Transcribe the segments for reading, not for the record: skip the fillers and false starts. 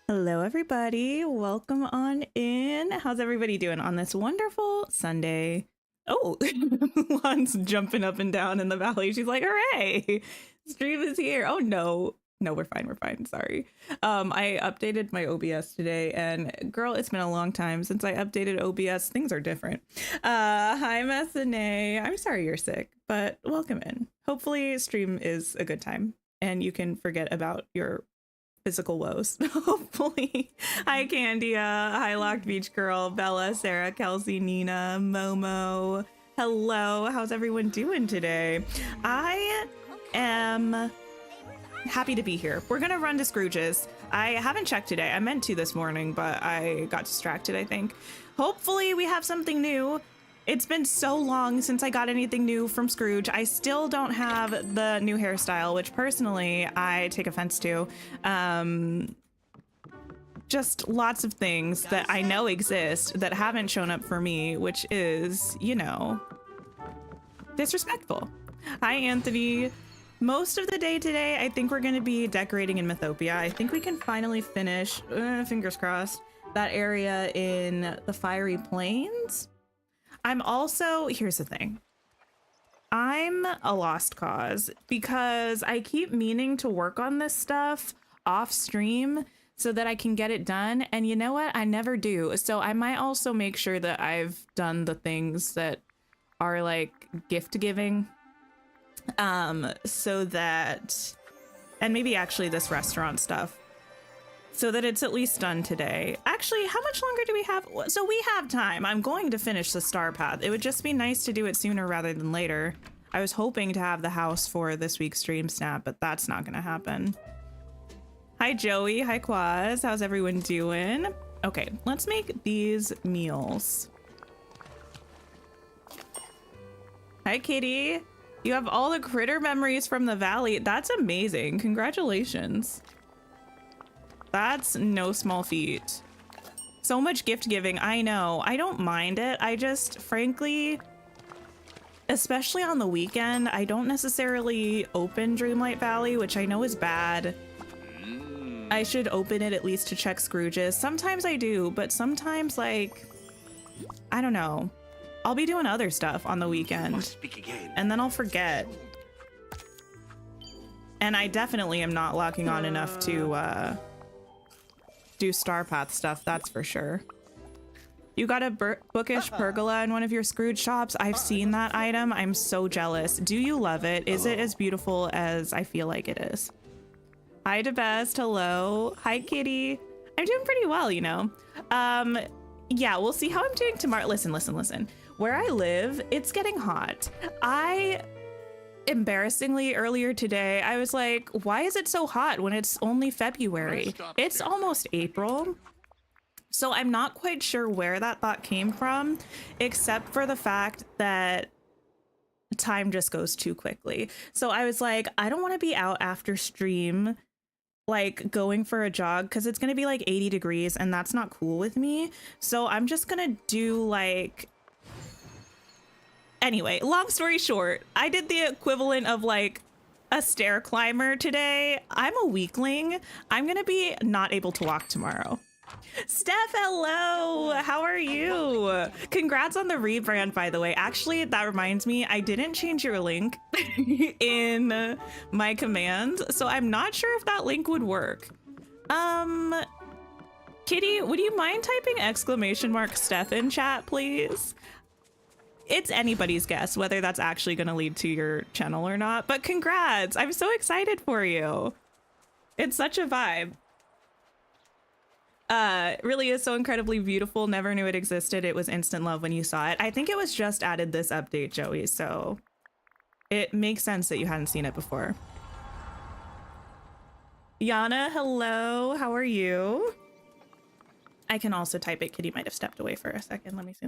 Hello, everybody. Welcome on in. How's everybody doing on this wonderful Sunday? Oh, Lon's jumping up and down in the valley. She's like, hooray, stream is here. Oh, no. No, we're fine. We're fine. Sorry. I updated my OBS today, and girl, it's been a long time since I updated OBS. Things are different. Hi, Messine. I'm sorry you're sick, but welcome in. Hopefully, stream is a good time, and you can forget about your physical woes. Hopefully. Hi, Candia. Hi, Locked Beach Girl, Bella, Sarah, Kelsey, Nina, Momo. Hello. How's everyone doing today? I am happy to be here. We're gonna run to Scrooge's. I haven't checked today. I meant to this morning, but I got distracted, I think. Hopefully we have something new. It's been so long since I got anything new from Scrooge. I still don't have the new hairstyle, which personally I take offense to. Just lots of things that I know exist that haven't shown up for me, which is, you know, disrespectful. Hi, Anthony. Most of the day today, I think we're going to be decorating in Mythopia. I think we can finally finish, fingers crossed, that area in the Fiery Plains. I'm also, here's the thing. I'm a lost cause because I keep meaning to work on this stuff off stream so that I can get it done. And you know what? I never do. So I might also make sure that I've done the things that are like gift giving. So that, and maybe actually this restaurant stuff, so that it's at least done today. Actually, how much longer do we have? So we have time. I'm going to finish the star path. It would just be nice to do it sooner rather than later. I was hoping to have the house for this week's stream snap, but that's not gonna happen. Hi, Joey. Hi, Quaz. How's everyone doing? Okay, let's make these meals. Hi, Kitty. You have all the critter memories from the valley. That's amazing. Congratulations. That's no small feat. So much gift giving. I know. I don't mind it. I just, frankly, especially on the weekend, I don't necessarily open Dreamlight Valley, which I know is bad. I should open it at least to check Scrooge's. Sometimes I do, but sometimes, like, I don't know. I'll be doing other stuff on the weekend, and then I'll forget. And I definitely am not locking on enough to do Star Path stuff, that's for sure. You got a bookish pergola in one of your Scrooge shops? I've seen that item. I'm so jealous. Do you love it? Is it as beautiful as I feel like it is? Hi, DeBest. Hello. Hi, Kitty. I'm doing pretty well, you know. Yeah, we'll see how I'm doing tomorrow. Listen. Where I live, it's getting hot. Embarrassingly, earlier today, I was like, why is it so hot when it's only February? It's almost April. So I'm not quite sure where that thought came from, except for the fact that time just goes too quickly. So I was like, I don't want to be out after stream, like going for a jog, because it's going to be like 80 degrees and that's not cool with me. So I'm just going to do like... Anyway, long story short, I did the equivalent of like a stair climber today. I'm a weakling. I'm gonna be not able to walk tomorrow. Steph, hello. How are you? Congrats on the rebrand, by the way. Actually, that reminds me, I didn't change your link in my commands, so I'm not sure if that link would work. Kitty, would you mind typing !Steph in chat, please? It's anybody's guess whether that's actually going to lead to your channel or not, but congrats. I'm so excited for you. It's such a vibe. Really is so incredibly beautiful. Never knew it existed. It was instant love when you saw it. I think it was just added this update, Joey, so it makes sense that you hadn't seen it before. Yana, hello. How are you? I can also type it. Kitty might have stepped away for a second. Let me see.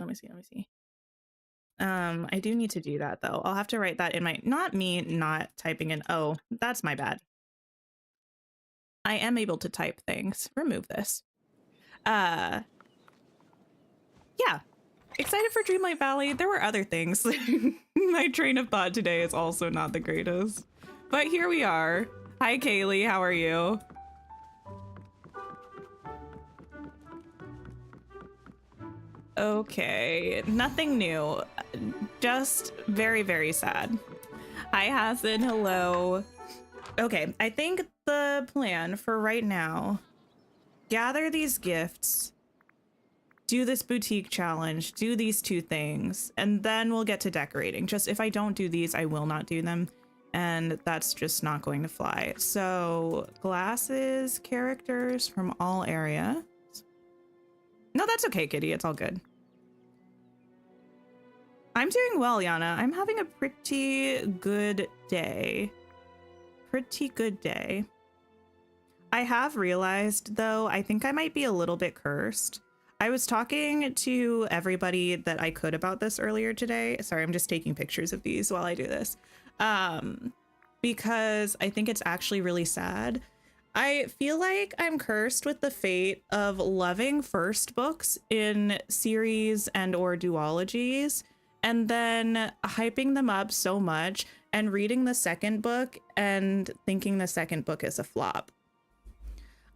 I do need to do that though. I'll have to write that in my, not me not typing in. Oh, that's my bad. I am able to type things. Remove this. Yeah. Excited for Dreamlight Valley. There were other things. My train of thought today is also not the greatest, but here we are. Hi, Kaylee. How are you? Okay, nothing new. Just very, very sad. Hi, Hassan. Hello. Okay, I think the plan for right now, gather these gifts, do this boutique challenge, do these 2 things, and then we'll get to decorating. Just if I don't do these, I will not do them. And that's just not going to fly. So glasses, characters from all areas. No, that's okay, Kitty. It's all good. I'm doing well, Yana. I'm having a pretty good day. Pretty good day. I have realized, though, I think I might be a little bit cursed. I was talking to everybody that I could about this earlier today. Sorry, I'm just taking pictures of these while I do this. Because I think it's actually really sad. I feel like I'm cursed with the fate of loving first books in series and or duologies, and then hyping them up so much and reading the second book and thinking the second book is a flop.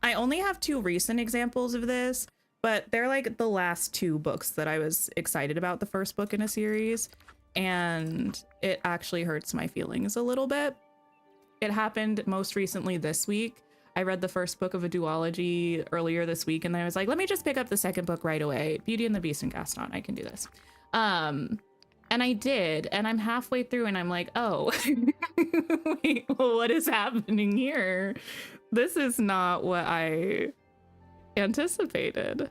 I only have 2 recent examples of this, but they're like the last 2 books that I was excited about the first book in a series, and it actually hurts my feelings a little bit. It happened most recently this week. I read the first book of a duology earlier this week, and then I was like, let me just pick up the second book right away. Beauty and the Beast and Gaston, I can do this. And I did, and I'm halfway through and I'm like, oh, wait, what is happening here? This is not what I anticipated.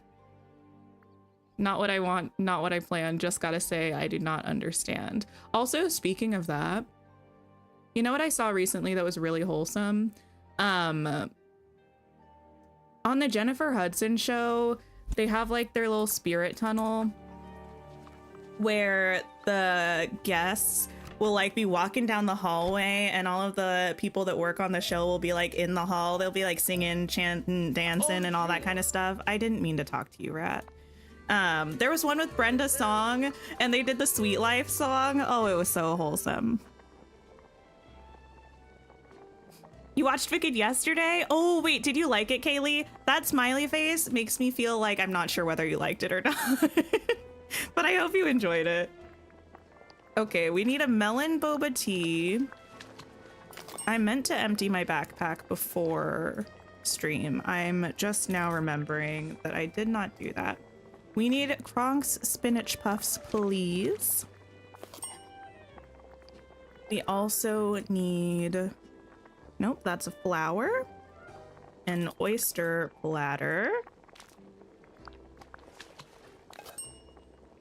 Not what I want, not what I planned. Just gotta say, I do not understand. Also, speaking of that, you know what I saw recently that was really wholesome? On the Jennifer Hudson show, they have like their little spirit tunnel where the guests will like be walking down the hallway, and all of the people that work on the show will be like in the hall. They'll be like singing, chanting, dancing, and all that kind of stuff. I didn't mean to talk to you, Rat. There was one with Brenda Song, and they did the Sweet Life song. Oh, it was so wholesome. You watched Wicked yesterday? Oh, wait, did you like it, Kaylee? That smiley face makes me feel like I'm not sure whether you liked it or not. But I hope you enjoyed it. Okay, we need a melon boba tea. I meant to empty my backpack before stream. I'm just now remembering that I did not do that. We need Kronk's spinach puffs, please. We also need... Nope, that's a flower. An oyster bladder.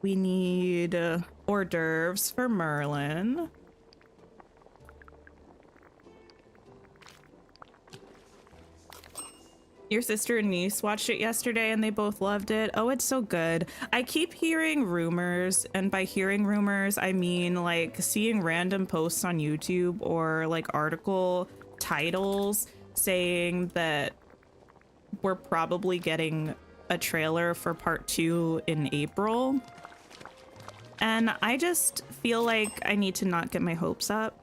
We need hors d'oeuvres for Merlin. Your sister and niece watched it yesterday and they both loved it. Oh, it's so good. I keep hearing rumors, and by hearing rumors, I mean like seeing random posts on YouTube or like article titles saying that we're probably getting a trailer for part 2 in April. And I just feel like I need to not get my hopes up,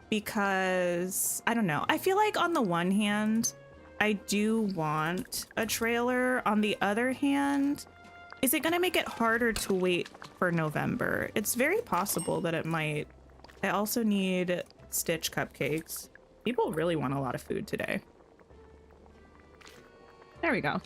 because I don't know. I feel like on the one hand, I do want a trailer. On the other hand, is it going to make it harder to wait for November? It's very possible that it might. I also need Stitch cupcakes. People really want a lot of food today. There we go.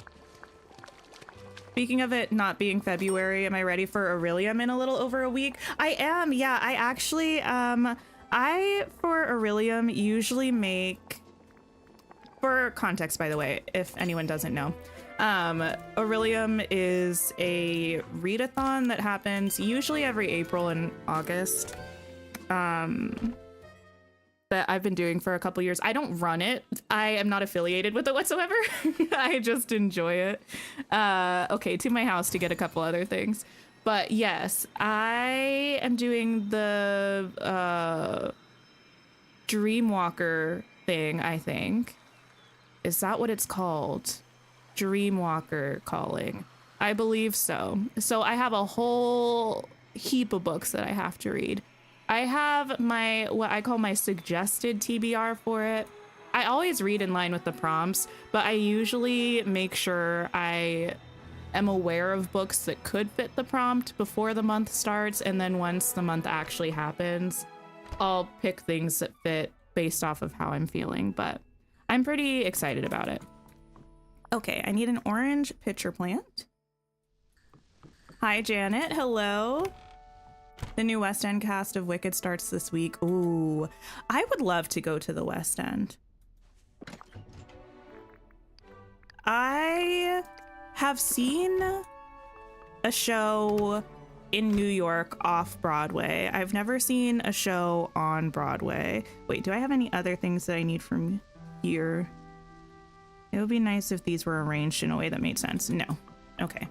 Speaking of it not being February, am I ready for Aurelium in a little over a week? I am, yeah. I actually, I, for Aurelium, usually make, for context, by the way, if anyone doesn't know, Aurelium is a readathon that happens usually every April and August. That I've been doing for a couple years. I don't run it. I am not affiliated with it whatsoever. I just enjoy it. Okay, to my house to get a couple other things. But yes, I am doing the Dreamwalker thing, I think. Is that what it's called? Dreamwalker calling. I believe so. So I have a whole heap of books that I have to read. I have my, what I call my suggested TBR for it. I always read in line with the prompts, but I usually make sure I am aware of books that could fit the prompt before the month starts, and then once the month actually happens, I'll pick things that fit based off of how I'm feeling, but I'm pretty excited about it. Okay, I need an orange pitcher plant. Hi, Janet. Hello. The new West End cast of Wicked starts this week. Ooh, I would love to go to the West End. I have seen a show in New York off Broadway. I've never seen a show on Broadway. Wait, do I have any other things that I need from here? It would be nice if these were arranged in a way that made sense. No. Okay.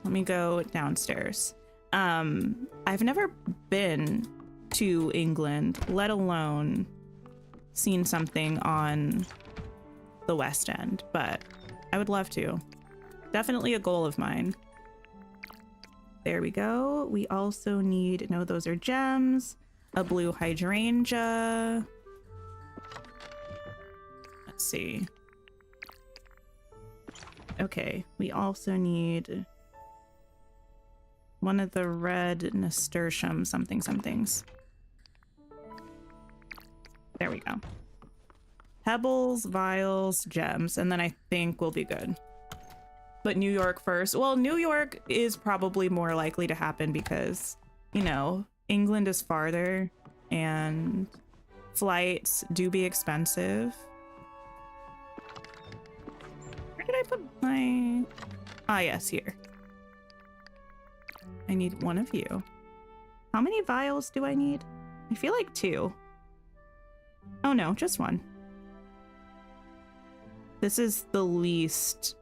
Let me go downstairs. I've never been to England, let alone seen something on the West End, but I would love to. Definitely a goal of mine. There we go. We also need, no, those are gems, a blue hydrangea. Let's see. Okay, we also need one of the red nasturtium somethings. There we go. Pebbles, vials, gems, and then I think we'll be good. But New York first. Well, New York is probably more likely to happen because, you know, England is farther and flights do be expensive. Where did I put my... Ah, yes, here. I need one of you. How many vials do I need? I feel like 2. Oh no, just 1. This is the least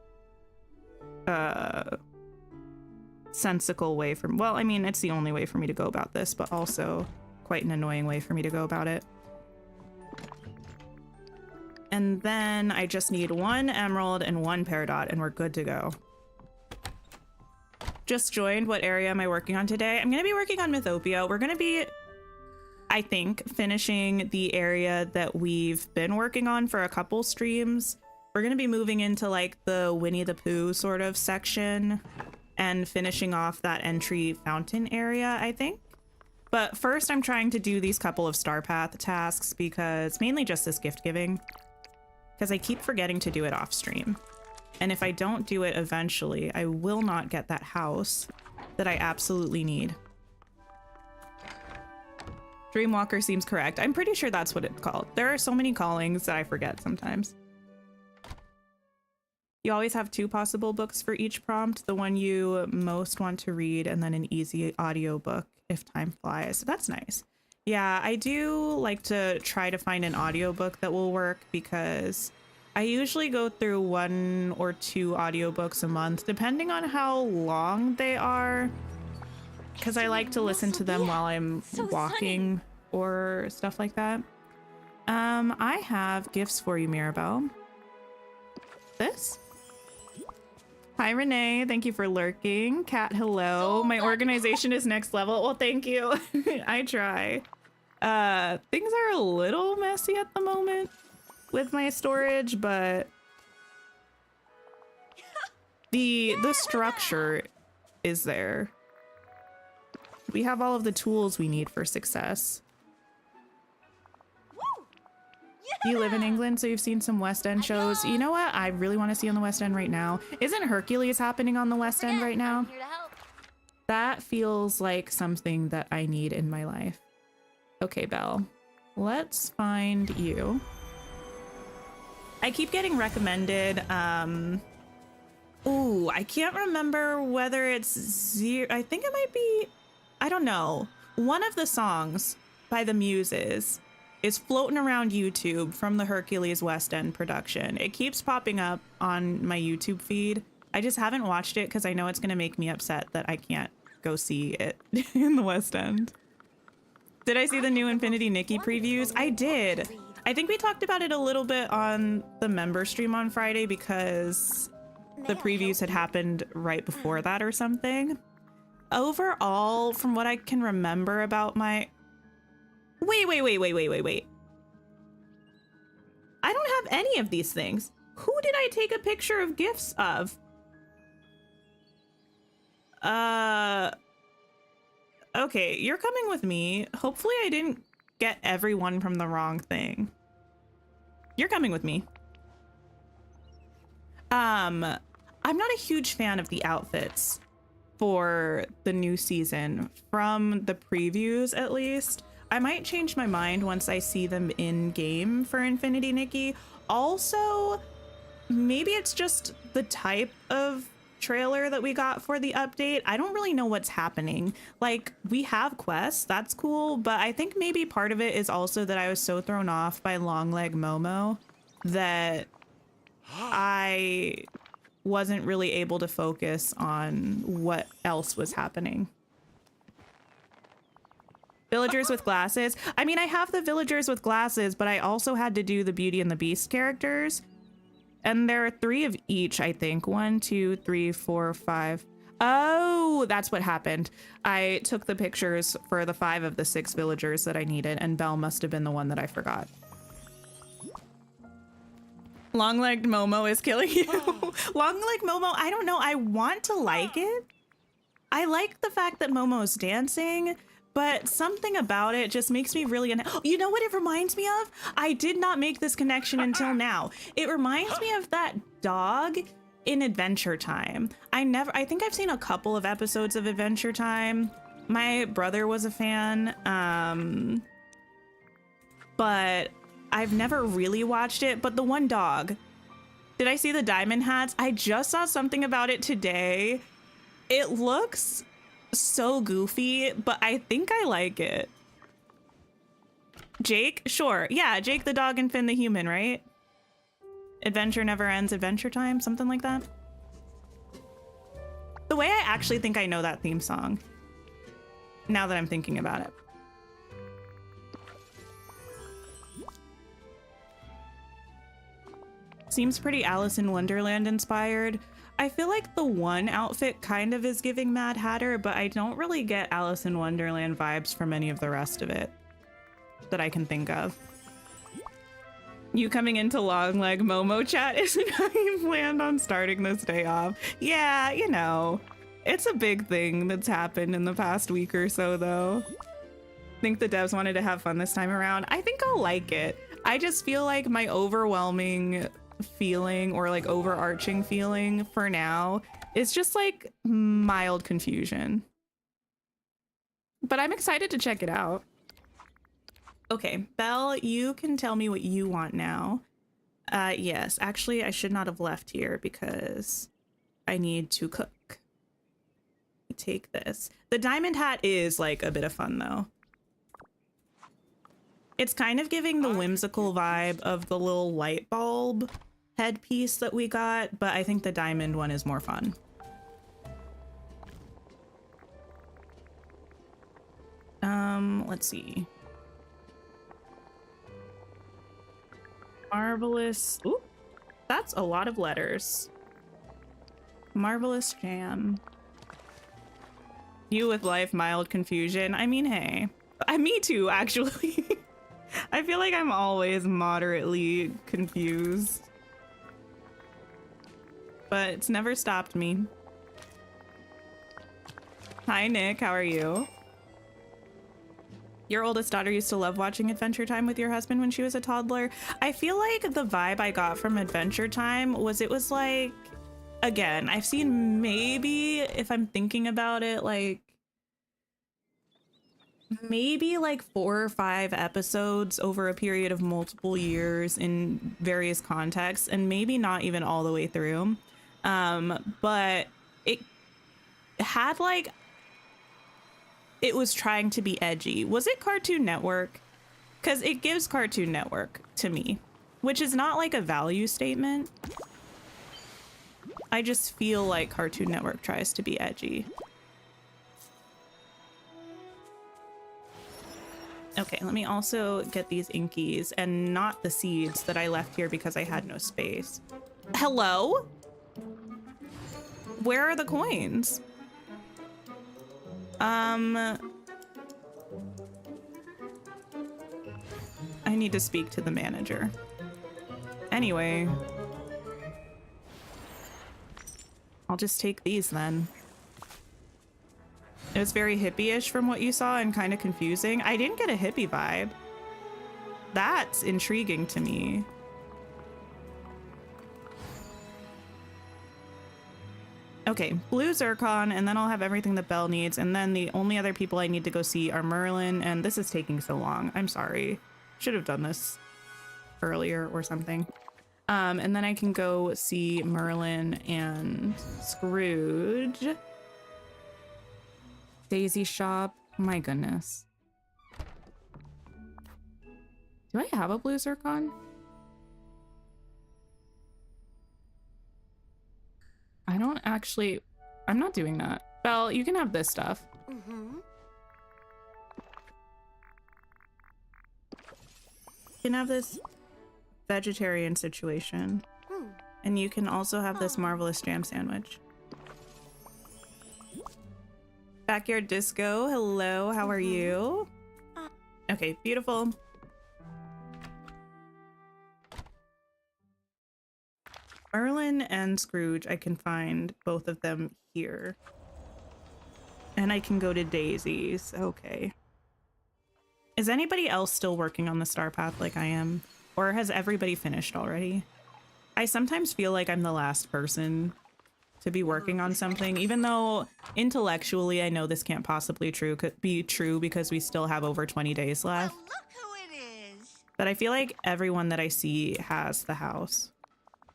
sensical way for, well, I mean, it's the only way for me to go about this, but also quite an annoying way for me to go about it. And then I just need 1 emerald and 1 peridot and we're good to go. Just joined. What area am I working on today? I'm going to be working on Mythopia. We're going to be, I think, finishing the area that we've been working on for a couple streams. We're going to be moving into like the Winnie the Pooh sort of section and finishing off that entry fountain area, I think. But first I'm trying to do these couple of star path tasks because mainly just this gift giving, because I keep forgetting to do it off stream. And if I don't do it eventually, I will not get that house that I absolutely need. Dreamwalker seems correct. I'm pretty sure that's what it's called. There are so many callings that I forget sometimes. You always have 2 possible books for each prompt, the one you most want to read, and then an easy audiobook if time flies. That's nice. Yeah, I do like to try to find an audiobook that will work because I usually go through 1 or 2 audiobooks a month, depending on how long they are, because I like to listen to them while I'm walking or stuff like that. I have gifts for you, Mirabelle. This? Hi, Renee. Thank you for lurking. Kat, hello. My organization is next level. Well, thank you. I try. Things are a little messy at the moment with my storage, but the structure is there. We have all of the tools we need for success. You live in England, so you've seen some West End shows. You know what I really want to see on the West End right now? Isn't Hercules happening on the West End right now? That feels like something that I need in my life. Okay, Belle, let's find you. I keep getting recommended, ooh, I can't remember whether it's zero. I think it might be, I don't know. One of the songs by the Muses is floating around YouTube from the Hercules West End production. It keeps popping up on my YouTube feed. I just haven't watched it because I know it's going to make me upset that I can't go see it in the West End. Did I see the new Infinity Nikki previews? I did. I think we talked about it a little bit on the member stream on Friday because the previews had happened right before that or something. Overall, from what I can remember about my... Wait. I don't have any of these things. Who did I take a picture of gifts of? Okay, you're coming with me. Hopefully I didn't get everyone from the wrong thing. You're coming with me. I'm not a huge fan of the outfits for the new season, from the previews at least. I might change my mind once I see them in game for Infinity Nikki. Also, maybe it's just the type of trailer that we got for the update. I don't really know what's happening. Like, we have quests, that's cool, but I think maybe part of it is also that I was so thrown off by Longleg Momo that I wasn't really able to focus on what else was happening. Villagers with glasses. I mean, I have the villagers with glasses, but I also had to do the Beauty and the Beast characters. And there are 3 of each, I think. 1, 2, 3, 4, 5. Oh, that's what happened. I took the pictures for the 5 of the 6 villagers that I needed, and Belle must have been the one that I forgot. Long-legged Momo is killing you. Long-legged Momo, I don't know. I want to like it. I like the fact that Momo's dancing, but something about it just makes me really... You know what it reminds me of? I did not make this connection until now. It reminds me of that dog in Adventure Time. I think I've seen a couple of episodes of Adventure Time. My brother was a fan, but I've never really watched it. But the one dog, did I see the diamond hats? I just saw something about it today. It looks so goofy, but I think I like it. Jake? Sure. Yeah, Jake the dog and Finn the human, right? Adventure never ends, Adventure Time, something like that. The way I actually think I know that theme song, now that I'm thinking about it. Seems pretty Alice in Wonderland inspired. I feel like the one outfit kind of is giving Mad Hatter, but I don't really get Alice in Wonderland vibes from any of the rest of it that I can think of. You coming into Long Leg Momo chat isn't how you planned on starting this day off. Yeah, you know, it's a big thing that's happened in the past week or so, though. I think the devs wanted to have fun this time around. I think I'll like it. I just feel like my overwhelming feeling, or like overarching feeling for now, is just like mild confusion. But I'm excited to check it out. Okay, Belle, you can tell me what you want now. Yes, actually, I should not have left here because I need to cook. Take this. The diamond hat is like a bit of fun though. It's kind of giving the whimsical vibe of the little light bulb headpiece that we got, but I think the diamond one is more fun. Let's see. Marvelous. Ooh, that's a lot of letters. Marvelous jam. You with life, mild confusion. I mean, hey. Me too, actually. I feel like I'm always moderately confused. But it's never stopped me. Hi, Nick. How are you? Your oldest daughter used to love watching Adventure Time with your husband when she was a toddler. I feel like the vibe I got from Adventure Time was, it was like, again, I've seen maybe, if I'm thinking about it, like maybe like 4 or 5 episodes over a period of multiple years in various contexts, and maybe not even all the way through. But it had like, it was trying to be edgy. Was it Cartoon Network? Because it gives Cartoon Network to me, which is not like a value statement. I just feel like Cartoon Network tries to be edgy. Okay, let me also get these inkies and not the seeds that I left here because I had no space. Hello? Where are the coins? I need to speak to the manager. Anyway, I'll just take these then. It was very hippie-ish from what you saw and kind of confusing. I didn't get a hippie vibe. That's intriguing to me. Okay, blue zircon, and then I'll have everything that Belle needs, and then the only other people I need to go see are Merlin, and this is taking so long. I'm sorry. Should have done this earlier or something. And then I can go see Merlin and Scrooge. Daisy shop. My goodness. Do I have a blue zircon? I don't actually. I'm not doing that. Belle, you can have this stuff. You can have this vegetarian situation. And you can also have this marvelous jam sandwich. Backyard disco, hello, how are you? Okay, beautiful. Merlin and Scrooge, I can find both of them here. And I can go to Daisy's, okay. Is anybody else still working on the star path like I am? Or has everybody finished already? I sometimes feel like I'm the last person to be working on something, even though intellectually I know this can't possibly be true because we still have over 20 days left. Well, look who it is. But I feel like everyone that I see has the house,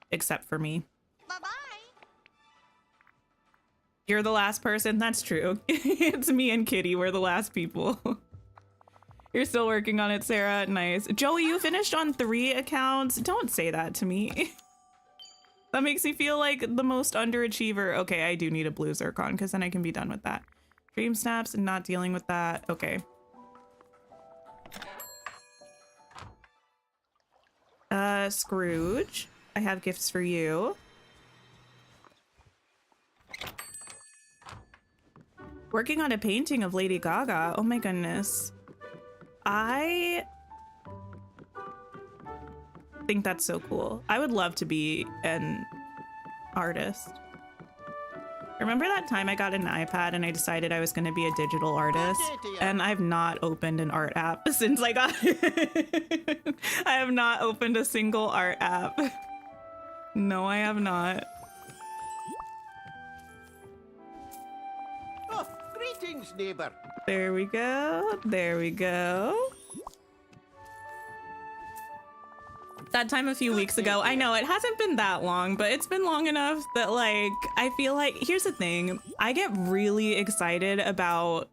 except for me. Bye-bye. You're the last person? That's true. It's me and Kitty, we're the last people. You're still working on it, Sarah. Nice. Joey, you finished on 3 accounts? Don't say that to me. That makes me feel like the most underachiever. Okay, I do need a blue zircon because then I can be done with that. Dream snaps and not dealing with that. Okay. Scrooge, I have gifts for you. Working on a painting of Lady Gaga. Oh my goodness. I think that's so cool. I would love to be an artist. Remember that time I got an iPad and I decided I was going to be a digital artist? And I've not opened an art app since I got it. I have not opened a single art app. No, I have not. Oh, greetings, neighbor. There we go. There we go. That time a few weeks ago, I know it hasn't been that long, but it's been long enough that like, I feel like, here's the thing. I get really excited about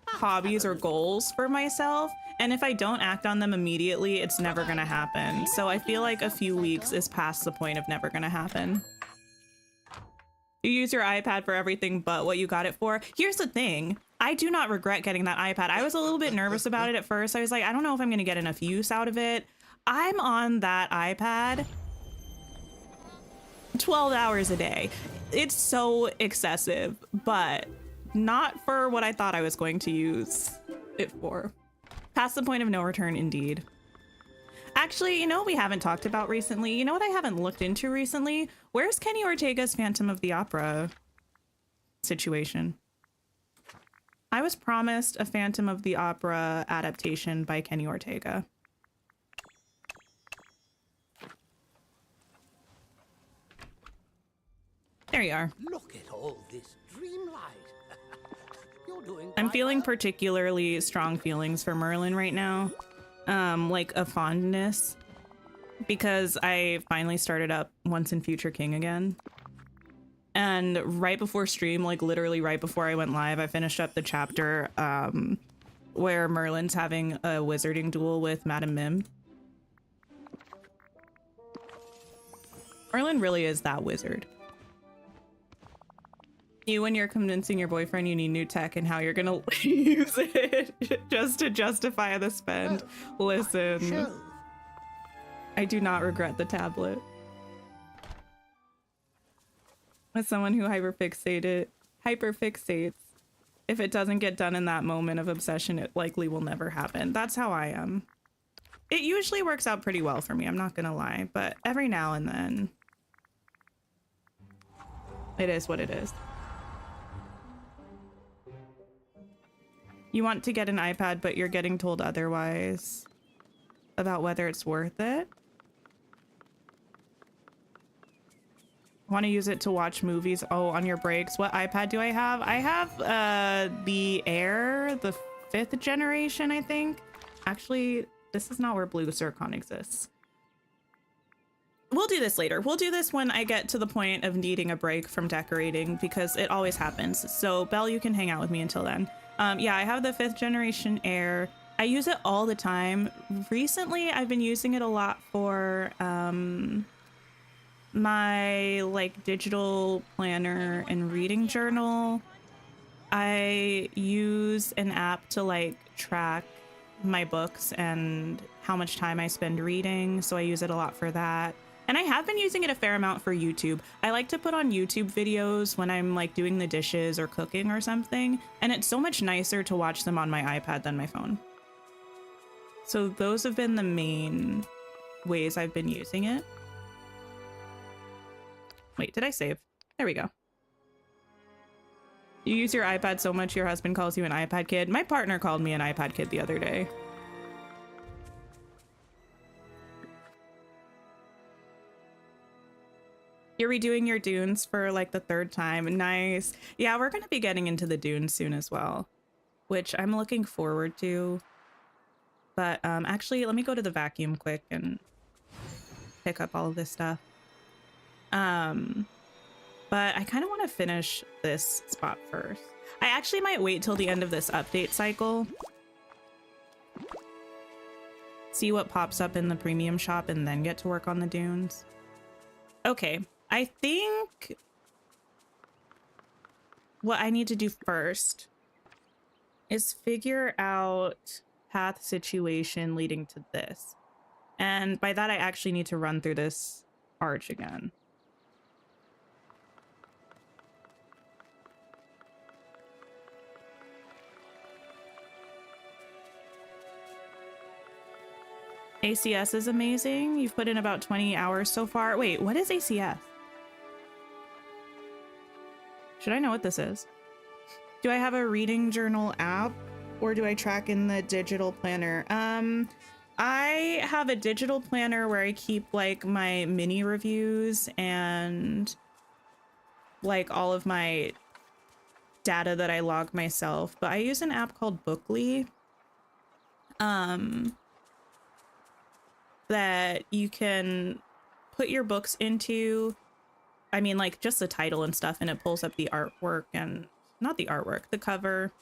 hobbies or goals for myself. And if I don't act on them immediately, it's never gonna happen. So I feel like a few weeks is past the point of never gonna happen. You use your iPad for everything but what you got it for. Here's the thing. I do not regret getting that iPad. I was a little bit nervous about it at first. I was like, I don't know if I'm gonna get enough use out of it. I'm on that iPad 12 hours a day. It's so excessive, but not for what I thought I was going to use it for. Past the point of no return, indeed. Actually, you know what we haven't talked about recently? You know what I haven't looked into recently? Where's Kenny Ortega's Phantom of the Opera situation? I was promised a Phantom of the Opera adaptation by Kenny Ortega. There you are. Look at all this dreamlight. You're doing I'm quite feeling well. particularly strong feelings for Merlin right now. Like a fondness. Because I finally started up Once and Future King again. And right before stream, like literally right before I went live, I finished up the chapter where Merlin's having a wizarding duel with Madame Mim. Merlin really is that wizard. You, when you're convincing your boyfriend you need new tech and how you're gonna use it just to justify the spend. Listen, Sure. I do not regret the tablet. As someone who hyperfixates, if it doesn't get done in that moment of obsession, it likely will never happen. That's how I am. It usually works out pretty well for me, I'm not gonna lie, but every now and then, it is what it is. You want to get an iPad, but you're getting told otherwise about whether it's worth it. Want to use it to watch movies? Oh, on your breaks. What iPad do I have? I have the Air, the 5th generation, I think. Actually, this is not where Blue Zircon exists. We'll do this later. We'll do this when I get to the point of needing a break from decorating, because it always happens. So Belle, you can hang out with me until then. Yeah, I have the 5th generation Air. I use it all the time. Recently, I've been using it a lot for my like digital planner and reading journal. I use an app to like track my books and how much time I spend reading, so I use it a lot for that. And I have been using it a fair amount for YouTube. I like to put on YouTube videos when I'm like doing the dishes or cooking or something, and it's so much nicer to watch them on my iPad than my phone. So those have been the main ways I've been using it. Wait, did I save? There we go. You use your iPad so much your husband calls you an iPad kid. My partner called me an iPad kid the other day. You're redoing your dunes for like the 3rd time. Nice. Yeah, we're going to be getting into the dunes soon as well, which I'm looking forward to. But actually, let me go to the vacuum quick and pick up all of this stuff. But I kind of want to finish this spot first. I actually might wait till the end of this update cycle. See what pops up in the premium shop and then get to work on the dunes. Okay, I think what I need to do first is figure out path situation leading to this. And by that, I actually need to run through this arch again. ACS is amazing. You've put in about 20 hours so far. Wait, what is ACS? Should I know what this is? Do I have a reading journal app, or do I track in the digital planner? I have a digital planner where I keep like my mini reviews and like all of my data that I log myself, but I use an app called Bookly. That you can put your books into, I mean, like just the title and stuff, and it pulls up the artwork and not the artwork, the cover,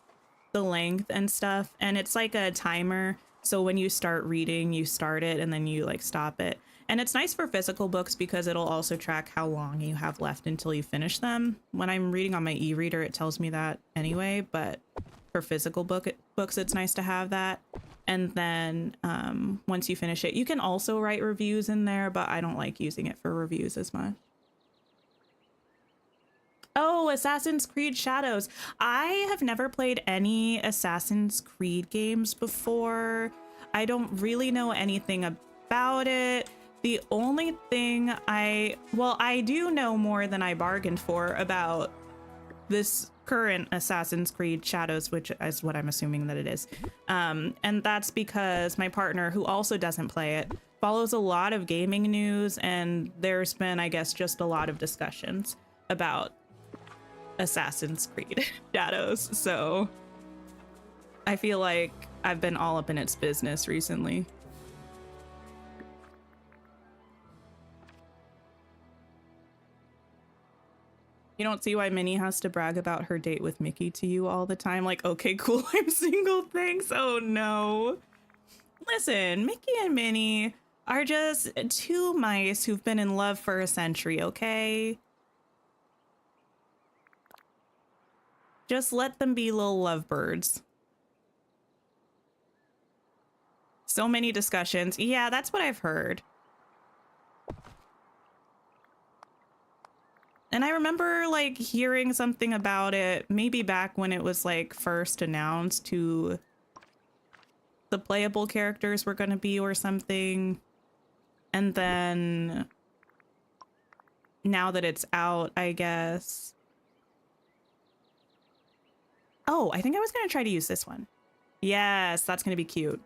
the length and stuff. And it's like a timer. So when you start reading, you start it and then you like stop it. And it's nice for physical books because it'll also track how long you have left until you finish them. When I'm reading on my e-reader, it tells me that anyway, but for physical books, it's nice to have that. And then once you finish it, you can also write reviews in there, but I don't like using it for reviews as much. Oh, Assassin's Creed Shadows. I have never played any Assassin's Creed games before. I don't really know anything about it. The only thing I do know more than I bargained for about this current Assassin's Creed Shadows, which is what I'm assuming that it is. And that's because my partner, who also doesn't play it, follows a lot of gaming news, and there's been, I guess, just a lot of discussions about Assassin's Creed Shadows. So I feel like I've been all up in its business recently. You don't see why Minnie has to brag about her date with Mickey to you all the time. Like, okay, cool, I'm single, thanks. Oh no. Listen, Mickey and Minnie are just two mice who've been in love for a century, okay? Just let them be little lovebirds. So many discussions. Yeah, that's what I've heard. And I remember like hearing something about it, maybe back when it was like first announced who the playable characters were going to be or something. And then now that it's out, I guess. Oh, I think I was going to try to use this one. Yes, that's gonna be cute.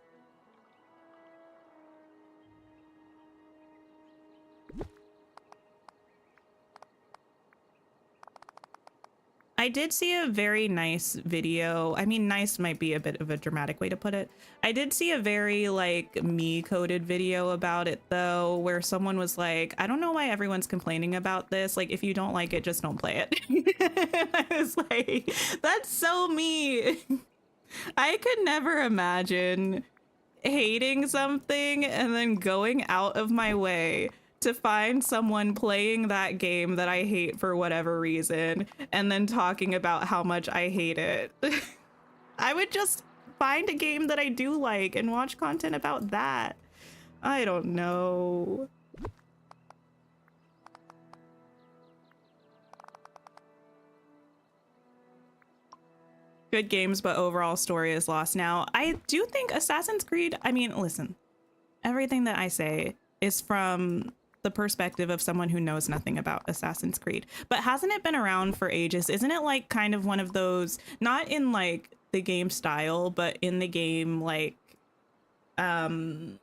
I did see a very nice video. I mean, nice might be a bit of a dramatic way to put it. I did see a very like me coded video about it though, where someone was like, I don't know why everyone's complaining about this. Like, if you don't like it, just don't play it. I was like, that's so me. I could never imagine hating something and then going out of my way to find someone playing that game that I hate for whatever reason and then talking about how much I hate it. I would just find a game that I do like and watch content about that. I don't know. Good games, but overall story is lost now. I do think Assassin's Creed, I mean, listen, everything that I say is from the perspective of someone who knows nothing about Assassin's Creed. But hasn't it been around for ages? Isn't it like kind of one of those, not in like the game style, but in the game like length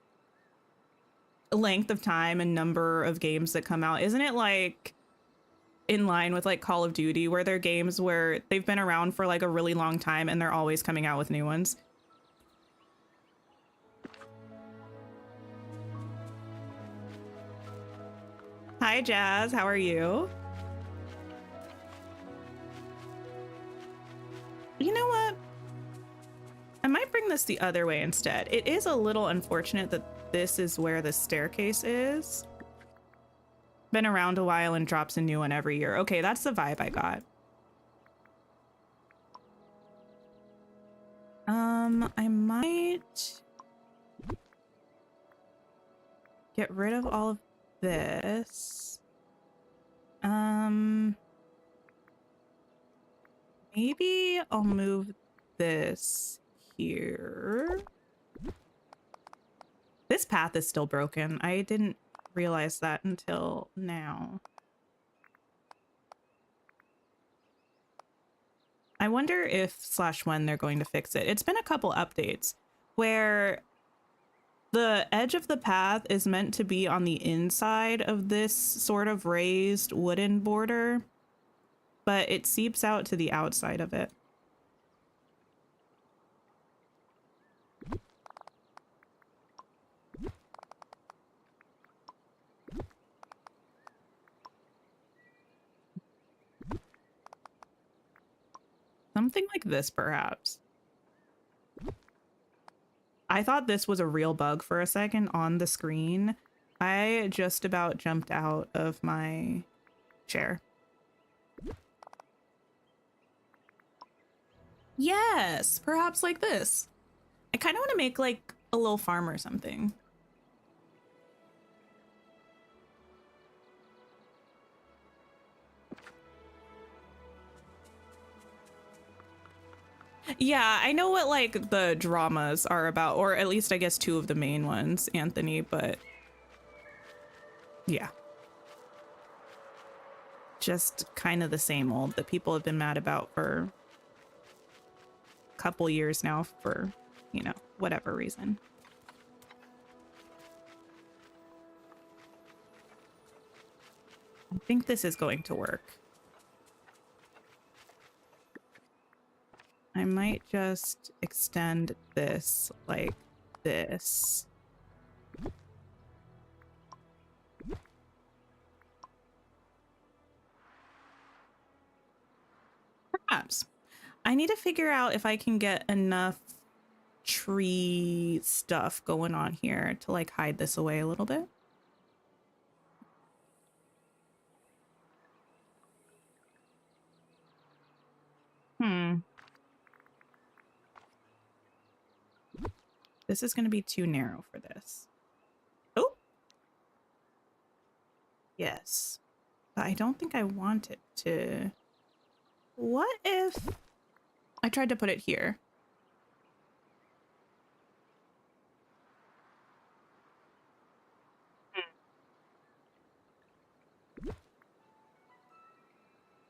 of time and number of games that come out? Isn't it like in line with like Call of Duty, where they're games where they've been around for like a really long time and they're always coming out with new ones? Hi, Jazz. How are you? You know what? I might bring this the other way instead. It is a little unfortunate that this is where the staircase is. Been around a while and drops a new one every year. Okay, that's the vibe I got. I might get rid of all of this. Maybe I'll move this here. This path is still broken. I didn't realize that until now. I wonder if / when they're going to fix it. It's been a couple updates where the edge of the path is meant to be on the inside of this sort of raised wooden border, but it seeps out to the outside of it. Something like this, perhaps. I thought this was a real bug for a second on the screen. I just about jumped out of my chair. Yes, perhaps like this. I kind of want to make like a little farm or something. Yeah, I know what like the dramas are about, or at least I guess two of the main ones, Anthony, but yeah. Just kind of the same old that people have been mad about for a couple years now for, you know, whatever reason. I think this is going to work. I might just extend this like this. Perhaps. I need to figure out if I can get enough tree stuff going on here to like hide this away a little bit. This is going to be too narrow for this. Oh. Yes. But I don't think I want it to. What if I tried to put it here?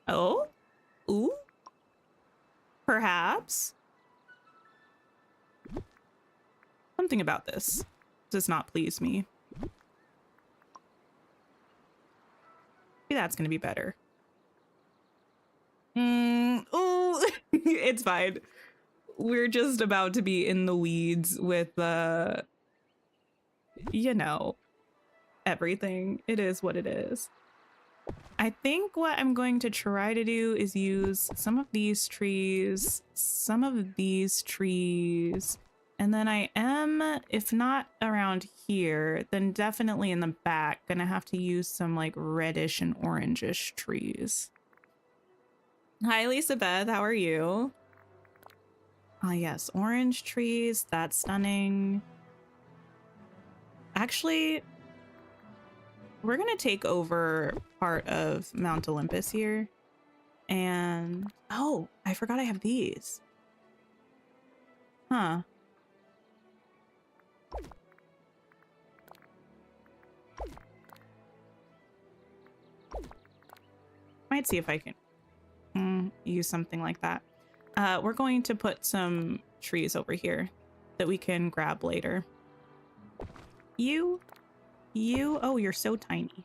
Oh? Ooh? Perhaps? Something about this does not please me. Maybe that's gonna be better. Oh, it's fine. We're just about to be in the weeds with you know, everything. It is what it is. I think what I'm going to try to do is use some of these trees, some of these trees, and then I am, if not around here, then definitely in the back, gonna have to use some like reddish and orangish trees. Hi, Lisa Beth, how are you? Ah, yes, orange trees, that's stunning. Actually, we're gonna take over part of Mount Olympus here. And, oh, I forgot I have these. Huh. Might see if I can use something like that. We're going to put some trees over here that we can grab later. You, oh, you're so tiny.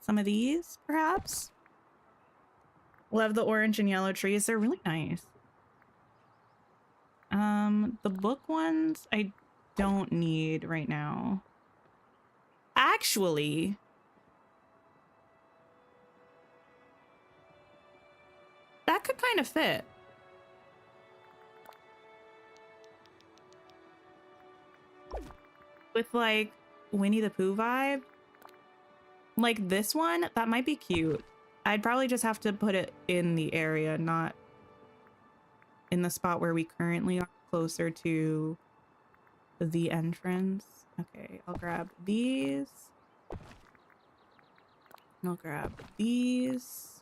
Some of these, perhaps? Love the orange and yellow trees. They're really nice. The book ones I don't need right now. Actually, that could kind of fit. With like Winnie the Pooh vibe. Like this one, that might be cute. I'd probably just have to put it in the area, not in the spot where we currently are, closer to the entrance. Okay, I'll grab these. I'll grab these.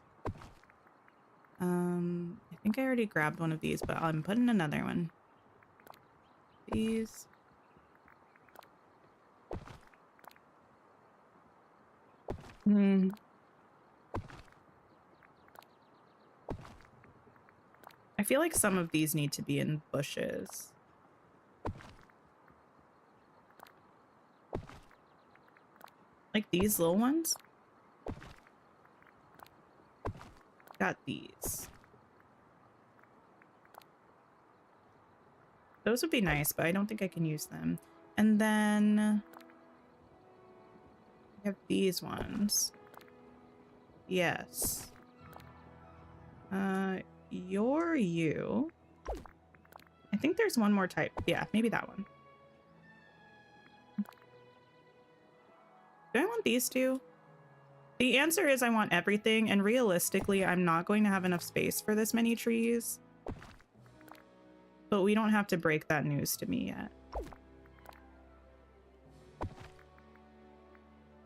I think I already grabbed one of these, but I'm putting another one. These. I feel like some of these need to be in bushes. Like these little ones. Got these. Those would be nice, but I don't think I can use them. And then I have these ones. Yes. You're you. I think there's one more type. Yeah, maybe that one. Do I want these two? The answer is I want everything, and realistically, I'm not going to have enough space for this many trees. But we don't have to break that news to me yet.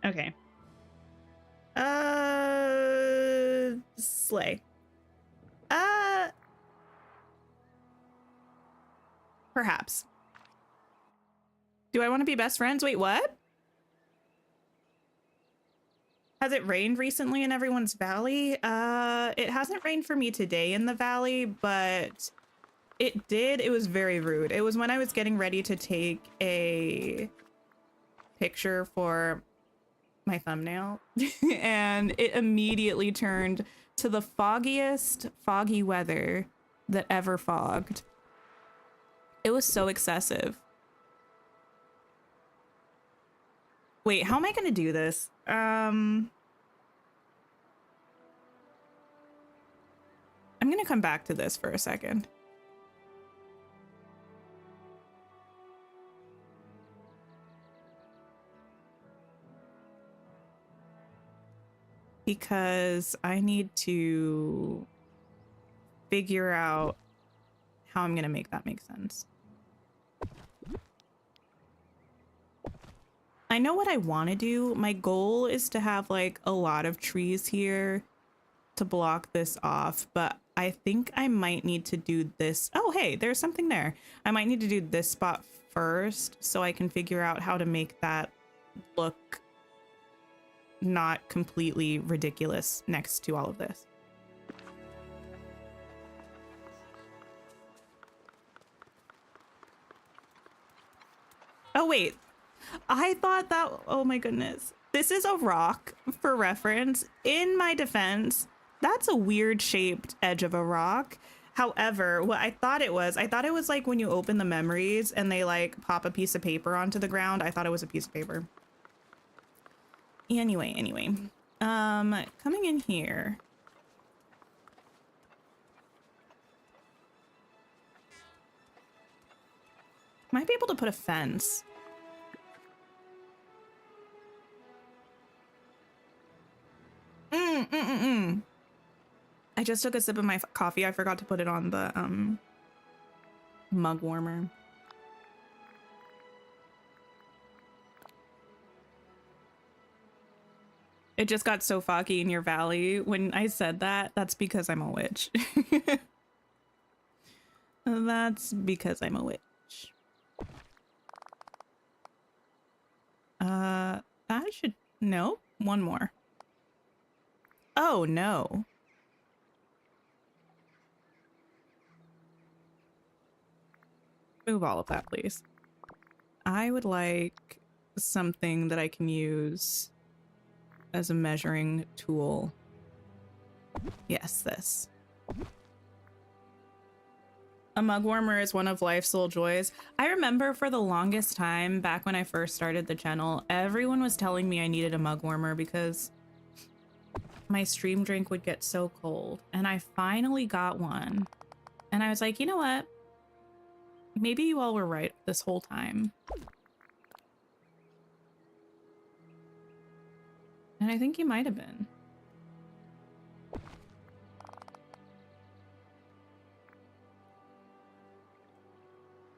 Okay. Slay. Perhaps. Do I want to be best friends? Wait, what? Has it rained recently in everyone's valley? It hasn't rained for me today in the valley, but it did. It was very rude. It was when I was getting ready to take a picture for my thumbnail and it immediately turned to the foggiest foggy weather that ever fogged. It was so excessive. Wait, how am I gonna do this? I'm gonna come back to this for a second. Because I need to figure out how I'm gonna make that make sense. I know what I want to do. My goal is to have like a lot of trees here to block this off, but I think I might need to do this. Oh, hey, there's something there. I might need to do this spot first so I can figure out how to make that look not completely ridiculous next to all of this. Oh, wait. I thought that, oh my goodness. This is a rock for reference. In my defense, that's a weird shaped edge of a rock. However, what I thought it was like when you open the memories and they like pop a piece of paper onto the ground. I thought it was a piece of paper. Anyway. Coming in here. Might be able to put a fence. I just took a sip of my coffee. I forgot to put it on the mug warmer. It just got so foggy in your valley. When I said that, that's because I'm a witch. That's because I'm a witch. That should, no, one more. Oh no. Move all of that, please. I would like something that I can use as a measuring tool. Yes, this. A mug warmer is one of life's little joys. I remember for the longest time, back when I first started the channel, everyone was telling me I needed a mug warmer because my stream drink would get so cold. And I finally got one. And I was like, you know what? Maybe you all were right this whole time. And I think you might have been.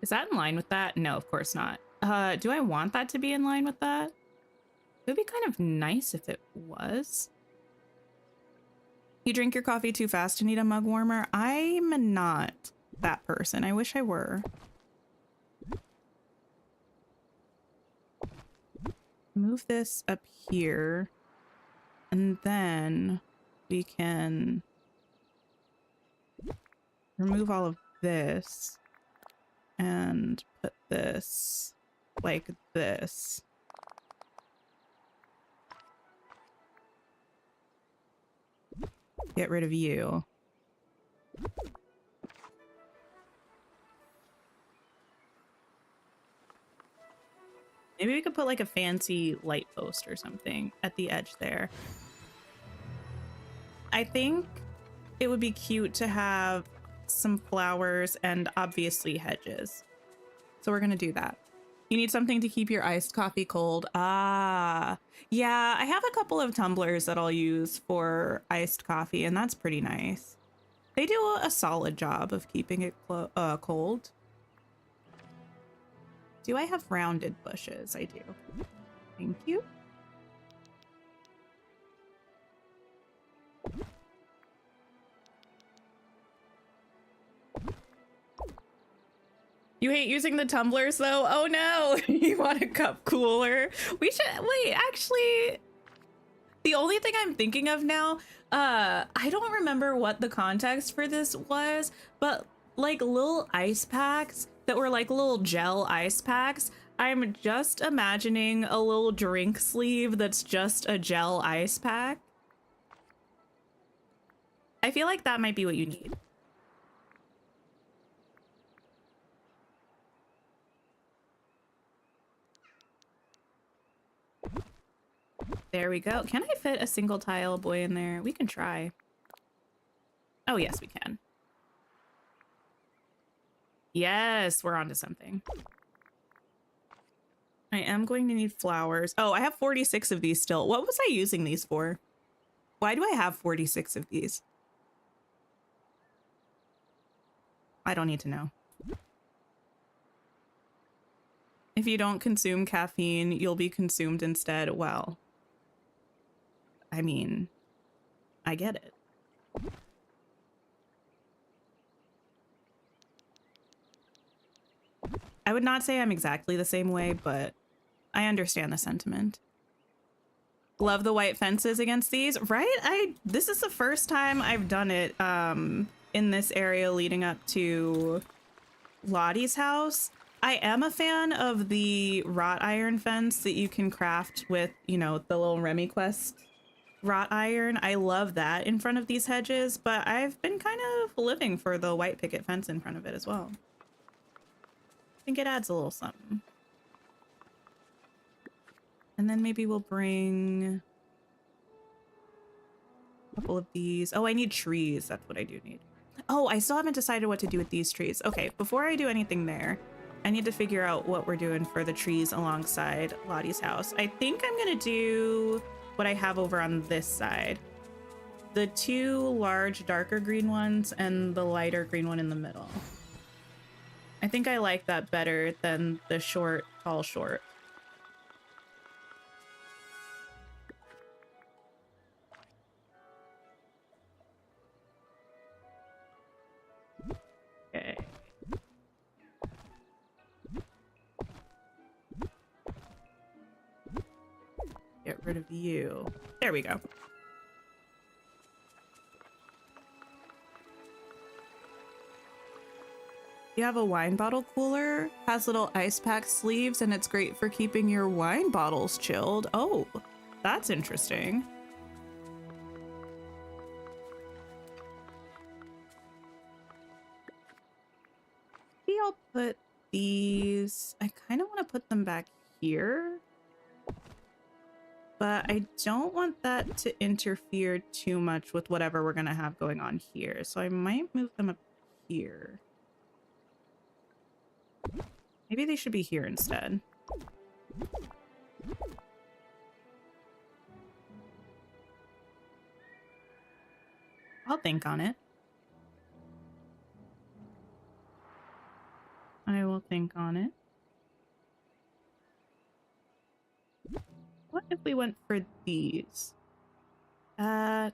Is that in line with that? No, of course not. Do I want that to be in line with that? It would be kind of nice if it was. You drink your coffee too fast to need a mug warmer? I'm not that person. I wish I were. Move this up here. And then we can remove all of this and put this like this. Get rid of you. Maybe we could put like a fancy light post or something at the edge there. I think it would be cute to have some flowers and obviously hedges. So we're gonna do that. You need something to keep your iced coffee cold. Ah, yeah, I have a couple of tumblers that I'll use for iced coffee, and that's pretty nice. They do a solid job of keeping it cold. Do I have rounded bushes? I do. Thank you. You hate using the tumblers though? Oh no, you want a cup cooler? We should, wait, actually, the only thing I'm thinking of now, I don't remember what the context for this was, but like little ice packs that were like little gel ice packs. I'm just imagining a little drink sleeve that's just a gel ice pack. I feel like that might be what you need. There we go. Can I fit a single tile boy in there? We can try. Oh, yes, we can. Yes, we're onto something. I am going to need flowers. Oh, I have 46 of these still. What was I using these for? Why do I have 46 of these? I don't need to know. If you don't consume caffeine, you'll be consumed instead. Well, I mean, I get it. I would not say I'm exactly the same way, but I understand the sentiment. Love the white fences against these, right? This is the first time I've done it in this area leading up to Lottie's house. I am a fan of the wrought iron fence that you can craft with, you know, the little Remy Quest wrought iron. I love that in front of these hedges, but I've been kind of living for the white picket fence in front of it as well. I think it adds a little something. And then maybe we'll bring a couple of these. Oh, I need trees. That's what I do need. Oh, I still haven't decided what to do with these trees. Okay, before I do anything there, I need to figure out what we're doing for the trees alongside Lottie's house. I think I'm gonna do what I have over on this side. The two large, darker green ones and the lighter green one in the middle. I think I like that better than the short, tall, short. Okay. Get rid of you. There we go. You have a wine bottle cooler, has little ice pack sleeves, and it's great for keeping your wine bottles chilled. Oh, that's interesting. Maybe I'll put these, I kind of want to put them back here, but I don't want that to interfere too much with whatever we're going to have going on here. So I might move them up here. Maybe they should be here instead. I'll think on it. I will think on it. What if we went for these? I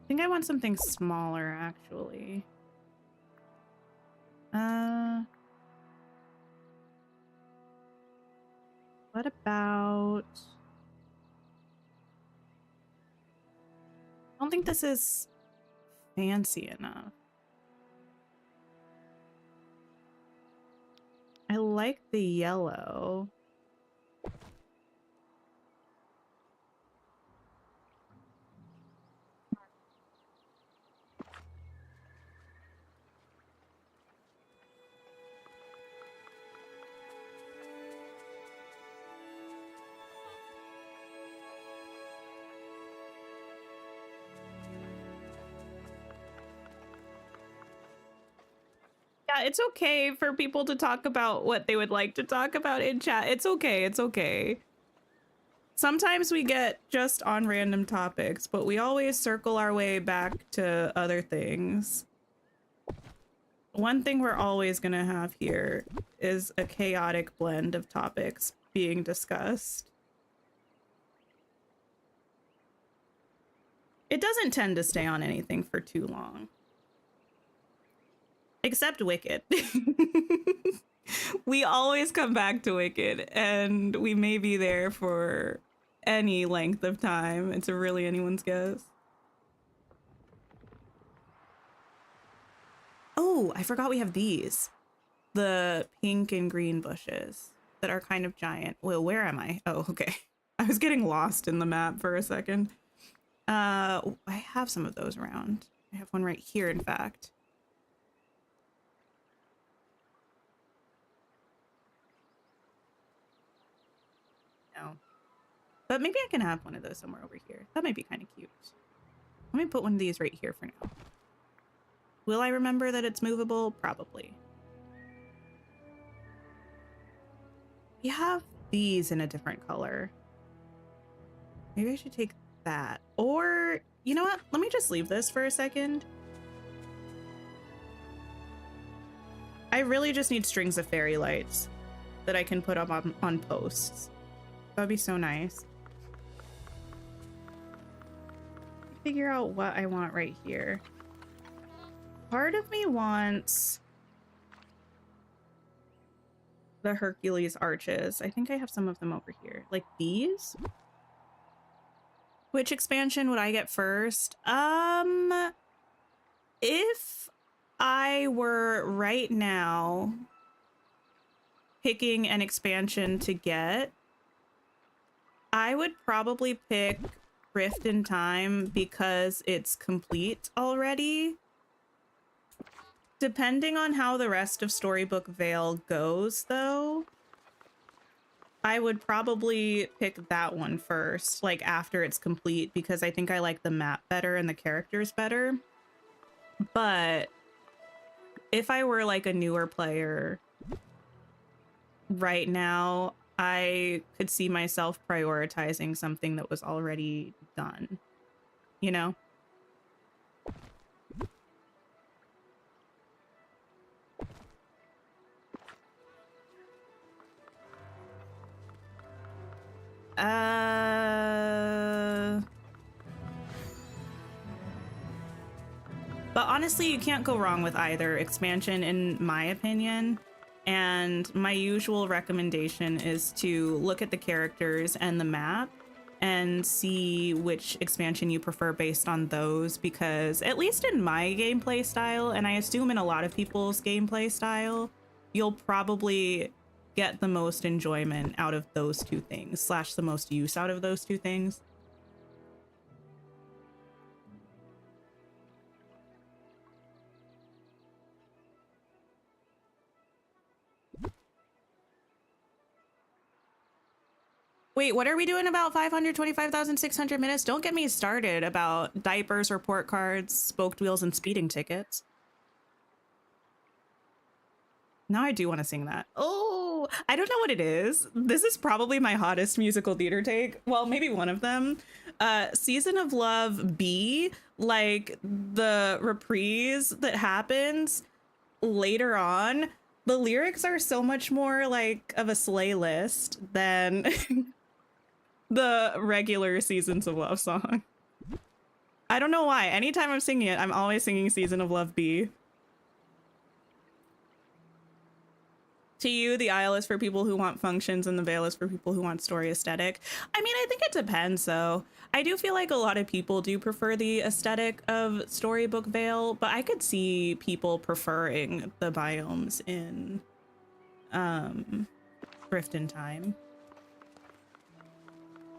think I want something smaller, actually. What about... I don't think this is fancy enough. I like the yellow. Yeah, it's okay for people to talk about what they would like to talk about in chat. It's okay, it's okay. Sometimes we get just on random topics, but we always circle our way back to other things. One thing we're always gonna have here is a chaotic blend of topics being discussed. It doesn't tend to stay on anything for too long. Except Wicked. We always come back to Wicked, and we may be there for any length of time. It's really anyone's guess. Oh, I forgot we have these. The pink and green bushes that are kind of giant. Well, where am I? Oh, okay. I was getting lost in the map for a second. I have some of those around. I have one right here, in fact. No. But maybe I can have one of those somewhere over here. That might be kind of cute. Let me put one of these right here for now. Will I remember that it's movable? Probably. We have these in a different color. Maybe I should take that. Or, you know what? Let me just leave this for a second. I really just need strings of fairy lights that I can put up on posts. That'd be so nice. Figure out what I want right here. Part of me wants the Hercules arches. I think I have some of them over here. Like these? Which expansion would I get first? If I were right now picking an expansion to get, I would probably pick Rift in Time because it's complete already. Depending on how the rest of Storybook Vale goes, though, I would probably pick that one first, like after it's complete, because I think I like the map better and the characters better. But if I were like a newer player right now, I could see myself prioritizing something that was already done, you know? But honestly, you can't go wrong with either expansion, in my opinion. And my usual recommendation is to look at the characters and the map and see which expansion you prefer based on those, because at least in my gameplay style, and I assume in a lot of people's gameplay style, you'll probably get the most enjoyment out of those two things, slash the most use out of those two things. Wait, what are we doing about 525,600 minutes? Don't get me started about diapers, report cards, spoked wheels, and speeding tickets. Now I do want to sing that. Oh, I don't know what it is. This is probably my hottest musical theater take. Well, maybe one of them. Season of Love B, like the reprise that happens later on. The lyrics are so much more like of a sleigh list than the regular Seasons of Love song. I don't know why. Anytime I'm singing it, I'm always singing Season of Love B. To you, the Isle is for people who want functions and the Vale is for people who want story aesthetic. I mean, I think it depends, though. I do feel like a lot of people do prefer the aesthetic of Storybook Vale, but I could see people preferring the biomes in Rift in Time.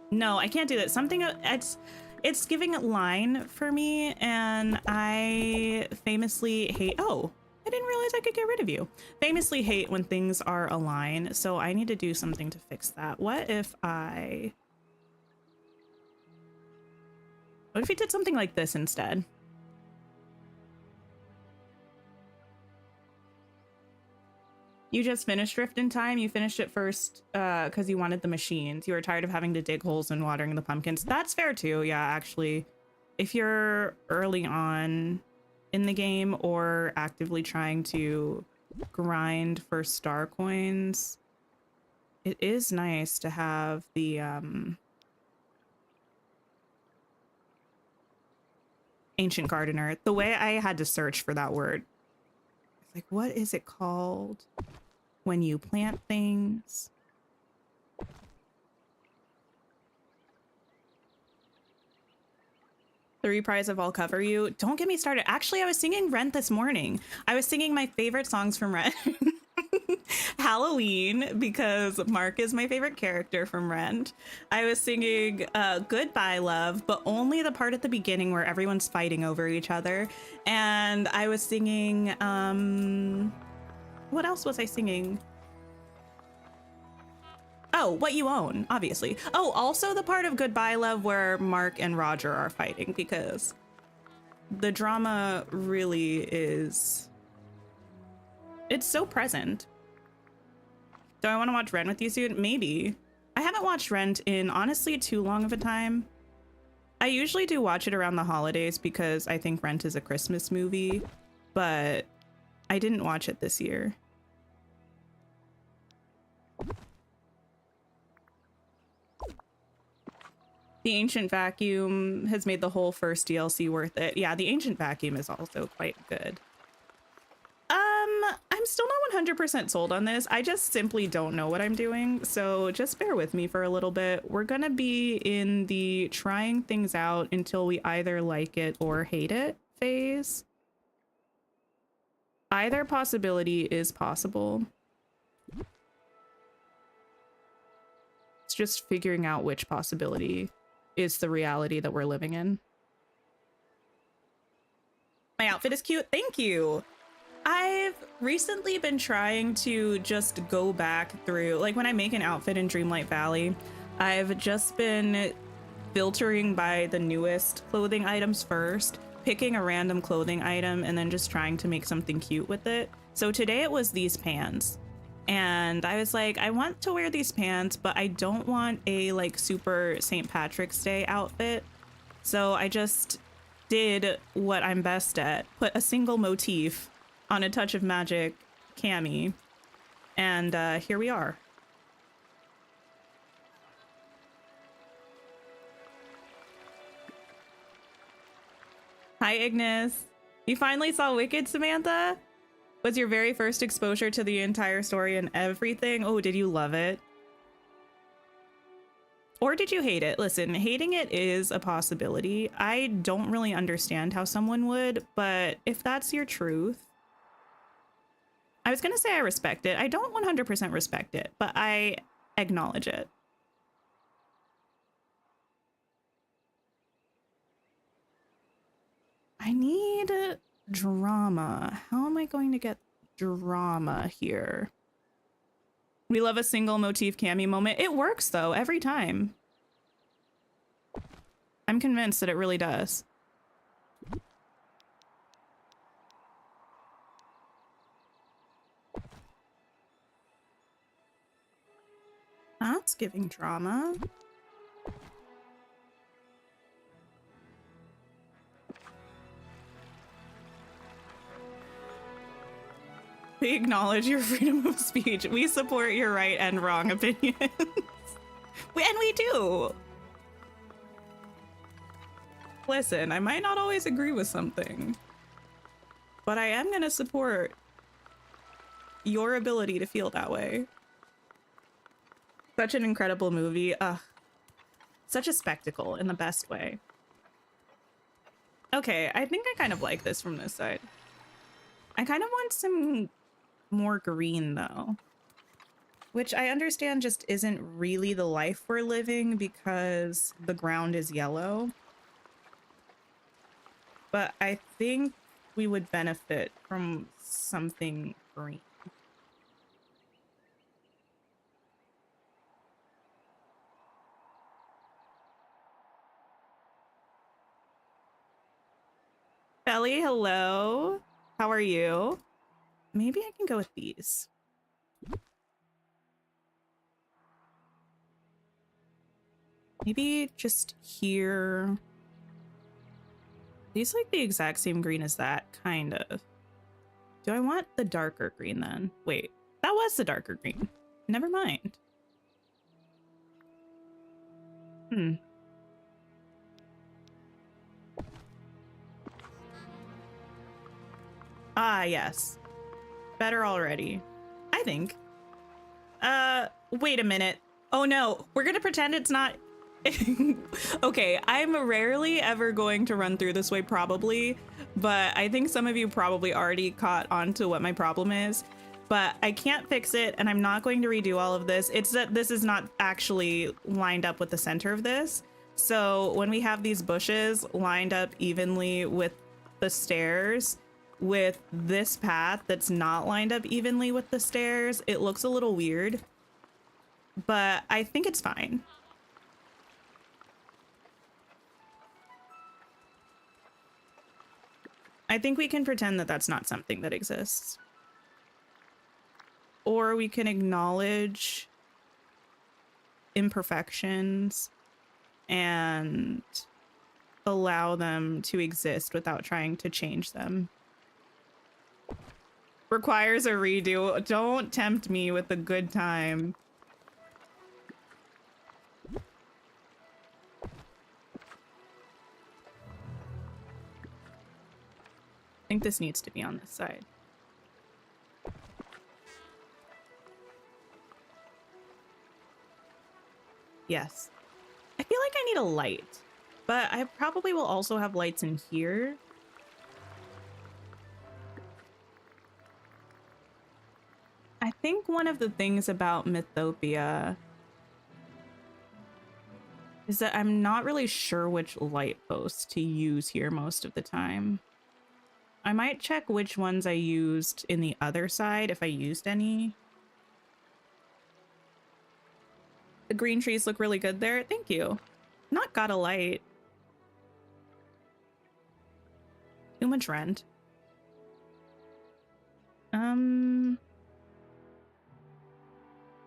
No, I can't do that. Something, it's giving a line for me, and I famously hate, oh, I didn't realize I could get rid of you. Famously hate when things are a line, so I need to do something to fix that. What if we did something like this instead? You just finished Rift in Time. You finished it first because you wanted the machines. You were tired of having to dig holes and watering the pumpkins. That's fair too. Yeah, actually, if you're early on in the game or actively trying to grind for star coins, it is nice to have the ancient gardener. The way I had to search for that word, it's like, what is it called when you plant things? The reprise of I'll Cover You. Don't get me started. Actually, I was singing Rent this morning. I was singing my favorite songs from Rent. Halloween, because Mark is my favorite character from Rent. I was singing Goodbye Love, but only the part at the beginning where everyone's fighting over each other. And I was singing, what else was I singing? Oh, What You Own, obviously. Oh, also the part of Goodbye Love where Mark and Roger are fighting, because the drama really is, it's so present. Do I want to watch Rent with you soon? Maybe. I haven't watched Rent in honestly too long of a time. I usually do watch it around the holidays because I think Rent is a Christmas movie, but I didn't watch it this year. The Ancient Vacuum has made the whole first DLC worth it. Yeah, the Ancient Vacuum is also quite good. I'm still not 100% sold on this. I just simply don't know what I'm doing, so just bear with me for a little bit. We're gonna be in the trying things out until we either like it or hate it phase. Either possibility is possible. It's just figuring out which possibility is the reality that we're living in. My outfit is cute. Thank you. I've recently been trying to just go back through, like when I make an outfit in Dreamlight Valley, I've just been filtering by the newest clothing items first, picking a random clothing item, and then just trying to make something cute with it. So today it was these pants. And I was like, I want to wear these pants, but I don't want a like super St. Patrick's Day outfit. So I just did what I'm best at, put a single motif on a touch of magic cami, and here we are. Hi, Ignis. You finally saw Wicked, Samantha? Was your very first exposure to the entire story and everything? Oh, did you love it? Or did you hate it? Listen, hating it is a possibility. I don't really understand how someone would, but if that's your truth, I was gonna say I respect it. I don't 100% respect it, but I acknowledge it. I need drama. How am I going to get drama here? We love a single motif cami moment. It works though, every time. I'm convinced that it really does. That's giving drama. We acknowledge your freedom of speech. We support your right and wrong opinions. And we do. Listen, I might not always agree with something, but I am gonna support your ability to feel that way. Such an incredible movie. Such a spectacle in the best way. Okay, I think I kind of like this from this side. I kind of want some more green though, which I understand just isn't really the life we're living because the ground is yellow. But I think we would benefit from something green. Belly, hello. How are you? Maybe I can go with these. Maybe just here. These like the exact same green as that, kind of. Do I want the darker green then? Wait, that was the darker green. Never mind. Ah, yes. Better already. I think. Wait a minute. Oh no, we're gonna pretend it's not. Okay, I'm rarely ever going to run through this way probably, but I think some of you probably already caught on to what my problem is, but I can't fix it and I'm not going to redo all of this. It's that this is not actually lined up with the center of this. So when we have these bushes lined up evenly with the stairs, with this path that's not lined up evenly with the stairs, it looks a little weird, but I think it's fine. I think we can pretend that that's not something that exists. Or we can acknowledge imperfections and allow them to exist without trying to change them. Requires a redo. Don't tempt me with a good time. I think this needs to be on this side. Yes. I feel like I need a light, but I probably will also have lights in here. I think one of the things about Mythopia is that I'm not really sure which light posts to use here most of the time. I might check which ones I used in the other side, if I used any. The green trees look really good there. Thank you. Not got a light. Too much rent.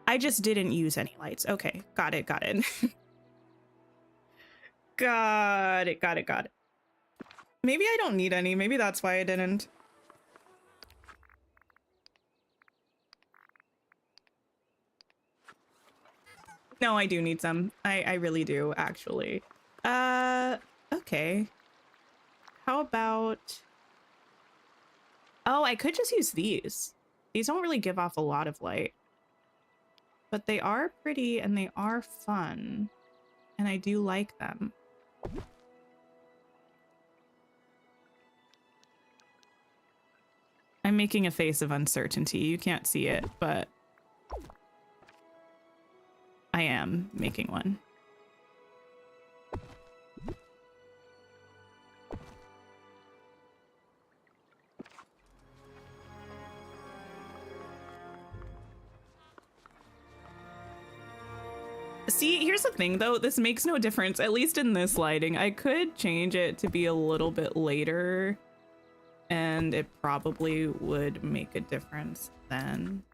I just didn't use any lights. Okay, got it, got it. Got it, got it, got it. Maybe I don't need any. Maybe that's why I didn't. No, I do need some. I really do, actually. Okay. How about... Oh, I could just use these. These don't really give off a lot of light. But they are pretty and they are fun. And I do like them. I'm making a face of uncertainty. You can't see it, but I am making one. See, here's the thing though, this makes no difference, at least in this lighting. I could change it to be a little bit later and it probably would make a difference then.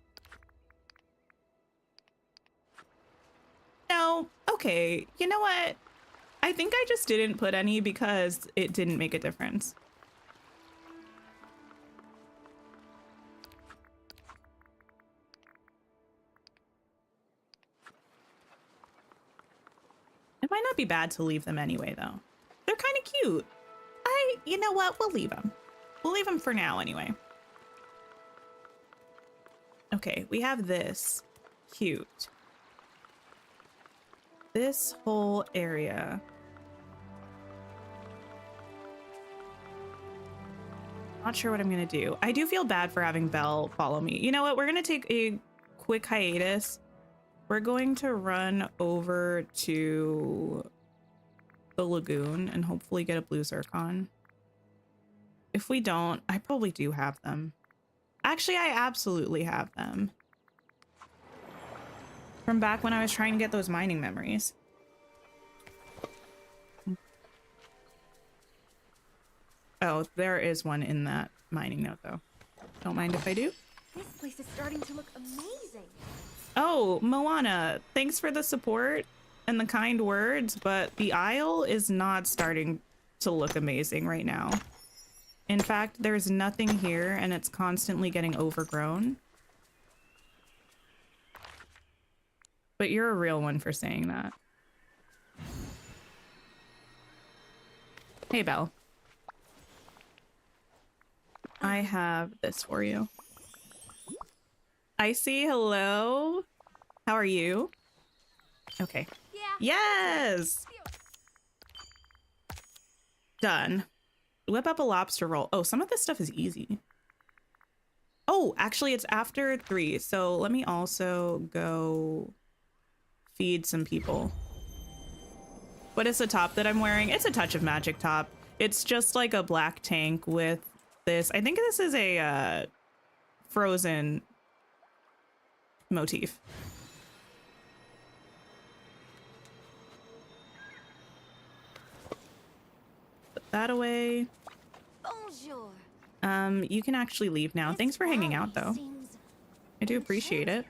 No, okay, you know what? I think I just didn't put any because it didn't make a difference. It might not be bad to leave them anyway, though. They're kind of cute. You know what? We'll leave them. We'll leave them for now anyway. Okay, we have this. Cute. This whole area. Not sure what I'm gonna do. I do feel bad for having Belle follow me. You know what? We're gonna take a quick hiatus. We're going to run over to the lagoon and hopefully get a blue zircon. If we don't, I probably do have them. Actually, I absolutely have them. From back when I was trying to get those mining memories. Oh, there is one in that mining note, though. Don't mind if I do. This place is starting to look amazing. Oh, Moana, thanks for the support and the kind words, but the Isle is not starting to look amazing right now. In fact, there's nothing here and it's constantly getting overgrown. But you're a real one for saying that. Hey, Belle. I have this for you. Icy, hello. How are you? Okay. Yeah. Yes! Done. Whip up a lobster roll. Oh, some of this stuff is easy. Oh, actually, it's after 3. So let me also go feed some people. What is the top that I'm wearing? It's a Touch of Magic top. It's just like a black tank with this. I think this is a frozen motif. Put that away. Bonjour. You can actually leave now. Thanks for hanging out, though. I do appreciate it.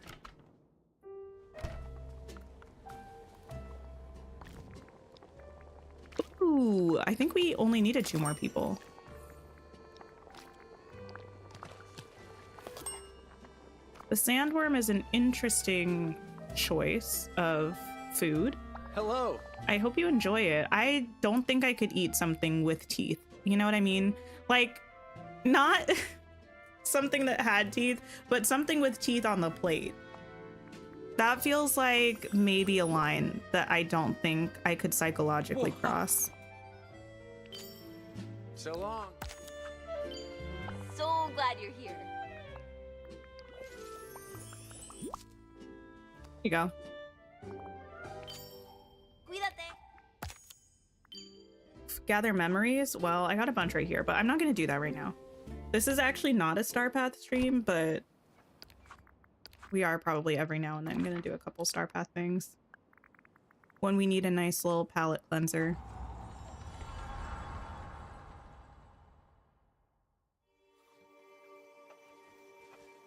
Ooh, I think we only needed 2 more people. The sandworm is an interesting choice of food. Hello. I hope you enjoy it. I don't think I could eat something with teeth. You know what I mean? Like, not something that had teeth, but something with teeth on the plate. That feels like maybe a line that I don't think I could psychologically cross. So long. So glad you're here. you go. Cuídate. Gather memories. Well, I got a bunch right here, but I'm not going to do that right now. This is actually not a Star Path stream, but we are probably every now and then going to do a couple Star Path things when we need a nice little palette cleanser.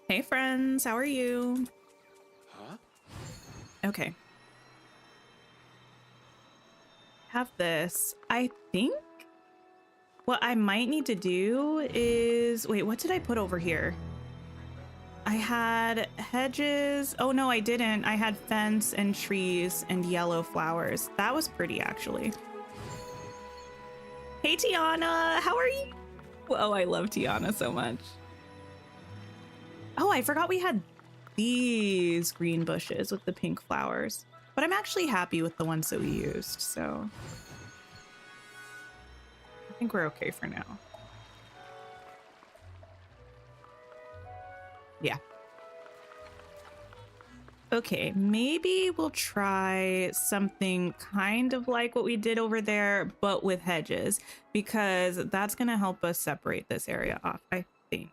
Hey friends, how are you? Huh? Okay. Have this. I think what I might need to do is... Wait, what did I put over here? I had hedges. Oh no, I didn't. I had fence and trees and yellow flowers. That was pretty, actually. Hey, Tiana. How are you? Oh, I love Tiana so much. Oh, I forgot we had these green bushes with the pink flowers. But I'm actually happy with the ones that we used, so... I think we're okay for now. Yeah. Okay, maybe we'll try something kind of like what we did over there, but with hedges, because that's going to help us separate this area off, I think.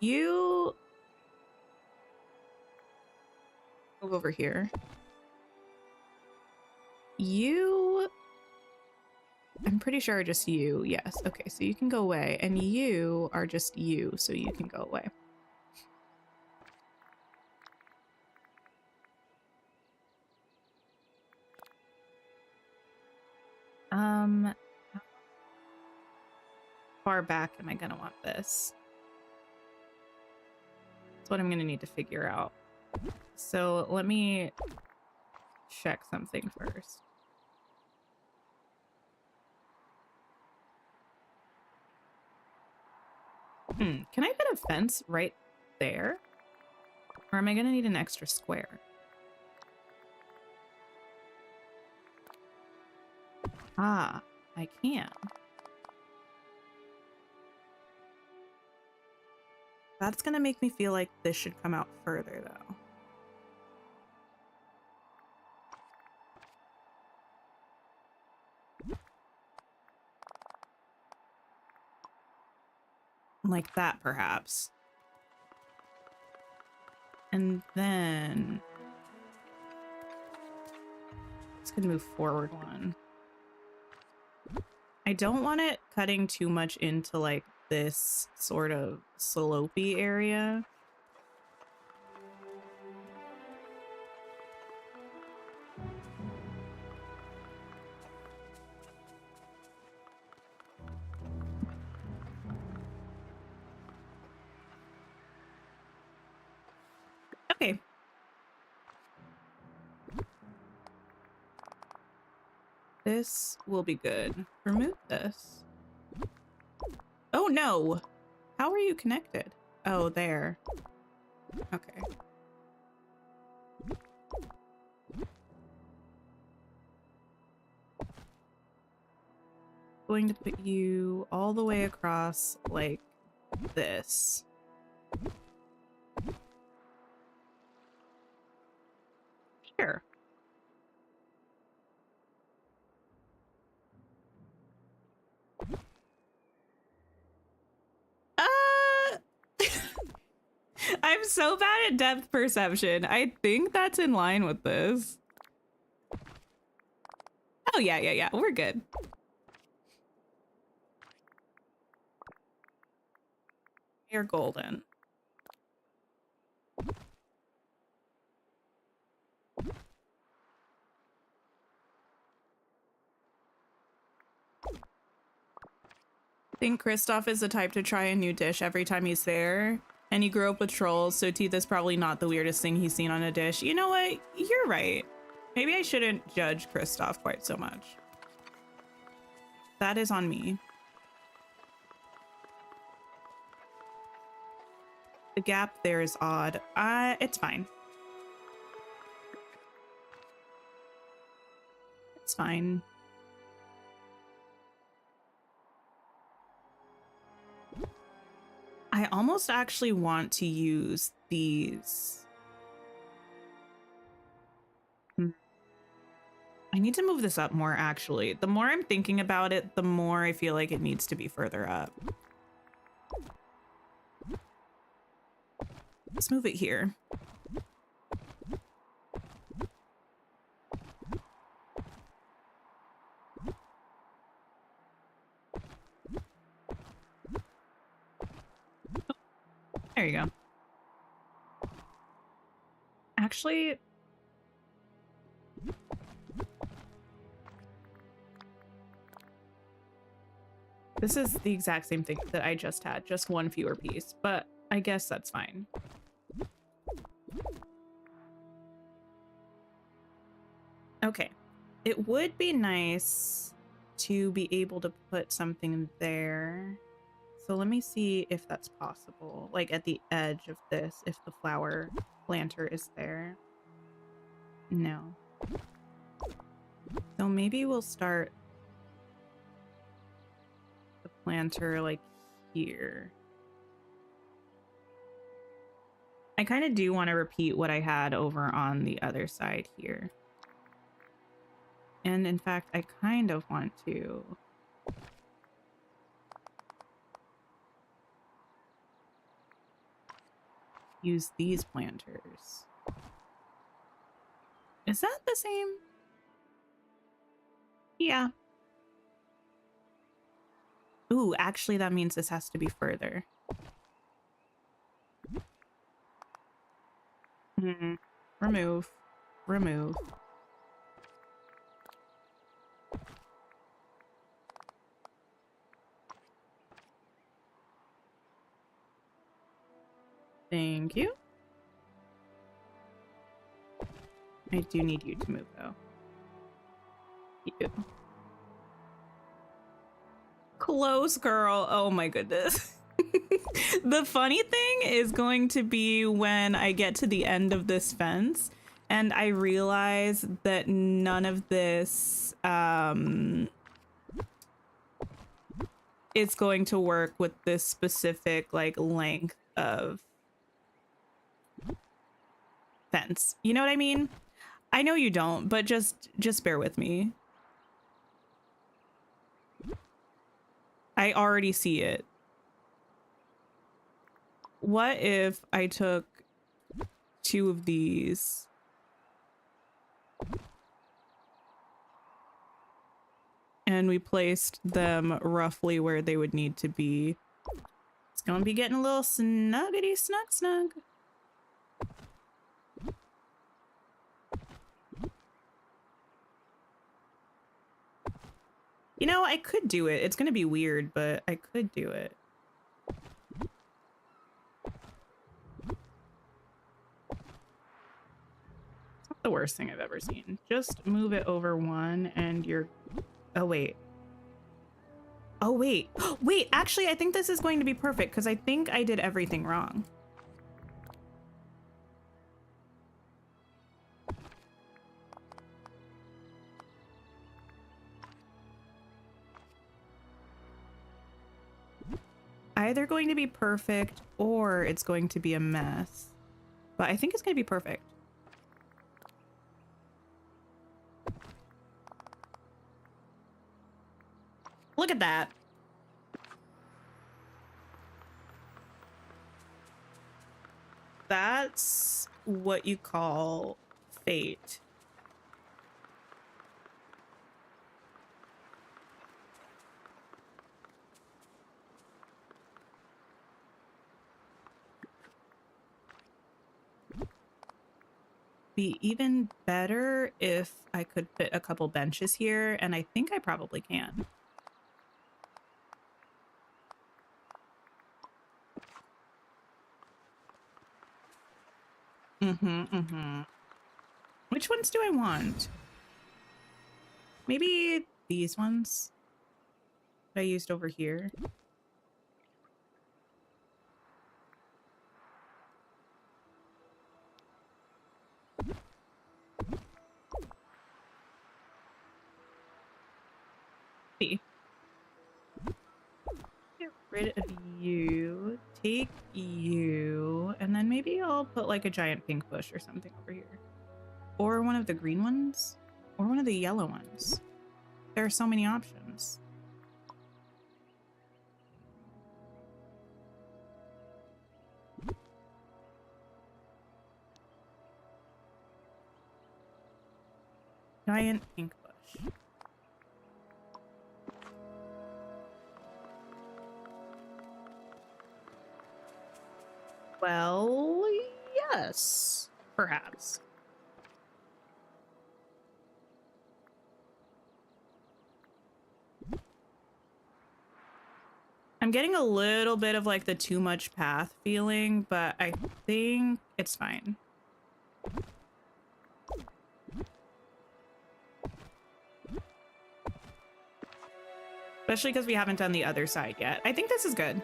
You move over here. You, I'm pretty sure are just you. Yes. Okay, so you can go away, and you are just you, so you can go away. How far back am I gonna want this? That's what I'm gonna need to figure out. So let me check something first. Can I put a fence right there? Or am I gonna need an extra square? Ah, I can. That's gonna make me feel like this should come out further though. Like that, perhaps. And then... Let's gonna move forward one. I don't want it cutting too much into like this sort of slopey area. Okay. This will be good. Remove this. Oh no! How are you connected? Oh, there. Okay. Going to put you all the way across like this. Sure. I'm so bad at depth perception. I think that's in line with this. Oh, yeah. We're good. You're golden. I think Kristoff is the type to try a new dish every time he's there. And he grew up with trolls, so teeth is probably not the weirdest thing he's seen on a dish. You know what? You're right. Maybe I shouldn't judge Kristoff quite so much. That is on me. The gap there is odd. It's fine. It's fine. I almost actually want to use these I need to move this up more, actually. The more I'm thinking about it, the more I feel like it needs to be further up. Let's move it here. There you go. Actually, this is the exact same thing that I just had, just one fewer piece, but I guess that's fine. Okay, it would be nice to be able to put something there. So let me see if that's possible, like at the edge of this, if the flower planter is there. No. So maybe we'll start the planter like here. I kind of do want to repeat what I had over on the other side here. And in fact, I kind of want to use these planters. Is that the same? Yeah. Ooh, actually that means this has to be further. Remove. Remove. Thank you. I do need you to move, though. You. Close, girl. Oh my goodness. The funny thing is going to be when I get to the end of this fence and I realize that none of this is going to work with this specific like length of fence. You know what I mean? I know you don't, but just bear with me. I already see it. What if I took 2 of these and we placed them roughly where they would need to be? It's gonna be getting a little snuggity snug. You know, I could do it. It's gonna be weird, but I could do it. It's not the worst thing I've ever seen. Just move it over 1 and you're... Oh, wait. Oh, wait. Wait, actually, I think this is going to be perfect because I think I did everything wrong. Either going to be perfect or it's going to be a mess. But I think it's going to be perfect. Look at that. That's what you call fate. Be even better if I could fit a couple benches here, and I think I probably can. Which ones do I want? Maybe these ones that I used over here. Get rid of you, take you, and then maybe I'll put like a giant pink bush or something over here. Or one of the green ones. Or one of the yellow ones. There are so many options. Giant pink bush. Well, yes, perhaps. I'm getting a little bit of like the too much path feeling, but I think it's fine. Especially because we haven't done the other side yet. I think this is good.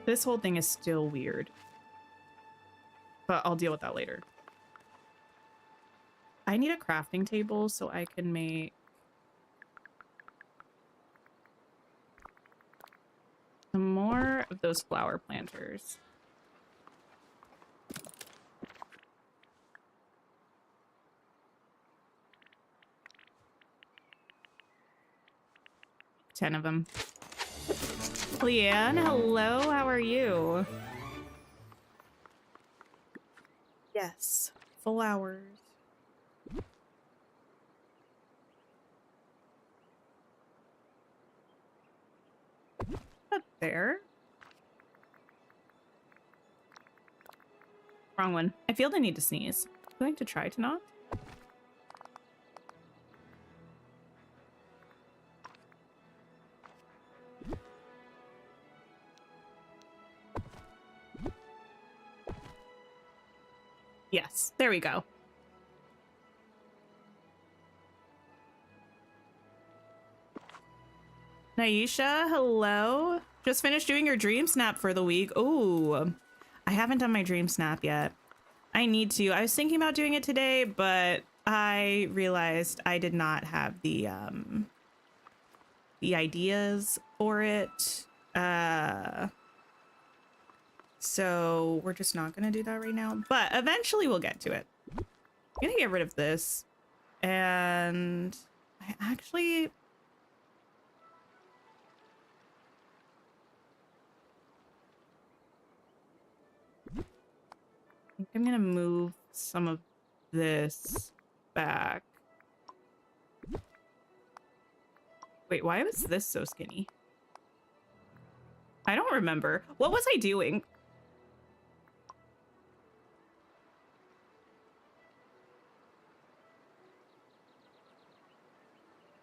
This whole thing is still weird. But I'll deal with that later. I need a crafting table so I can make some more of those flower planters. Ten of them. Leanne, hello, how are you? Yes, flowers. Up there. Wrong one. I feel the need to sneeze. I'm going to try to not. Yes, there we go. Naisha, hello. Just finished doing your dream snap for the week. Ooh, I haven't done my dream snap yet. I need to. I was thinking about doing it today, but I realized I did not have the ideas for it. So we're just not gonna do that right now, but eventually we'll get to it. I'm gonna get rid of this, and I actually think I'm gonna move some of this back. Wait, why was this so skinny? I don't remember. What was I doing?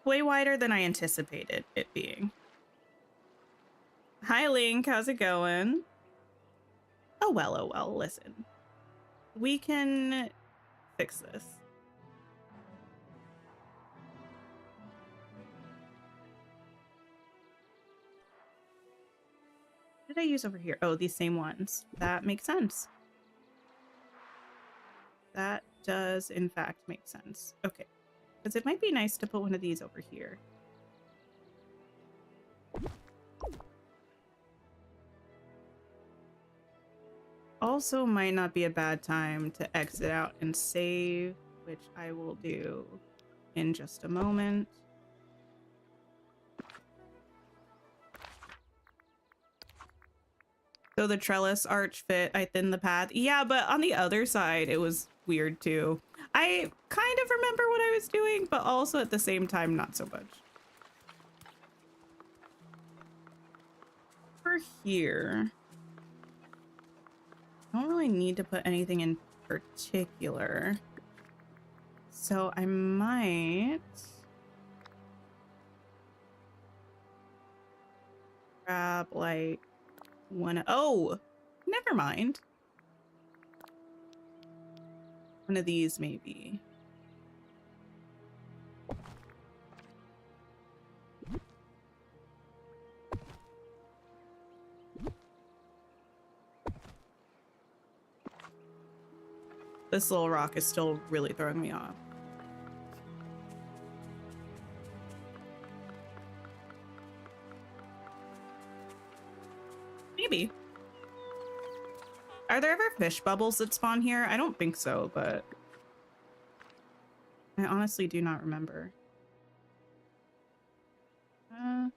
Way wider than I anticipated it being. Hi, Link. How's it going? Oh, well, listen. We can fix this. What did I use over here? Oh, these same ones. That makes sense. That does, in fact, make sense. Okay. Because it might be nice to put one of these over here. Also might not be a bad time to exit out and save, which I will do in just a moment. So the trellis arch fit, I thinned the path. Yeah, but on the other side, it was weird too. I kind of remember what I was doing, but also at the same time, not so much. For here, I don't really need to put anything in particular. So I might grab like one. Oh, never mind. One of these maybe. This little rock is still really throwing me off. Are there ever fish bubbles that spawn here? I don't think so, but I honestly do not remember. Oh.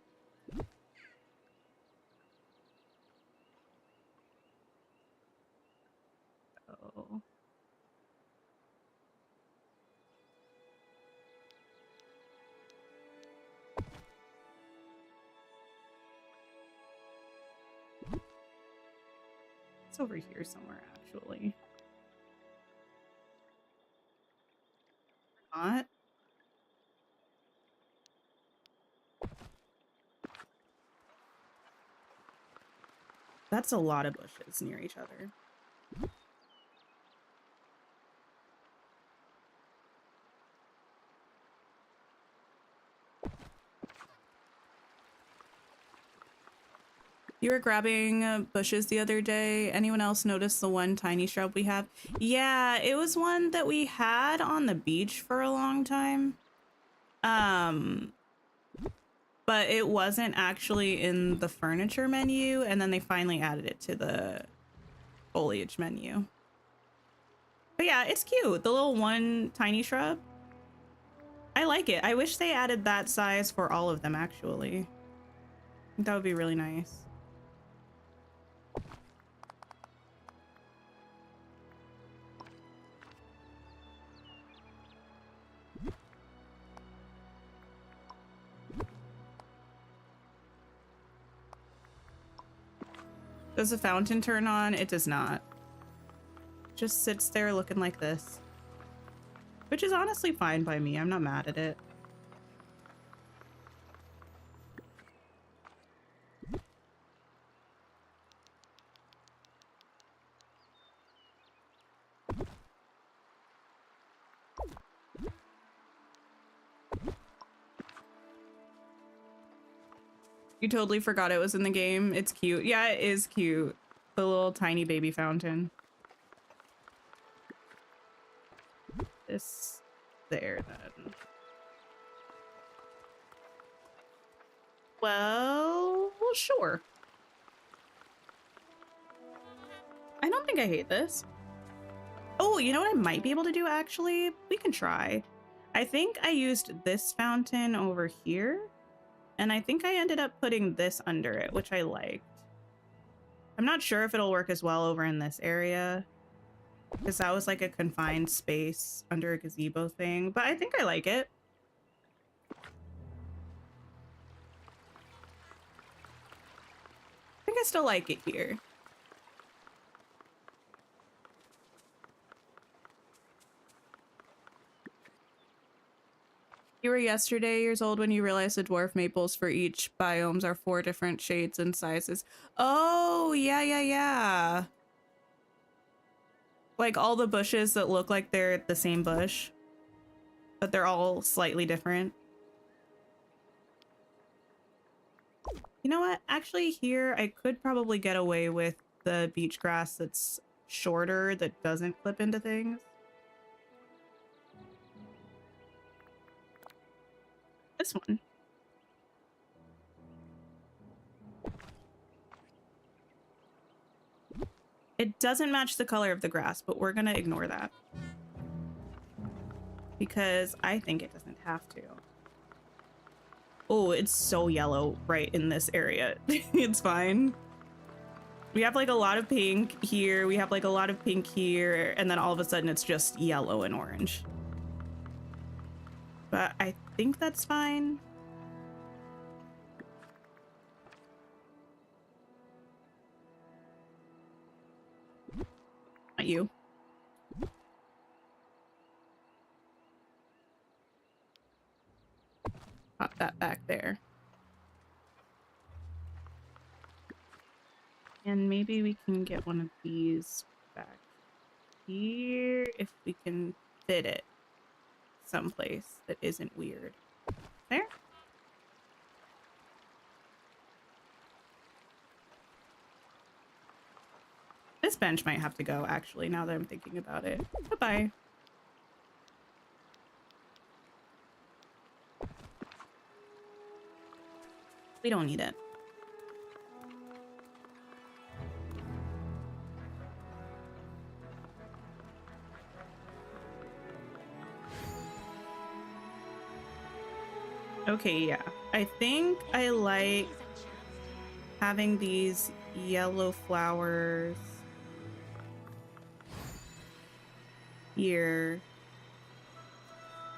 It's over here somewhere, actually. Not. That's a lot of bushes near each other. You were grabbing bushes the other day. Anyone else notice the one tiny shrub we have? Yeah, it was one that we had on the beach for a long time. But it wasn't actually in the furniture menu, and then they finally added it to the foliage menu. But yeah, it's cute. The little one tiny shrub. I like it. I wish they added that size for all of them, actually. I think that would be really nice. Does the fountain turn on? It does not. It just sits there looking like this. Which is honestly fine by me. I'm not mad at it. You totally forgot it was in the game. It's cute. Yeah, it is cute. The little tiny baby fountain. This there then. Well, sure. I don't think I hate this. Oh, you know what I might be able to do actually? We can try. I think I used this fountain over here. And I think I ended up putting this under it, which I liked. I'm not sure if it'll work as well over in this area, because that was like a confined space under a gazebo thing, but I think I like it. I think I still like it here. You were yesterday years old when you realized the dwarf maples for each biomes are 4 different shades and sizes. Oh, yeah. Like all the bushes that look like they're the same bush, but they're all slightly different. You know what? Actually, here I could probably get away with the beach grass that's shorter, that doesn't clip into things. This one. It doesn't match the color of the grass, but we're gonna ignore that. Because I think it doesn't have to. Oh, it's so yellow right in this area. It's fine. We have like a lot of pink here. We have like a lot of pink here. And then all of a sudden it's just yellow and orange. But I think that's fine. Not you. Pop that back there. And maybe we can get one of these back here if we can fit it someplace that isn't weird. There. This bench might have to go, actually, now that I'm thinking about it. Bye-bye. We don't need it. Okay, yeah. I think I like Please and chance. having these yellow flowers here.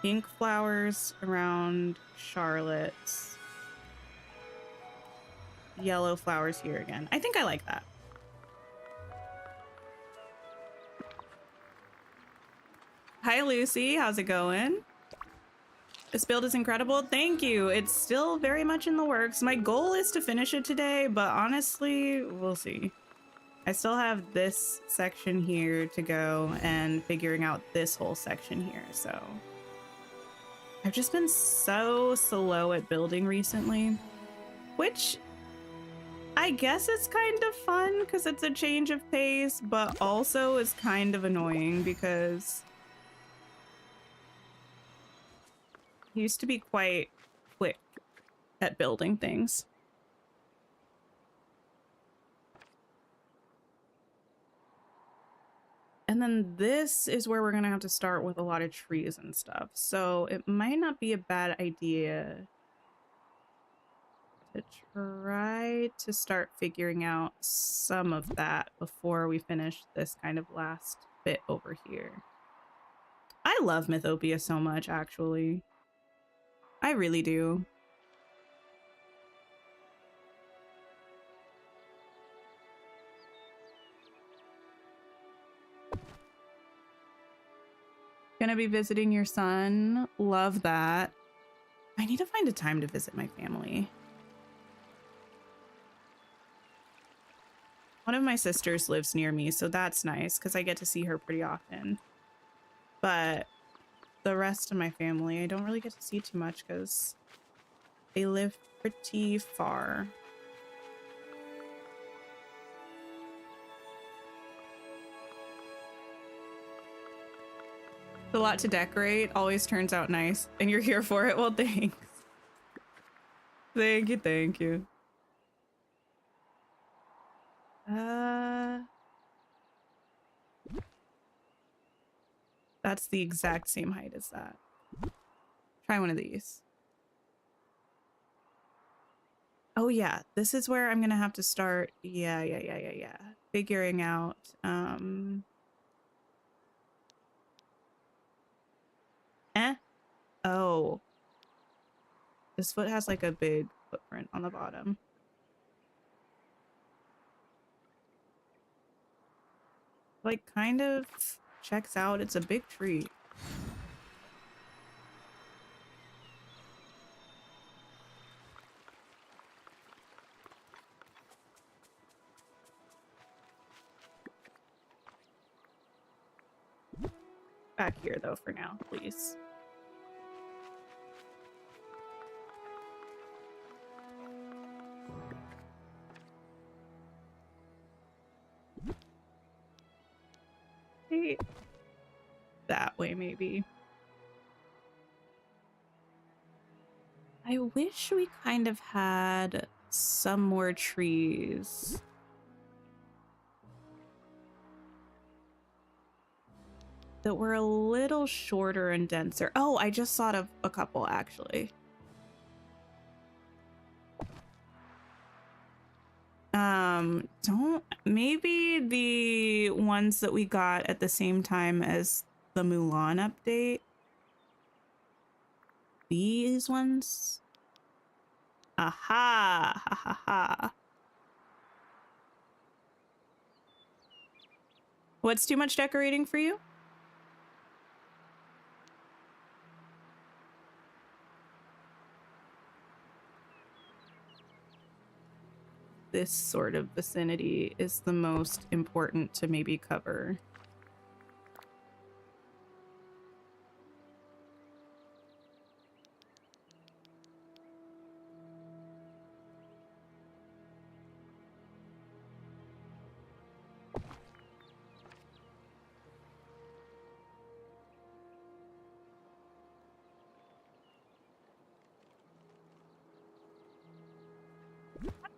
Pink flowers around Charlotte's. Yellow flowers here again. I think I like that. Hi, Lucy. How's it going? This build is incredible. Thank you. It's still very much in the works. My goal is to finish it today, but honestly, we'll see. I still have this section here to go and figuring out this whole section here, so I've just been so slow at building recently, which I guess it's kind of fun because it's a change of pace, but also is kind of annoying because I used to be quite quick at building things. And then this is where we're going to have to start with a lot of trees and stuff. So it might not be a bad idea to try to start figuring out some of that before we finish this kind of last bit over here. I love Mythopia so much, actually. I really do. Gonna be visiting your son. Love that. I need to find a time to visit my family. One of my sisters lives near me, so that's nice because I get to see her pretty often. But the rest of my family, I don't really get to see too much because they live pretty far. A lot to decorate, always turns out nice, and you're here for it. Well, thanks. Thank you, thank you. That's the exact same height as that. Try one of these. Oh yeah, this is where I'm gonna have to start. Yeah. Figuring out, Oh. This foot has like a big footprint on the bottom. Like kind of checks out. It's a big tree. Back here though for now, please. That way maybe. I wish we kind of had some more trees. That were a little shorter and denser. Oh, I just thought of a couple actually. Maybe the ones that we got at the same time as the Mulan update. These ones. Aha! Ha ha ha. What's too much decorating for you? This sort of vicinity is the most important to maybe cover.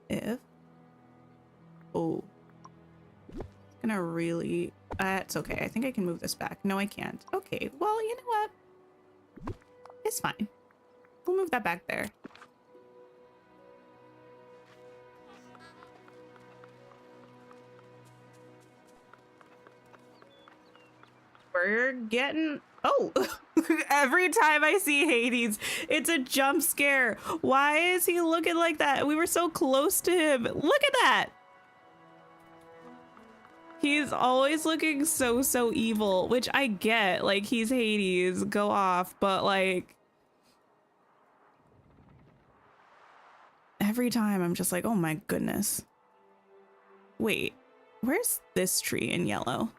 If it's gonna really it's okay. I think I can move this back. No, I can't. Okay, well, you know what, it's fine. We'll move that back there. We're getting... Oh, every time I see Hades, it's a jump scare. Why is he looking like that? We were so close to him. Look at that. He's always looking so evil, which I get. Like, he's Hades, go off. But, like, every time I'm just like, oh my goodness. Wait, where's this tree in yellow?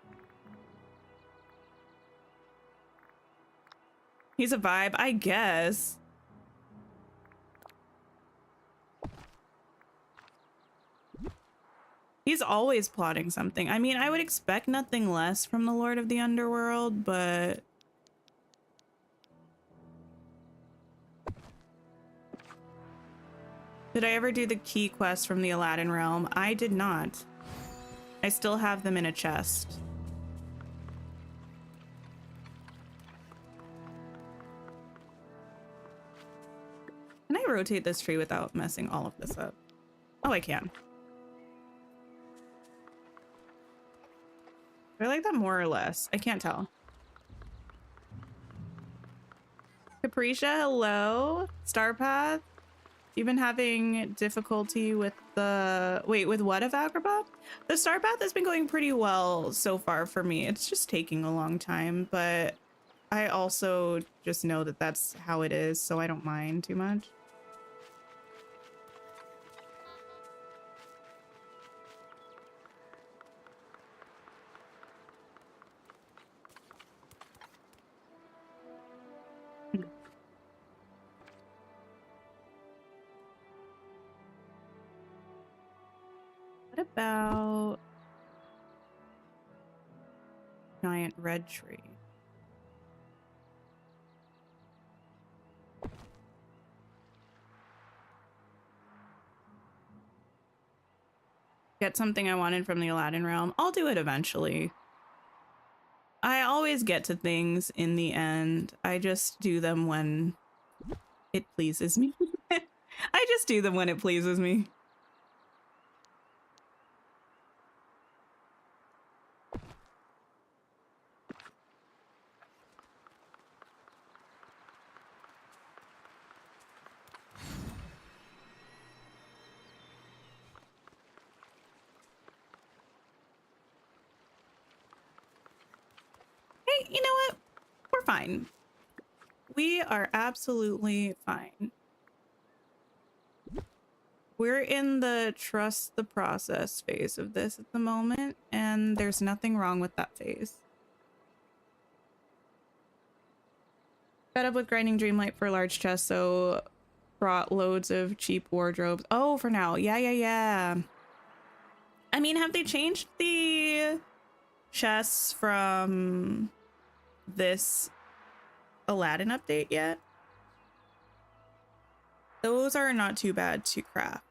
He's a vibe, I guess. He's always plotting something. I mean, I would expect nothing less from the Lord of the Underworld, but... Did I ever do the key quest from the Aladdin realm? I did not. I still have them in a chest. Can I rotate this tree without messing all of this up? Oh, I can. Do I like that more or less? I can't tell. Capricia, hello. Starpath. You've been having difficulty with the... Wait, with what of Agrabah? The Starpath has been going pretty well so far for me. It's just taking a long time, but I also just know that that's how it is, so I don't mind too much. What about giant red tree? Get something I wanted from the Aladdin realm. I'll do it eventually. I always get to things in the end. I just do them when it pleases me. I just do them when it pleases me. Hey, you know what? We're fine. We are absolutely fine. We're in the trust the process phase of this at the moment, and there's nothing wrong with that phase. Fed up with grinding Dreamlight for a large chest, so brought loads of cheap wardrobes. Oh, for now. Yeah. I mean, have they changed the chests from this Aladdin update yet? Those are not too bad to craft.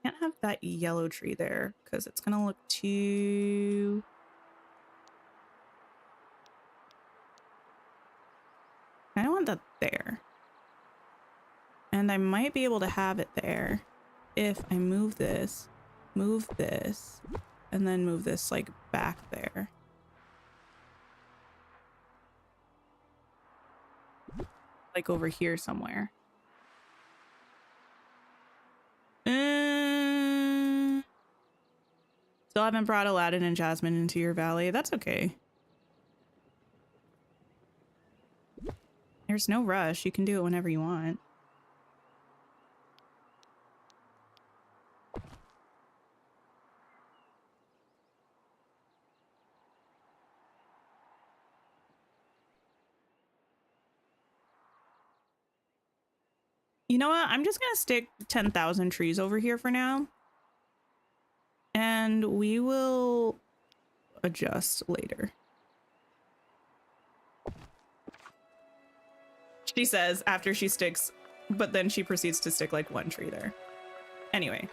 Can't have that yellow tree there because it's gonna look too... I don't want that there. And I might be able to have it there if I move this, and then move this like back there. Like over here somewhere. Still haven't brought Aladdin and Jasmine into your valley. That's okay. There's no rush. You can do it whenever you want. You know what? I'm just gonna stick 10,000 trees over here for now. And we will adjust later. She says after she sticks, but then she proceeds to stick like one tree there. Anyway.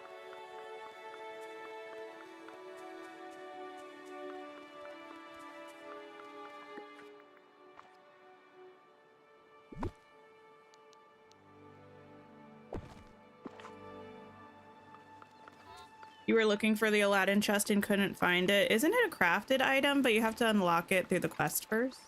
You were looking for the Aladdin chest and couldn't find it. Isn't it a crafted item, but you have to unlock it through the quest first?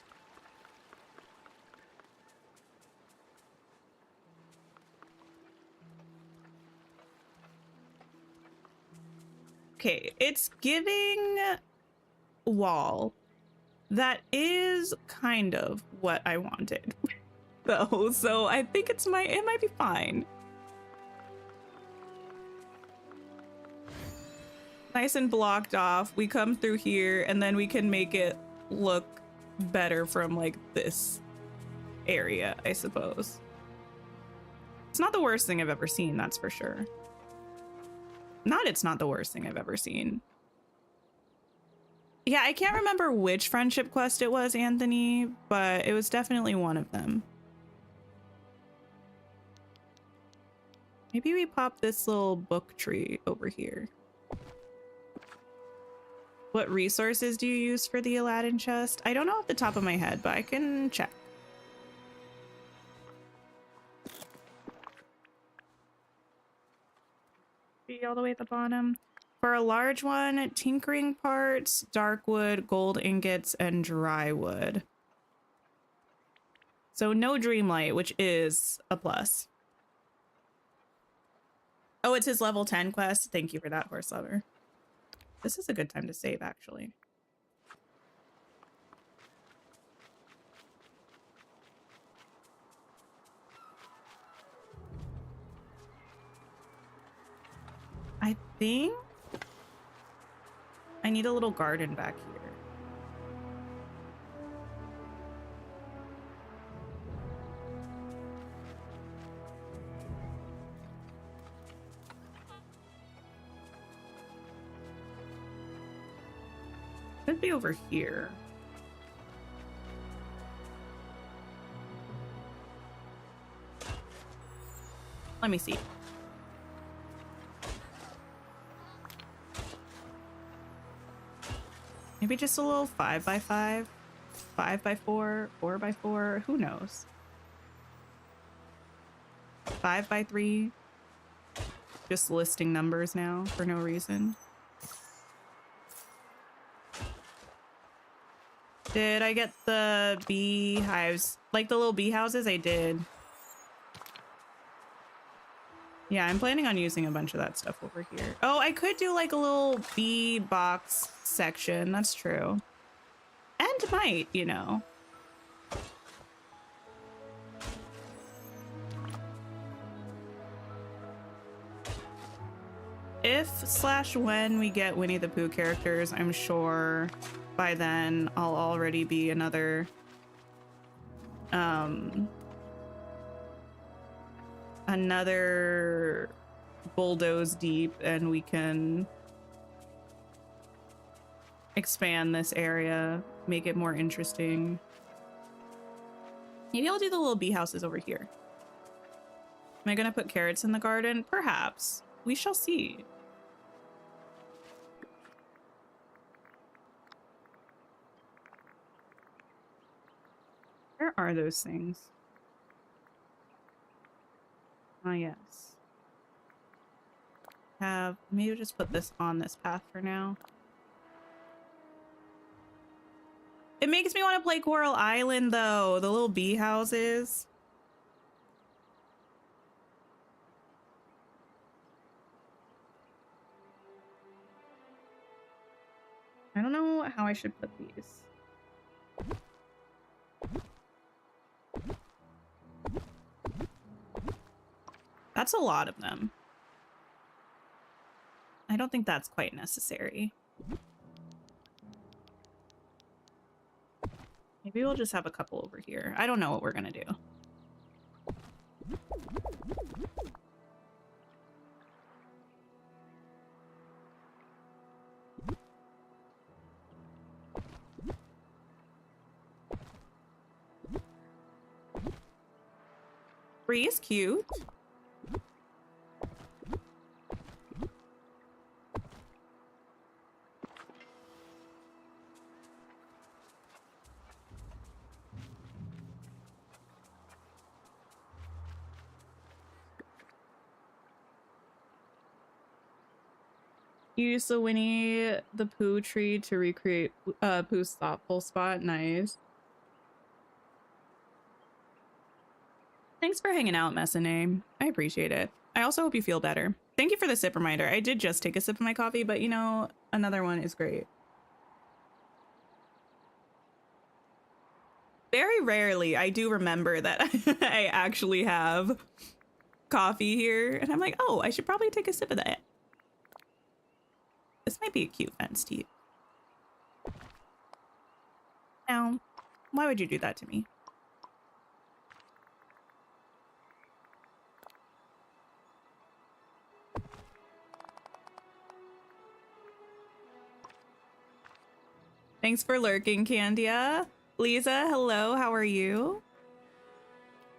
Okay, it's giving wall. That is kind of what I wanted. So I think it might be fine. Nice and blocked off. We come through here and then we can make it look better from like this area, I suppose. It's not the worst thing I've ever seen, that's for sure. It's not the worst thing I've ever seen. Yeah, I can't remember which friendship quest it was, Anthony, but it was definitely one of them. Maybe we pop this little book tree over here. What resources do you use for the Aladdin chest? I don't know off the top of my head, but I can check. Be all the way at the bottom. For a large one, tinkering parts, dark wood, gold ingots, and dry wood. So no Dreamlight, which is a plus. Oh, it's his level 10 quest. Thank you for that, horse lover. This is a good time to save, actually. I think I need a little garden back here. Could be over here. Let me see. Maybe just a little 5x5, 5x4, 4x4, who knows? 5x3. Just listing numbers now for no reason. Did I get the beehives? Like the little bee houses? I did. Yeah, I'm planning on using a bunch of that stuff over here. Oh, I could do like a little bee box section. That's true. And might, you know. If/when we get Winnie the Pooh characters, I'm sure by then I'll already be another bulldoze deep, and we can expand this area, make it more interesting. Maybe I'll do the little bee houses over here. Am I gonna put carrots in the garden? Perhaps. We shall see. Where are those things? Ah, yes. Maybe just put this on this path for now. It makes me want to play Coral Island though, the little bee houses. I don't know how I should put these. That's a lot of them. I don't think that's quite necessary. Maybe we'll just have a couple over here. I don't know what we're gonna do. Three is cute. Use the Winnie the Pooh tree to recreate Pooh's thoughtful spot. Nice. Thanks for hanging out, Messine. I appreciate it. I also hope you feel better. Thank you for the sip reminder. I did just take a sip of my coffee, but you know, another one is great. Very rarely I do remember that I actually have coffee here, and I'm like, oh, I should probably take a sip of that. This might be a cute fence to you. Now, why would you do that to me? Thanks for lurking, Candia. Lisa, hello, how are you?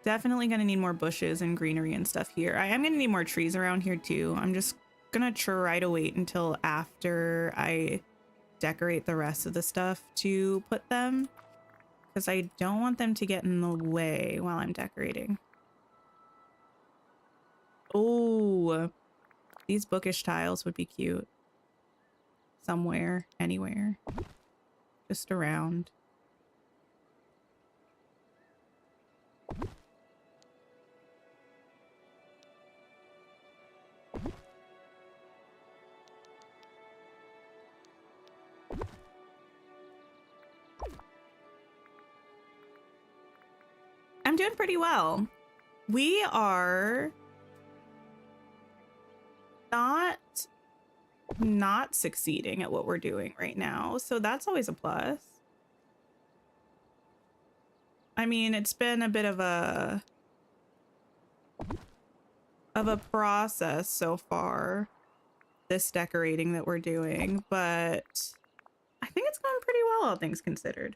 Definitely gonna need more bushes and greenery and stuff here. I am gonna need more trees around here too. I'm just gonna try to wait until after I decorate the rest of the stuff to put them, because I don't want them to get in the way while I'm decorating. Oh, these bookish tiles would be cute. Somewhere, anywhere, just around. I'm doing pretty well. We are not succeeding at what we're doing right now, so that's always a plus. I mean, it's been a bit of a process so far, this decorating that we're doing, but I think it's going pretty well, all things considered.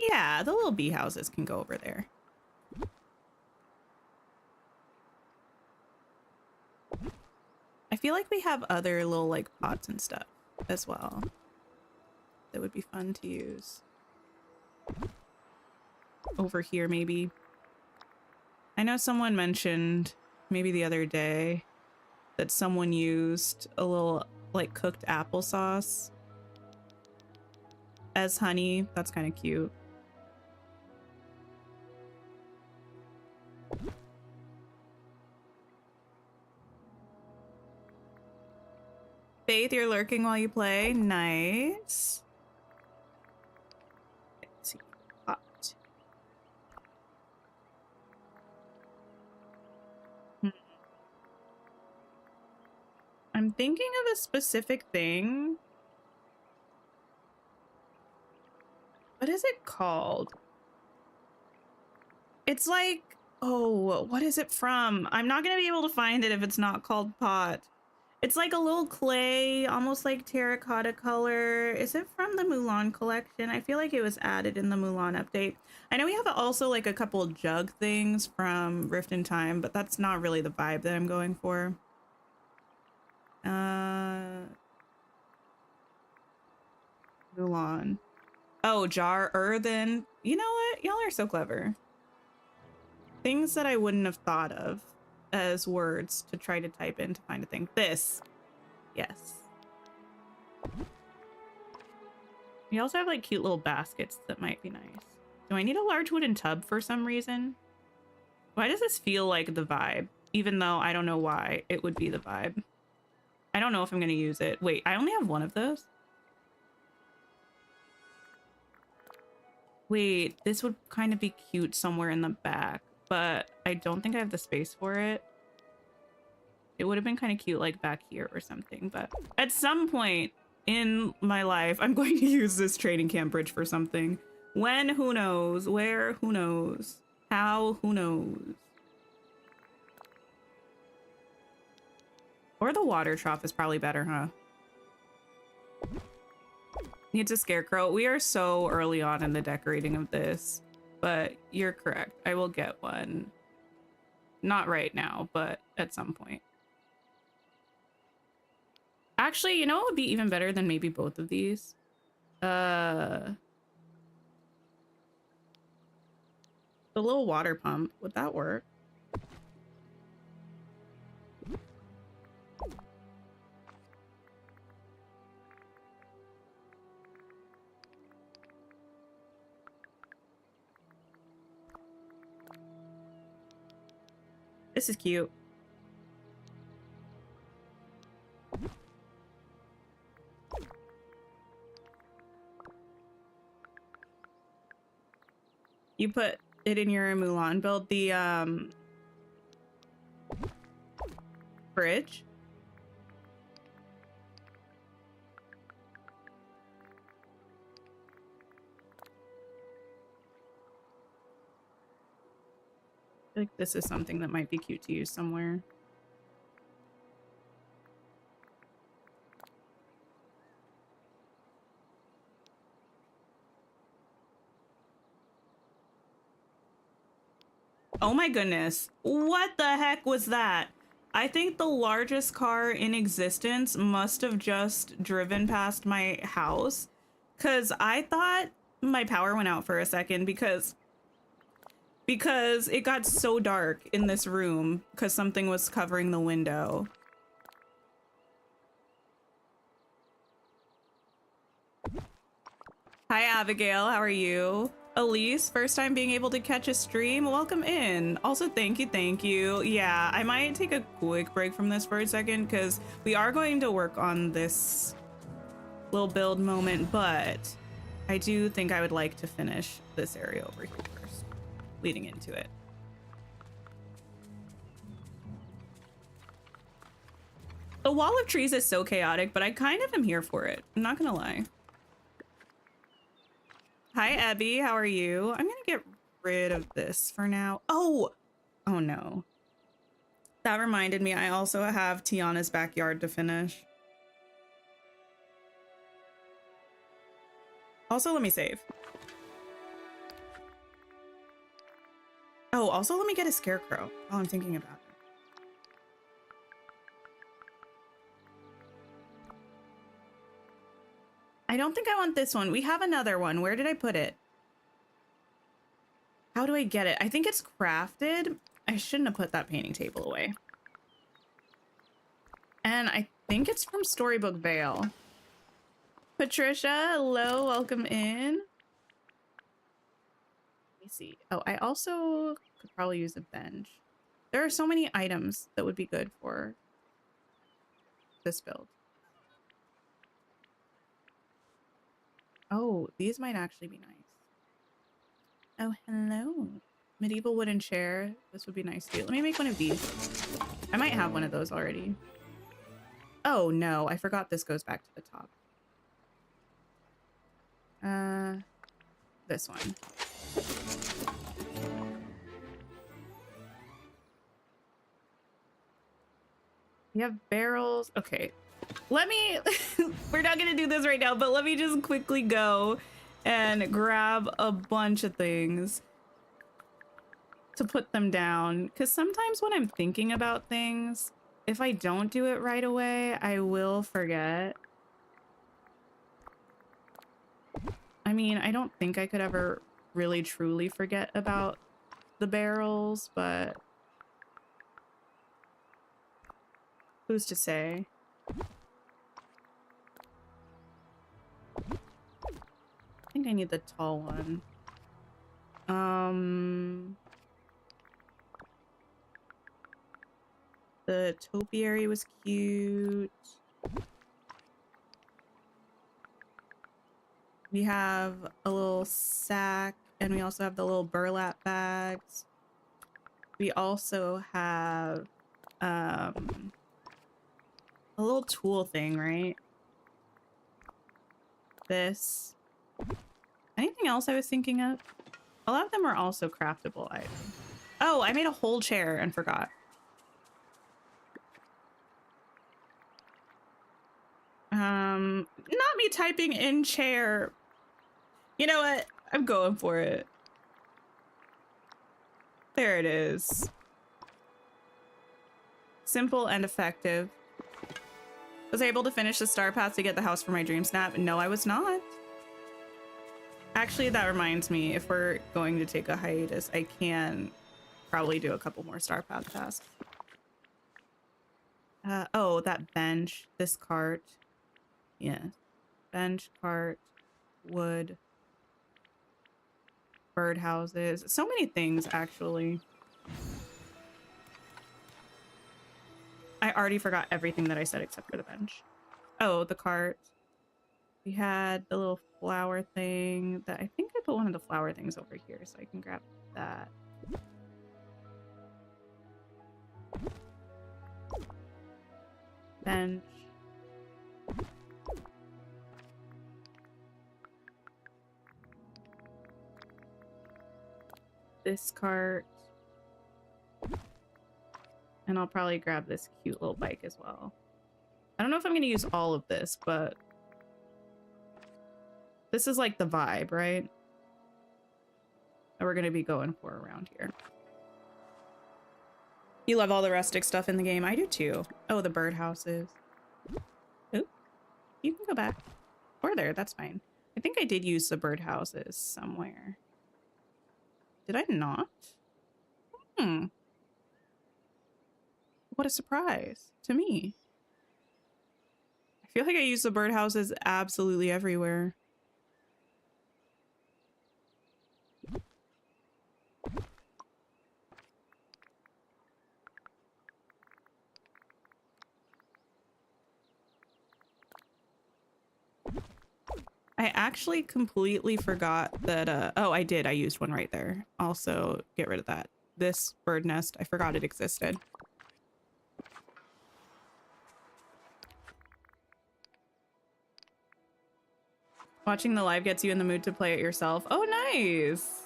Yeah, the little bee houses can go over there. I feel like we have other little like pots and stuff as well that would be fun to use. Over here, maybe. I know someone mentioned maybe the other day that someone used a little like cooked applesauce as honey. That's kind of cute. Faith, you're lurking while you play. Nice. Let's see. Hot. I'm thinking of a specific thing. What is it called? It's like, oh, what is it from? I'm not gonna be able to find it if it's not called pot. It's like a little clay, almost like terracotta color. Is it from the Mulan collection? I feel like it was added in the Mulan update. I know we have also like a couple jug things from Rift in Time, but that's not really the vibe that I'm going for. Mulan. Oh, jar, earthen. You know what? Y'all are so clever. Things that I wouldn't have thought of as words to try to type in to find a thing. This. Yes. We also have like cute little baskets that might be nice. Do I need a large wooden tub for some reason? Why does this feel like the vibe? Even though I don't know why it would be the vibe. I don't know if I'm going to use it. Wait, I only have one of those? Wait, this would kind of be cute somewhere in the back, but I don't think I have the space for it. It would have been kind of cute like back here or something, but at some point in my life, I'm going to use this training camp bridge for something. When, who knows? Where, who knows? How, who knows? Or the water trough is probably better, huh? Needs a scarecrow. We are so early on in the decorating of this, but you're correct. I will get one. Not right now, but at some point. Actually, you know what would be even better than maybe both of these? The little water pump. Would that work? This is cute. You put it in your Mulan build, the fridge. I feel like this is something that might be cute to use somewhere. Oh my goodness. What the heck was that? I think the largest car in existence must have just driven past my house, because I thought my power went out for a second because it got so dark in this room because something was covering the window. Hi, Abigail. How are you? Elise, first time being able to catch a stream. Welcome in. Also, thank you, thank you. Yeah, I might take a quick break from this for a second because we are going to work on this little build moment, but I do think I would like to finish this area over here first, leading into it. The wall of trees is so chaotic, but I kind of am here for it. I'm not gonna lie. Hi, Abby. How are you? I'm gonna get rid of this for now. Oh no. That reminded me, I also have Tiana's backyard to finish. Also, let me save. Oh, also let me get a scarecrow while I'm thinking about it. I don't think I want this one. We have another one. Where did I put it? How do I get it? I think it's crafted. I shouldn't have put that painting table away. And I think it's from Storybook Vale. Patricia, hello, welcome in. Let me see. Oh, I also could probably use a bench. There are so many items that would be good for this build. Oh, these might actually be nice. Oh, hello. Medieval wooden chair. This would be nice too. Let me make one of these. I might have one of those already. Oh no, I forgot this goes back to the top. This one. We have barrels. Okay. Let me, we're not gonna do this right now, but let me just quickly go and grab a bunch of things to put them down. Because sometimes when I'm thinking about things, if I don't do it right away, I will forget. I mean, I don't think I could ever really truly forget about the barrels, but who's to say? I think I need the tall one. The topiary was cute. We have a little sack, and we also have the little burlap bags. We also have a little tool thing, right? This. Anything else I was thinking of? A lot of them are also craftable items. Oh, I made a whole chair and forgot. Not me typing in chair. You know what? I'm going for it. There it is. Simple and effective. Was I able to finish the star path to get the house for my dream snap? No, I was not. Actually, that reminds me, if we're going to take a hiatus, I can probably do a couple more star path tasks. Oh, that bench, this cart. Yeah. Bench, cart, wood, birdhouses. So many things, actually. I already forgot everything that I said except for the bench. Oh, the cart. We had the little flower thing that I think I put one of the flower things over here so I can grab that. Bench. This cart. And I'll probably grab this cute little bike as well. I don't know if I'm going to use all of this, but this is like the vibe, right? That we're going to be going for around here. You love all the rustic stuff in the game. I do too. Oh, the birdhouses. Oh, you can go back. Or there, that's fine. I think I did use the birdhouses somewhere. Did I not? What a surprise to me. I feel like I use the birdhouses absolutely everywhere. I actually completely forgot that, oh, I did. I used one right there. Also, get rid of that. This bird nest, I forgot it existed. Watching the live gets you in the mood to play it yourself. Oh, nice.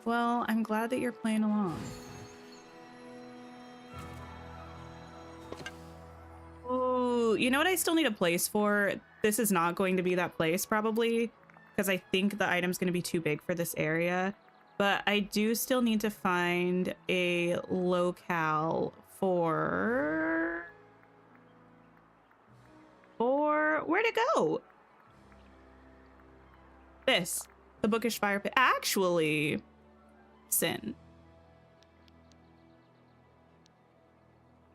Well, I'm glad that you're playing along. Oh, you know what I still need a place for? This is not going to be that place probably, because I think the item's going to be too big for this area. But I do still need to find a locale for where'd it go? This, the bookish fire pit. Actually, Sin.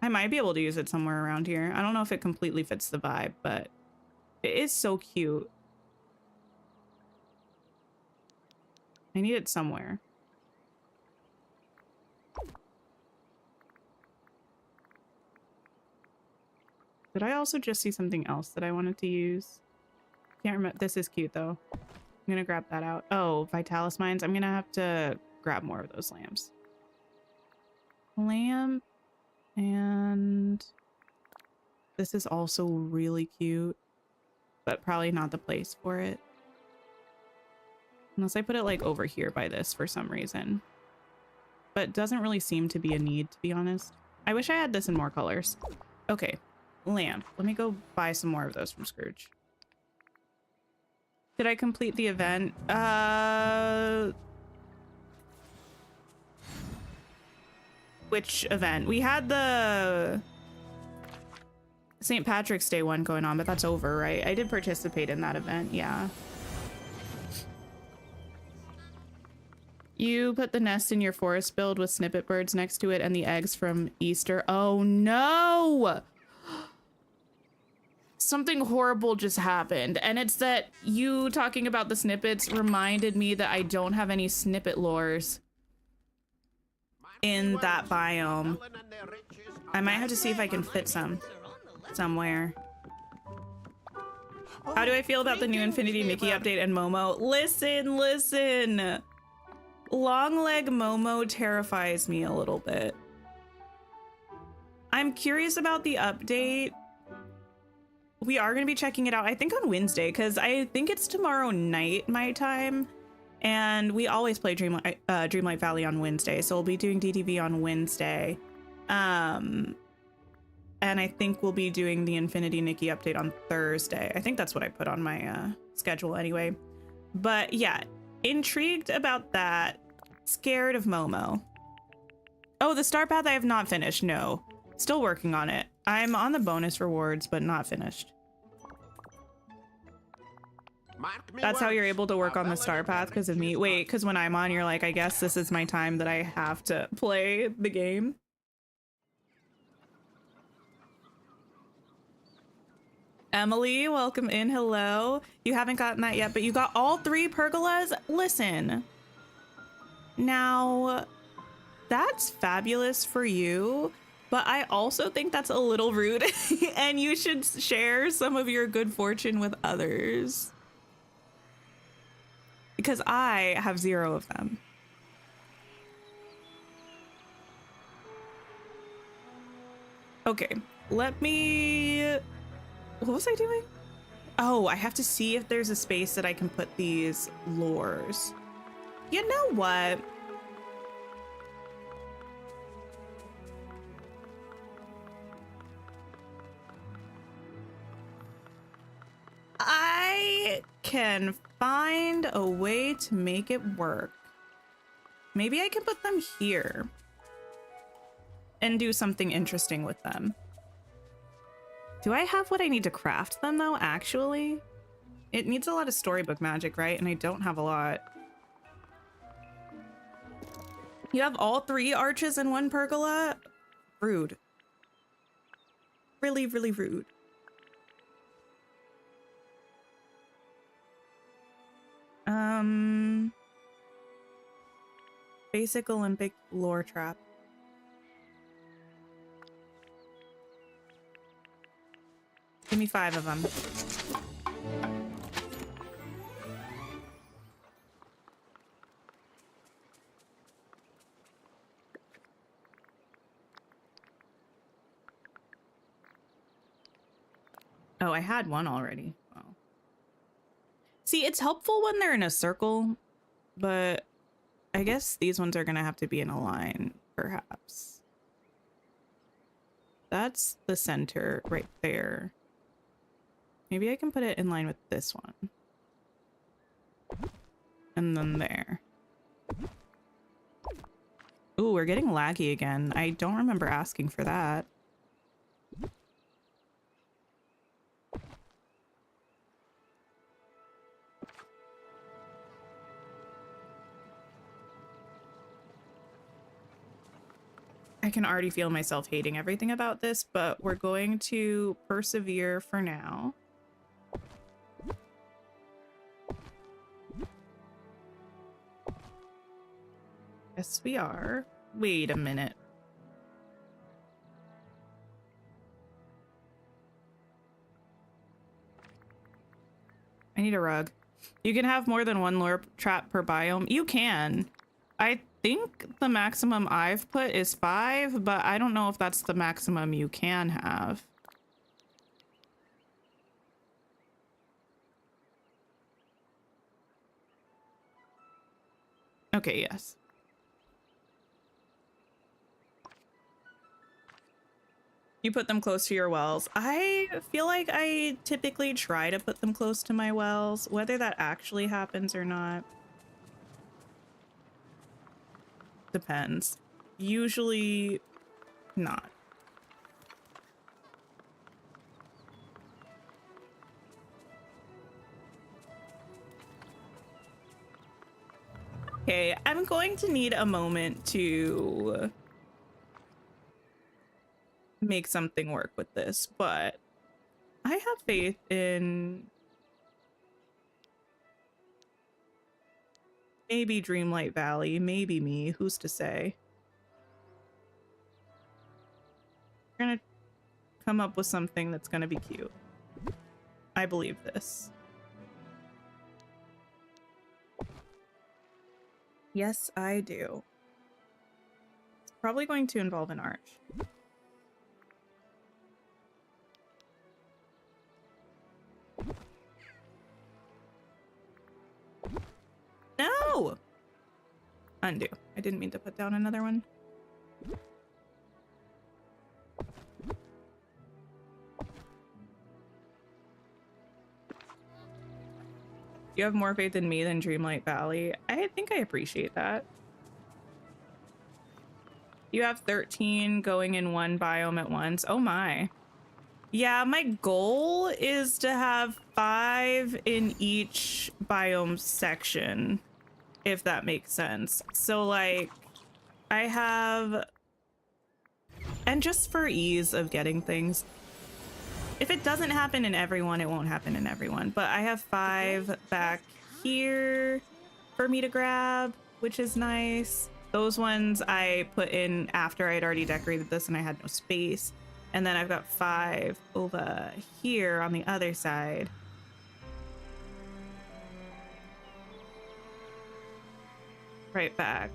I might be able to use it somewhere around here. I don't know if it completely fits the vibe, but it is so cute. I need it somewhere. Did I also just see something else that I wanted to use? Can't remember. This is cute though. I'm gonna grab that out. Oh, Vitalis mines. I'm gonna have to grab more of those lamps. Lamp. And this is also really cute, but probably not the place for it. Unless I put it like over here by this for some reason. But it doesn't really seem to be a need, to be honest. I wish I had this in more colors. Okay, lamp. Let me go buy some more of those from Scrooge. Did I complete the event? Which event? We had the St. Patrick's Day one going on, but that's over, right? I did participate in that event, yeah. You put the nest in your forest build with snippet birds next to it and the eggs from Easter. Oh no! Something horrible just happened, and it's that you talking about the snippets reminded me that I don't have any snippet lures in that biome. I might have to see if I can fit some somewhere. How do I feel about the new Infinity Mickey update and Momo? Listen, listen. Long leg Momo terrifies me a little bit. I'm curious about the update. We are going to be checking it out, I think on Wednesday, because I think it's tomorrow night my time. And we always play Dreamlight Valley on Wednesday, so we'll be doing DTV on Wednesday. And I think we'll be doing the Infinity Nikki update on Thursday. I think that's what I put on my schedule anyway. But yeah, intrigued about that. Scared of Momo. Oh, the Star Path I have not finished, no. Still working on it. I'm on the bonus rewards, but not finished. That's how you're able to work on the star path because of me. Wait, because when I'm on, you're like, I guess this is my time that I have to play the game. Emily, welcome in. Hello. You haven't gotten that yet, but you got all 3 pergolas. Listen. Now, that's fabulous for you, but I also think that's a little rude and you should share some of your good fortune with others. Because I have 0 of them. Okay, let me... What was I doing? Oh, I have to see if there's a space that I can put these lures. You know what? I can find a way to make it work. Maybe I can put them here and do something interesting with them. Do I have what I need to craft them though, actually? It needs a lot of storybook magic, right? And I don't have a lot. You have all 3 arches in 1 pergola? Rude. Really, really rude. Basic Olympic lore trap. Give me 5 of them. Oh, I had 1 already. Wow. See, it's helpful when they're in a circle, but I guess these ones are gonna have to be in a line, perhaps. That's the center right there. Maybe I can put it in line with this one. And then there. Ooh, we're getting laggy again. I don't remember asking for that. I can already feel myself hating everything about this, but we're going to persevere for now. Yes, we are. Wait a minute. I need a rug. You can have more than 1 lure trap per biome. You can. I think the maximum I've put is 5, but I don't know if that's the maximum you can have. Okay, yes. You put them close to your wells. I feel like I typically try to put them close to my wells, whether that actually happens or not. Depends. Usually not. Okay, I'm going to need a moment to make something work with this, but I have faith in maybe Dreamlight Valley, maybe me, who's to say? We're gonna come up with something that's gonna be cute. I believe this. Yes, I do. It's probably going to involve an arch. No! Undo. I didn't mean to put down another one. You have more faith in me than Dreamlight Valley. I think I appreciate that. You have 13 going in one biome at once. Oh my. Yeah, my goal is to have 5 in each biome section, if that makes sense. So like I have, and just for ease of getting things, if it doesn't happen in everyone, it won't happen in everyone, but I have 5 back here for me to grab, which is nice. Those ones I put in after I'd already decorated this and I had no space. And then I've got 5 over here on the other side. Right back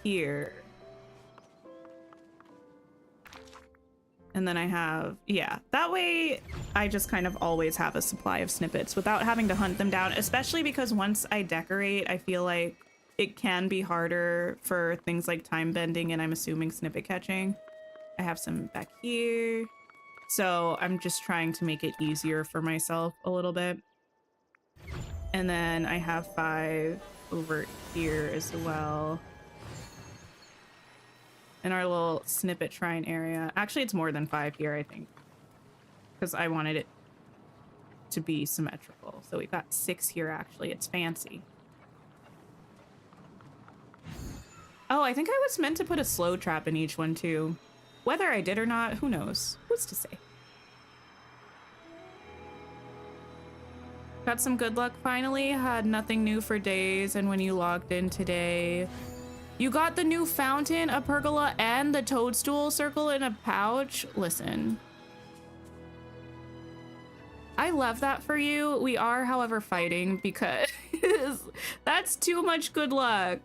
here. And then I have, yeah, that way I just kind of always have a supply of snippets without having to hunt them down, especially because once I decorate, I feel like it can be harder for things like time bending and I'm assuming snippet catching. I have some back here. So I'm just trying to make it easier for myself a little bit. And then I have 5 over here as well. In our little snippet shrine area. Actually, it's more than 5 here, I think, because I wanted it to be symmetrical. So we've got 6 here, actually. It's fancy. Oh, I think I was meant to put a slow trap in each one, too. Whether I did or not, who knows? Who's to say? Got some good luck finally. Had nothing new for days, and when you logged in today, you got the new fountain, a pergola, and the toadstool circle in a pouch. Listen, I love that for you. We are, however, fighting because that's too much good luck.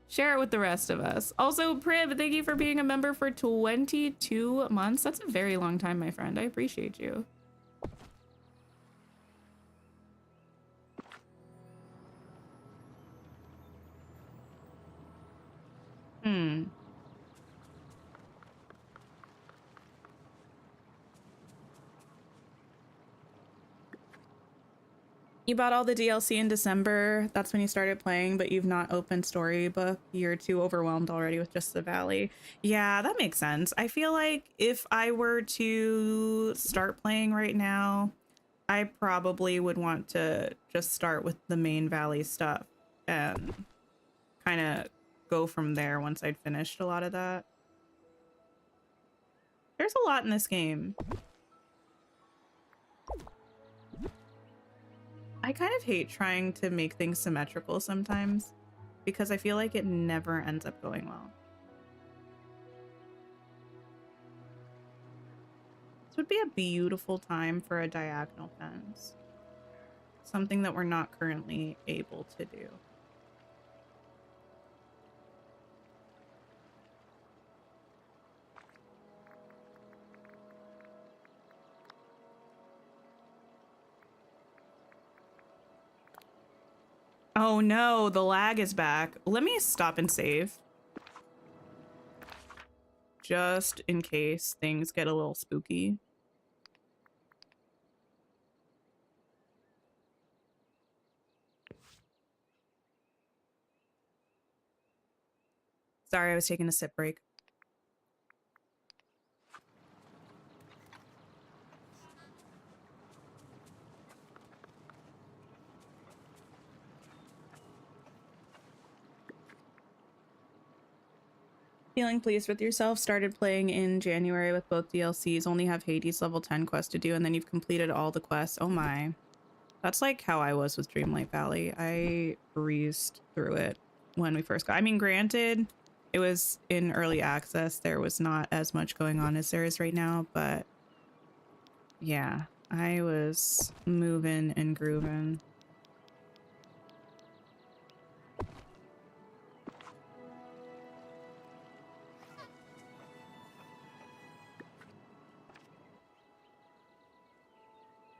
Share it with the rest of us. Also, Priv, thank you for being a member for 22 months. That's a very long time, my friend. I appreciate you. You bought all the DLC in December. That's when you started playing, but you've not opened Storybook. You're too overwhelmed already with just the Valley. Yeah, that makes sense. I feel like if I were to start playing right now, I probably would want to just start with the main Valley stuff and kind of go from there once I'd finished a lot of that. There's a lot in this game. I kind of hate trying to make things symmetrical sometimes because I feel like it never ends up going well. This would be a beautiful time for a diagonal fence. Something that we're not currently able to do. Oh no, the lag is back. Let me stop and save. Just in case things get a little spooky. Sorry, I was taking a sip break. Feeling pleased with yourself. Started playing in January with both DLCs. Only have Hades level 10 quest to do, and then you've completed all the quests. Oh my. That's like how I was with Dreamlight Valley. I breezed through it when we first got. I mean, granted, it was in early access. There was not as much going on as there is right now, but yeah, I was moving and grooving.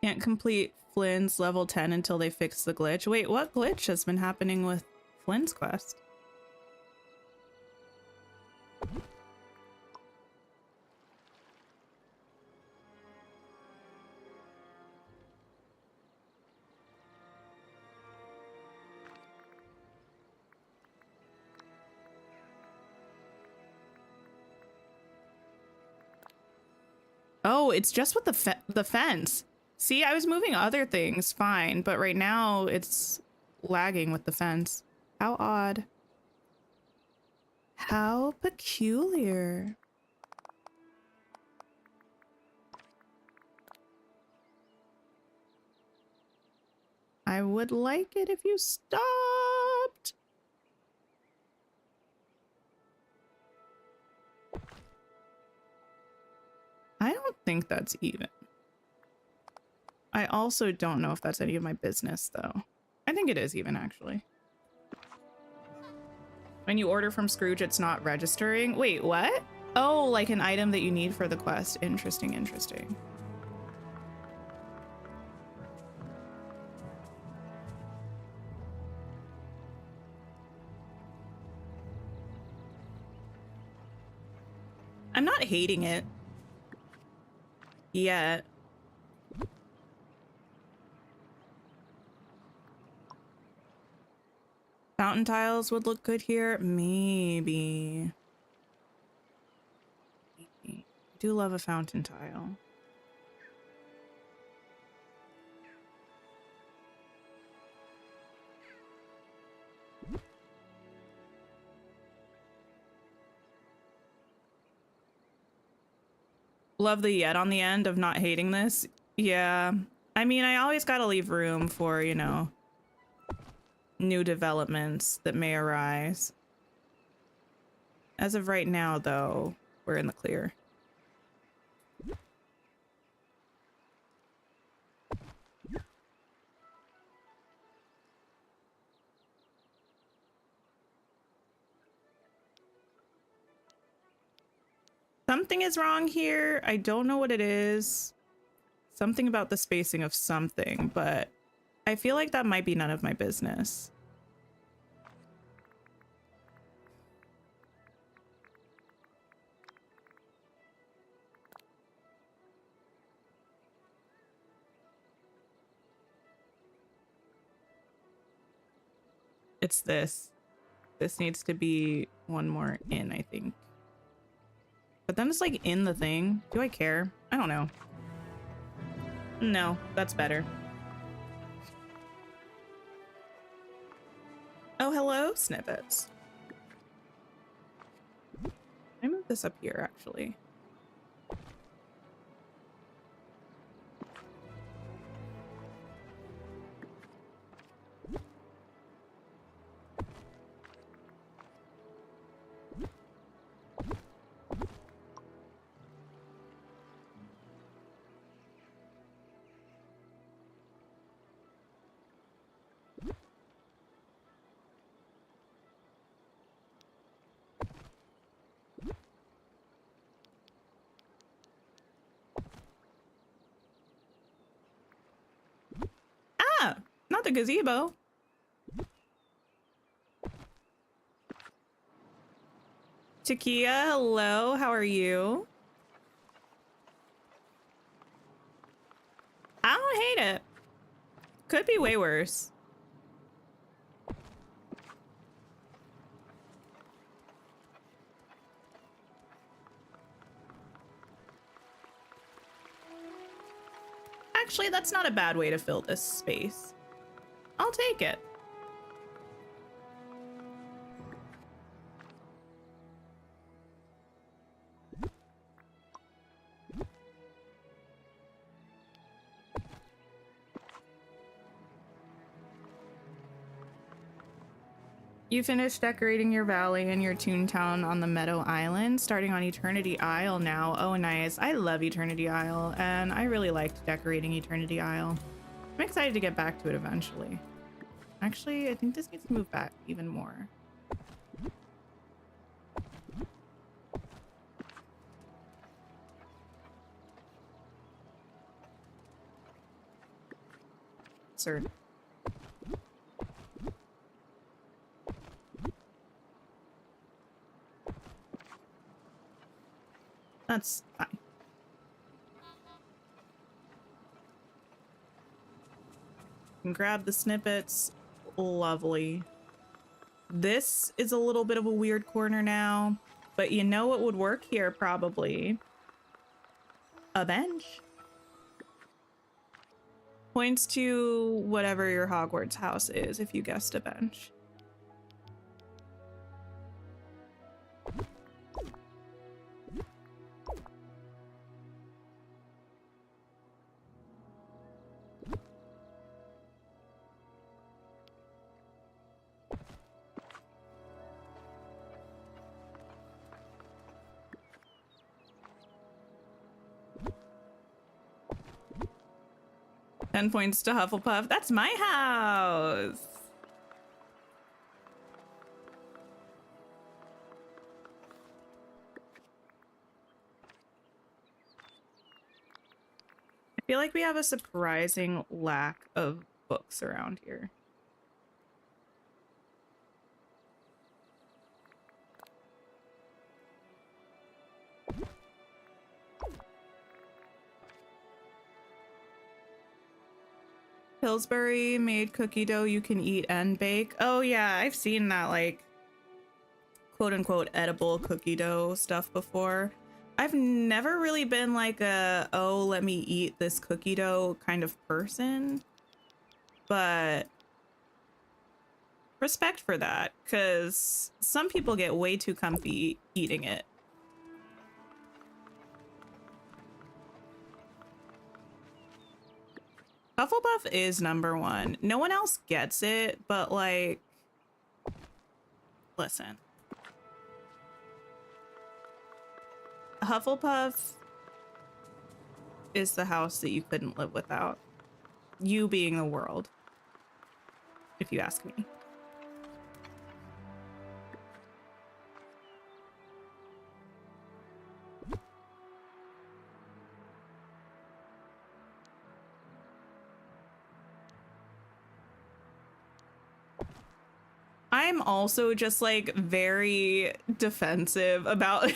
Can't complete Flynn's level 10 until they fix the glitch. Wait, what glitch has been happening with Flynn's quest? Oh, it's just with the fence. See, I was moving other things fine, but right now it's lagging with the fence. How odd. How peculiar. I would like it if you stopped. I don't think that's even. I also don't know if that's any of my business, though. I think it is even, actually. When you order from Scrooge, it's not registering. Wait, what? Oh, like an item that you need for the quest. Interesting, interesting. I'm not hating it yet. Fountain tiles would look good here. Maybe. I do love a fountain tile. Love the yet on the end of not hating this. Yeah. I mean, I always gotta leave room for, you know, new developments that may arise. As of right now, though, we're in the clear. Something is wrong here. I don't know what it is. Something about the spacing of something, but I feel like that might be none of my business. It's this. This needs to be one more in, I think. But then it's like in the thing. Do I care? I don't know. No, that's better. Oh, hello, Snippets. I move this up here, actually. Ah, not the gazebo. Takia, hello, how are you? I don't hate it. Could be way worse. Actually, that's not a bad way to fill this space. I'll take it. You finished decorating your valley and your Toontown on the Meadow Island, starting on Eternity Isle now. Oh, nice. I love Eternity Isle, and I really liked decorating Eternity Isle. I'm excited to get back to it eventually. Actually, I think this needs to move back even more. Sir. That's fine. Can grab the snippets. Lovely. This is a little bit of a weird corner now, but you know what would work here probably? A bench. Points to whatever your Hogwarts house is if you guessed a bench. Points to Hufflepuff. That's my house. I feel like we have a surprising lack of books around here. Pillsbury made cookie dough you can eat and bake. Oh yeah, I've seen that like quote unquote edible cookie dough stuff before. I've never really been like a, oh, let me eat this cookie dough kind of person, but respect for that, because some people get way too comfy eating it. Hufflepuff is #1. No one else gets it, but like, listen. Hufflepuff is the house that you couldn't live without. You being the world, if you ask me. I'm also just like very defensive about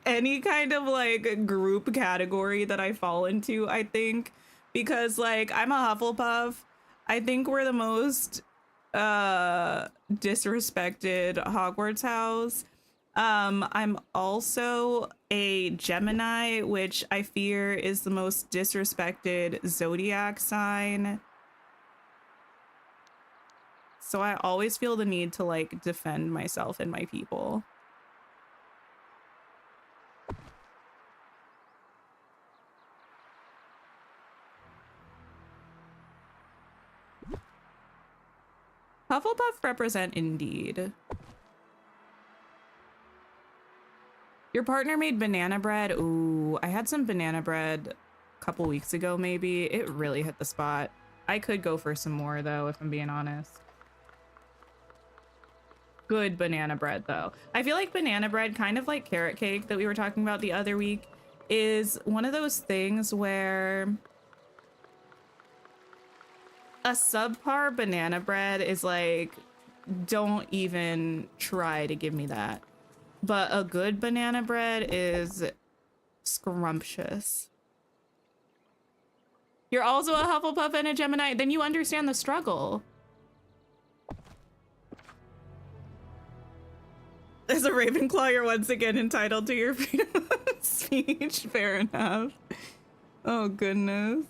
any kind of like group category that I fall into, I think, because like I'm a Hufflepuff. I think we're the most disrespected Hogwarts house. I'm also a Gemini, which I fear is the most disrespected zodiac sign. So I always feel the need to like defend myself and my people. Hufflepuff represent indeed. Your partner made banana bread. Ooh, I had some banana bread a couple weeks ago, maybe. It really hit the spot. I could go for some more though, if I'm being honest. Good banana bread though. I feel like banana bread, kind of like carrot cake that we were talking about the other week, is one of those things where a subpar banana bread is like, don't even try to give me that. But a good banana bread is scrumptious. You're also a Hufflepuff and a Gemini, then you understand the struggle. As a Ravenclaw, you're once again entitled to your freedom of speech. Fair enough. Oh, goodness.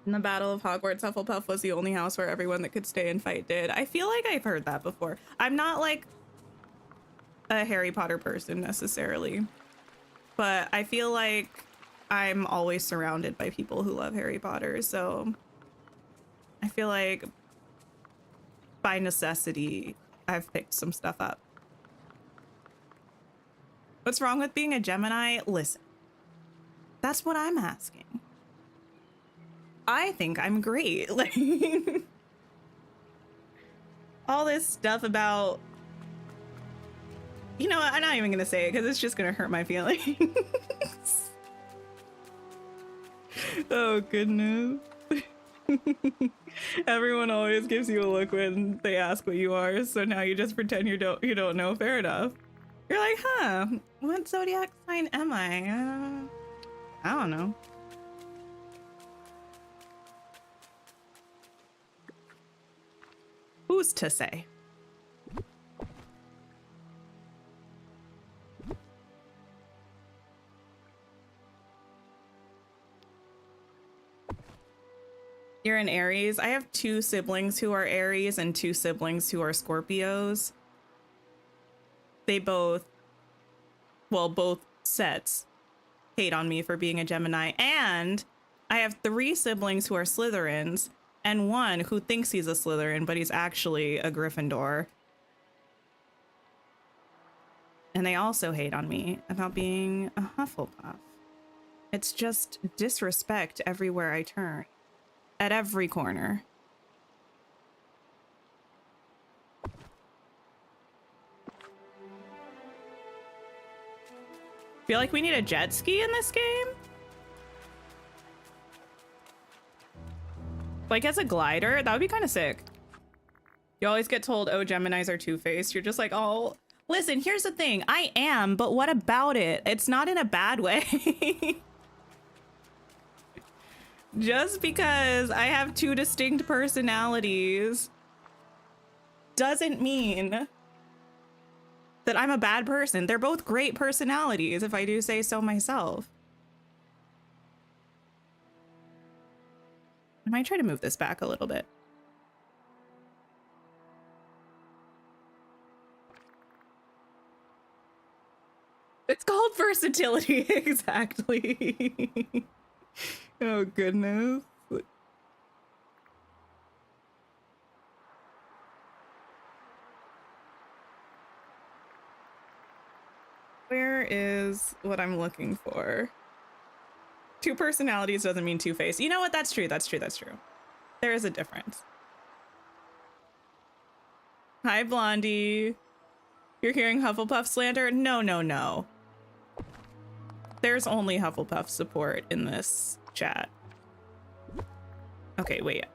In the Battle of Hogwarts, Hufflepuff was the only house where everyone that could stay and fight did. I feel like I've heard that before. I'm not like a Harry Potter person necessarily, but I feel like I'm always surrounded by people who love Harry Potter, so I feel like by necessity, I've picked some stuff up. What's wrong with being a Gemini? Listen, that's what I'm asking. I think I'm great. Like, all this stuff about, you know what? I'm not even gonna say it because it's just gonna hurt my feelings. Oh, goodness. Everyone always gives you a look when they ask what you are, so now you just pretend you don't know. Fair enough. You're like, huh, what zodiac sign am I? I don't know. Who's to say? You're an Aries. I have 2 siblings who are Aries and 2 siblings who are Scorpios. They both, well, both sets hate on me for being a Gemini. And I have 3 siblings who are Slytherins and 1 who thinks he's a Slytherin, but he's actually a Gryffindor. And they also hate on me about being a Hufflepuff. It's just disrespect everywhere I turn, at every corner. Feel like we need a jet ski in this game? Like as a glider? That would be kind of sick. You always get told, oh, Geminis are two-faced. You're just like, oh, listen, here's the thing. I am, but what about it? It's not in a bad way. Just because I have 2 distinct personalities doesn't mean that I'm a bad person. They're both great personalities, if I do say so myself. I might try to move this back a little bit. It's called versatility, exactly. Oh, goodness. Where is what I'm looking for? 2 personalities doesn't mean two-faced. You know what? That's true. That's true. That's true. There is a difference. Hi, Blondie. You're hearing Hufflepuff slander? No, no, no. There's only Hufflepuff support in this chat. Okay, wait.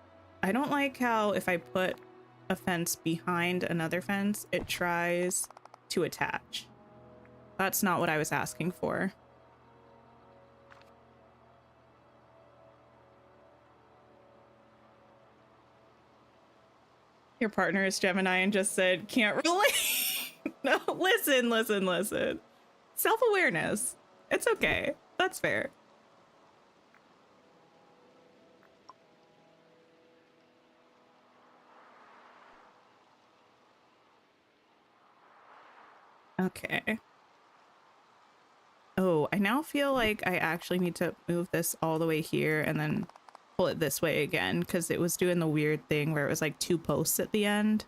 I don't like how if I put a fence behind another fence, it tries to attach. That's not what I was asking for. Your partner is Gemini and just said, can't relate. No, listen, listen, listen. Self-awareness. It's okay. That's fair. Okay. Oh, I now feel like I actually need to move this all the way here and then pull it this way again because it was doing the weird thing where it was like 2 posts at the end.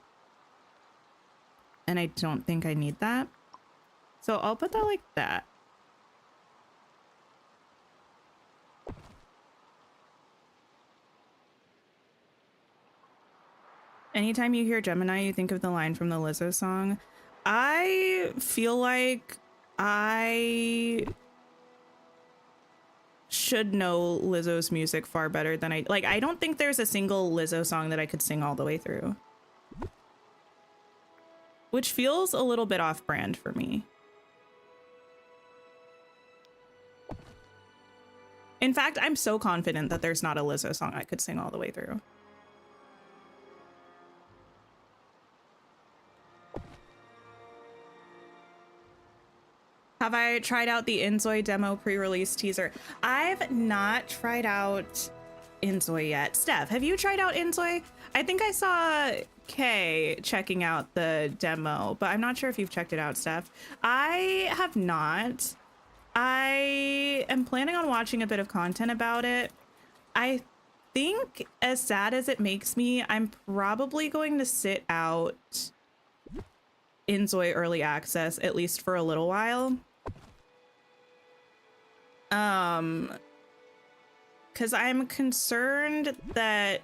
And I don't think I need that. So I'll put that like that. Anytime you hear Gemini, you think of the line from the Lizzo song. I feel like I should know Lizzo's music far better than I don't think there's a single Lizzo song that I could sing all the way through. Which feels a little bit off-brand for me. In fact, I'm so confident that there's not a Lizzo song I could sing all the way through. Have I tried out the Inzoi demo pre-release teaser? I've not tried out Inzoi yet. Steph, have you tried out Inzoi? I think I saw Kay checking out the demo, but I'm not sure if you've checked it out, Steph. I have not. I am planning on watching a bit of content about it. I think, as sad as it makes me, I'm probably going to sit out Inzoi early access, at least for a little while. Because I'm concerned that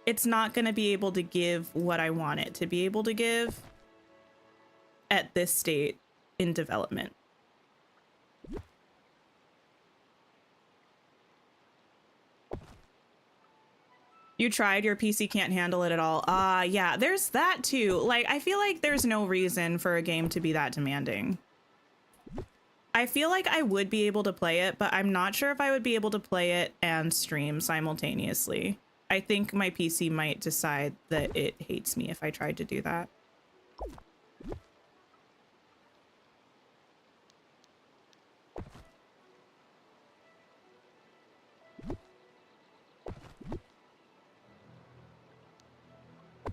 it's not going to be able to give what I want it to be able to give at this state in development. You tried, your PC can't handle it at all. Yeah, there's that too. Like, I feel like there's no reason for a game to be that demanding. I feel like I would be able to play it, but I'm not sure if I would be able to play it and stream simultaneously. I think my PC might decide that it hates me if I tried to do that.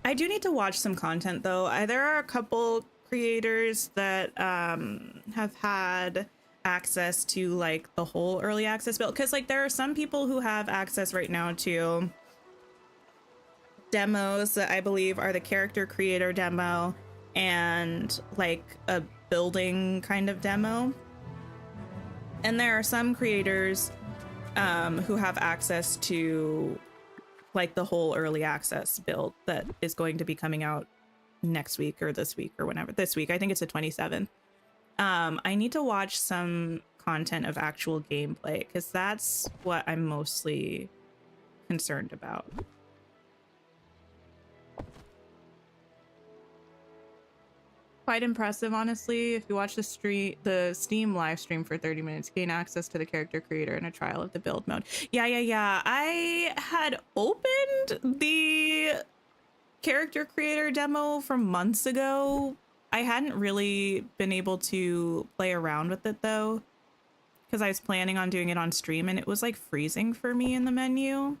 I do need to watch some content though. There are a couple creators that have had access to like the whole early access build, because like there are some people who have access right now to demos that I believe are the character creator demo and like a building kind of demo. And there are some creators who have access to like the whole early access build that is going to be coming out next week or this week or whenever. This week, I think it's the 27th. I need to watch some content of actual gameplay because that's what I'm mostly concerned about. Quite impressive, honestly. If you watch the Steam live stream for 30 minutes, gain access to the character creator and a trial of the build mode. Yeah. I had opened the character creator demo from months ago. I hadn't really been able to play around with it though, because I was planning on doing it on stream and it was like freezing for me in the menu.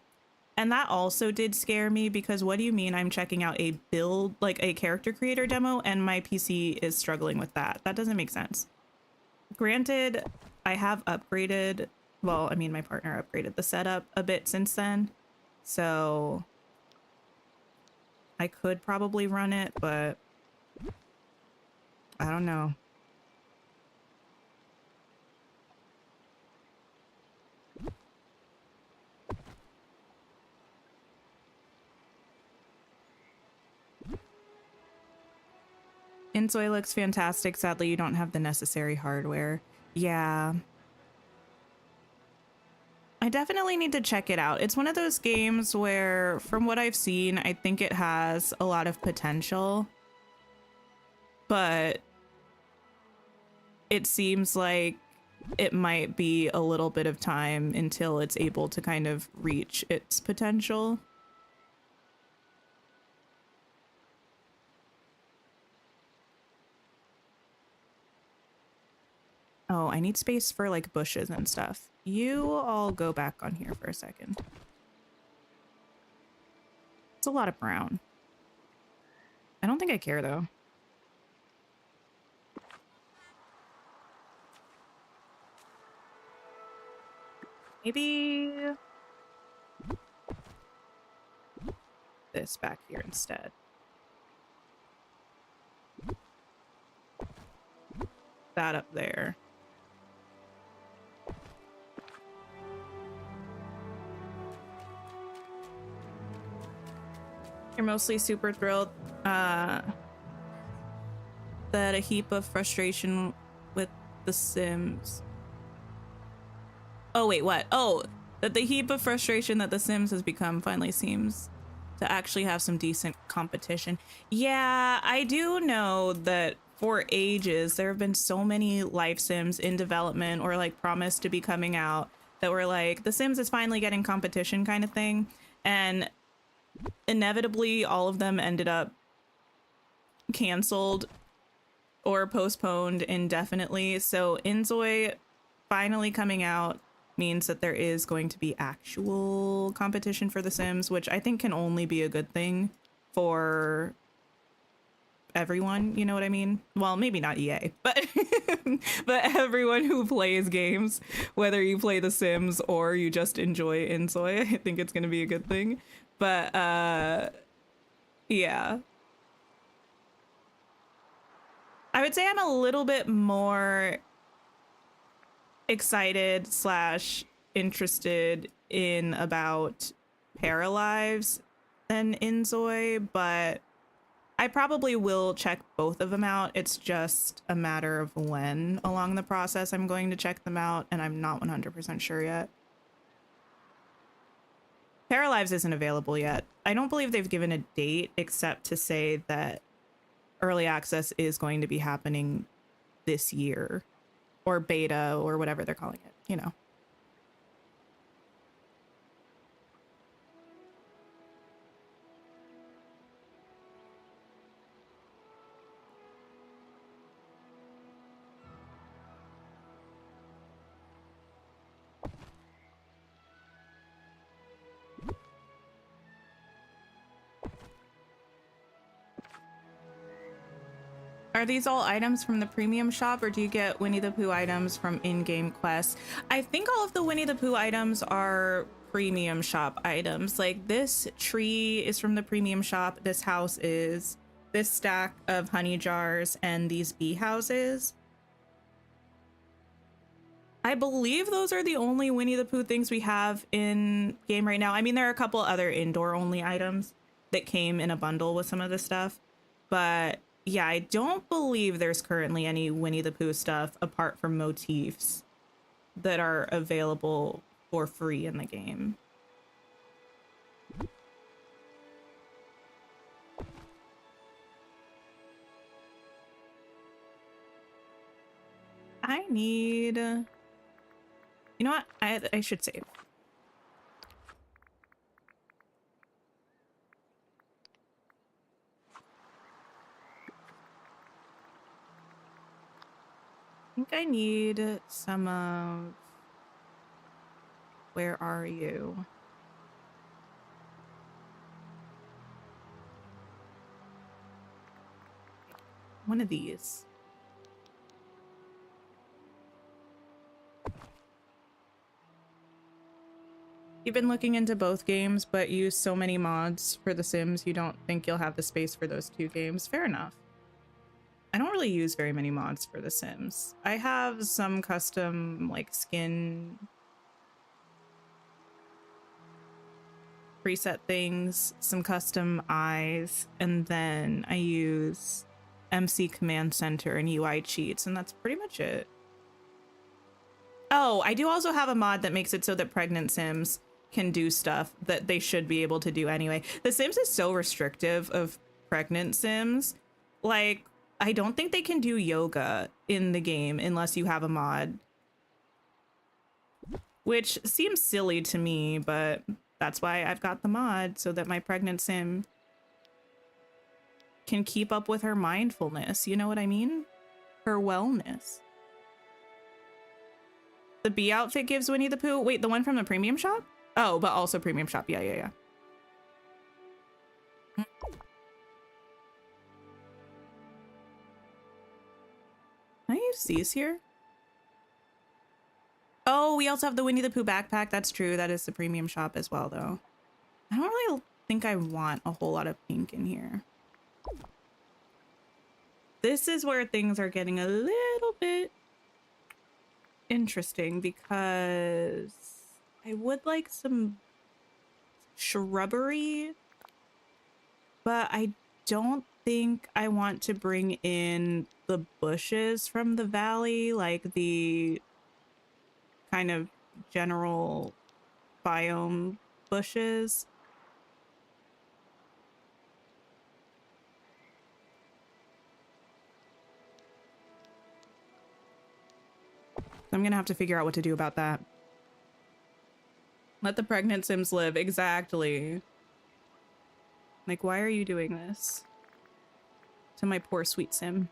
And that also did scare me because what do you mean I'm checking out a build, like a character creator demo, and my PC is struggling with that? That doesn't make sense. Granted, I have upgraded, well, I mean, my partner upgraded the setup a bit since then, so I could probably run it, but I don't know. Insoy looks fantastic. Sadly, you don't have the necessary hardware. Yeah. I definitely need to check it out. It's one of those games where, from what I've seen, I think it has a lot of potential. But it seems like it might be a little bit of time until it's able to kind of reach its potential. Oh, I need space for like bushes and stuff. You all go back on here for a second. It's a lot of brown. I don't think I care though. Maybe this back here instead. That up there. You're mostly super thrilled that a heap of frustration with The Sims. Oh, wait, what? Oh, that the heap of frustration that The Sims has become finally seems to actually have some decent competition. Yeah, I do know that for ages there have been so many life sims in development or like promised to be coming out that were like, The Sims is finally getting competition kind of thing. And inevitably all of them ended up canceled or postponed indefinitely. So Inzoi finally coming out means that there is going to be actual competition for The Sims, which I think can only be a good thing for everyone, you know what I mean? Well, maybe not EA, but but everyone who plays games, whether you play The Sims or you just enjoy Inzoi, I think it's going to be a good thing. But yeah. I would say I'm a little bit more excited / interested in about Paralives than Inzoi, but I probably will check both of them out. It's just a matter of when along the process I'm going to check them out, and I'm not 100% sure yet. Paralives isn't available yet. I don't believe they've given a date except to say that early access is going to be happening this year, or beta, or whatever they're calling it, you know. Are these all items from the premium shop, or do you get Winnie the Pooh items from in-game quests? I think all of the Winnie the Pooh items are premium shop items. Like this tree is from the premium shop. This house is. This stack of honey jars and these bee houses. I believe those are the only Winnie the Pooh things we have in game right now. I mean, there are a couple other indoor only items that came in a bundle with some of this stuff, but yeah, I don't believe there's currently any Winnie the Pooh stuff apart from motifs that are available for free in the game. I need, you know what? I should save. I think I need some of, where are you? One of these. You've been looking into both games, but use so many mods for The Sims, you don't think you'll have the space for those two games. Fair enough. I don't really use very many mods for The Sims. I have some custom, like, skin preset things, some custom eyes, and then I use MC Command Center and UI cheats, and that's pretty much it. Oh, I do also have a mod that makes it so that pregnant Sims can do stuff that they should be able to do anyway. The Sims is so restrictive of pregnant Sims. Like, I don't think they can do yoga in the game unless you have a mod. Which seems silly to me, but that's why I've got the mod, so that my pregnant Sim can keep up with her mindfulness. You know what I mean? Her wellness. The bee outfit gives Winnie the Pooh. Wait, the one from the premium shop? Oh, but also premium shop. Yeah. Can I use these here? Oh, we also have the Winnie the Pooh backpack. That's true. That is the premium shop as well, though. I don't really think I want a whole lot of pink in here. This is where things are getting a little bit interesting, because I would like some shrubbery, but I don't think I want to bring in the bushes from the valley, like the kind of general biome bushes. I'm gonna have to figure out what to do about that. Let the pregnant Sims live. Exactly. Like, why are you doing this to my poor sweet Sim?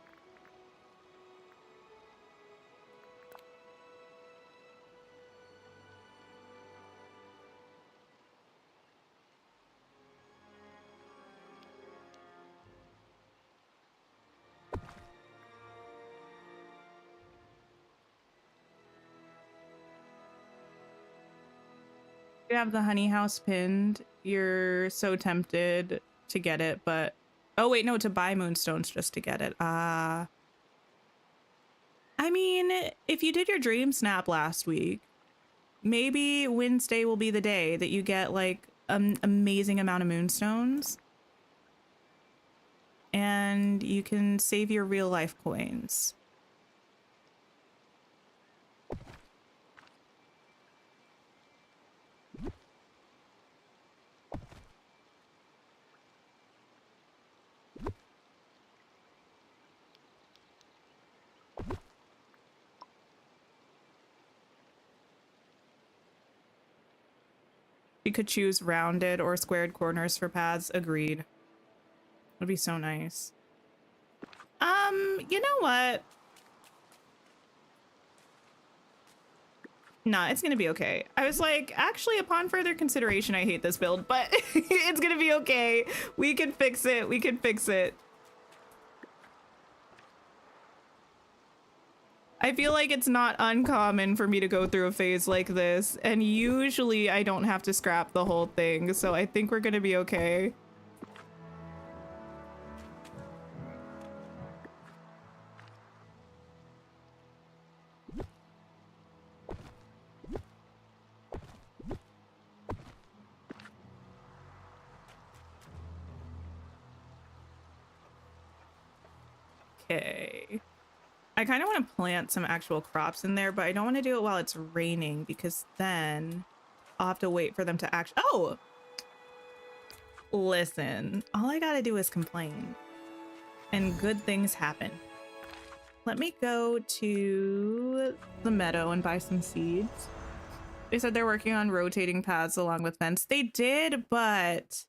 You have the honey house pinned. You're so tempted to get it, but oh wait, no, to buy moonstones just to get it. I mean, if you did your dream snap last week, maybe Wednesday will be the day that you get like an amazing amount of moonstones and you can save your real life coins. You could choose rounded or squared corners for paths. Agreed. Would be so nice. You know what? Nah, it's gonna be okay. I was like, actually, upon further consideration, I hate this build, but it's gonna be okay. We can fix it. We can fix it. I feel like it's not uncommon for me to go through a phase like this, and usually I don't have to scrap the whole thing, so I think we're gonna be okay. Okay. I kind of want to plant some actual crops in there, but I don't want to do it while it's raining because then I'll have to wait for them to actually... Oh! Listen, all I gotta do is complain and good things happen. Let me go to the meadow and buy some seeds. They said they're working on rotating paths along with fence. They did, but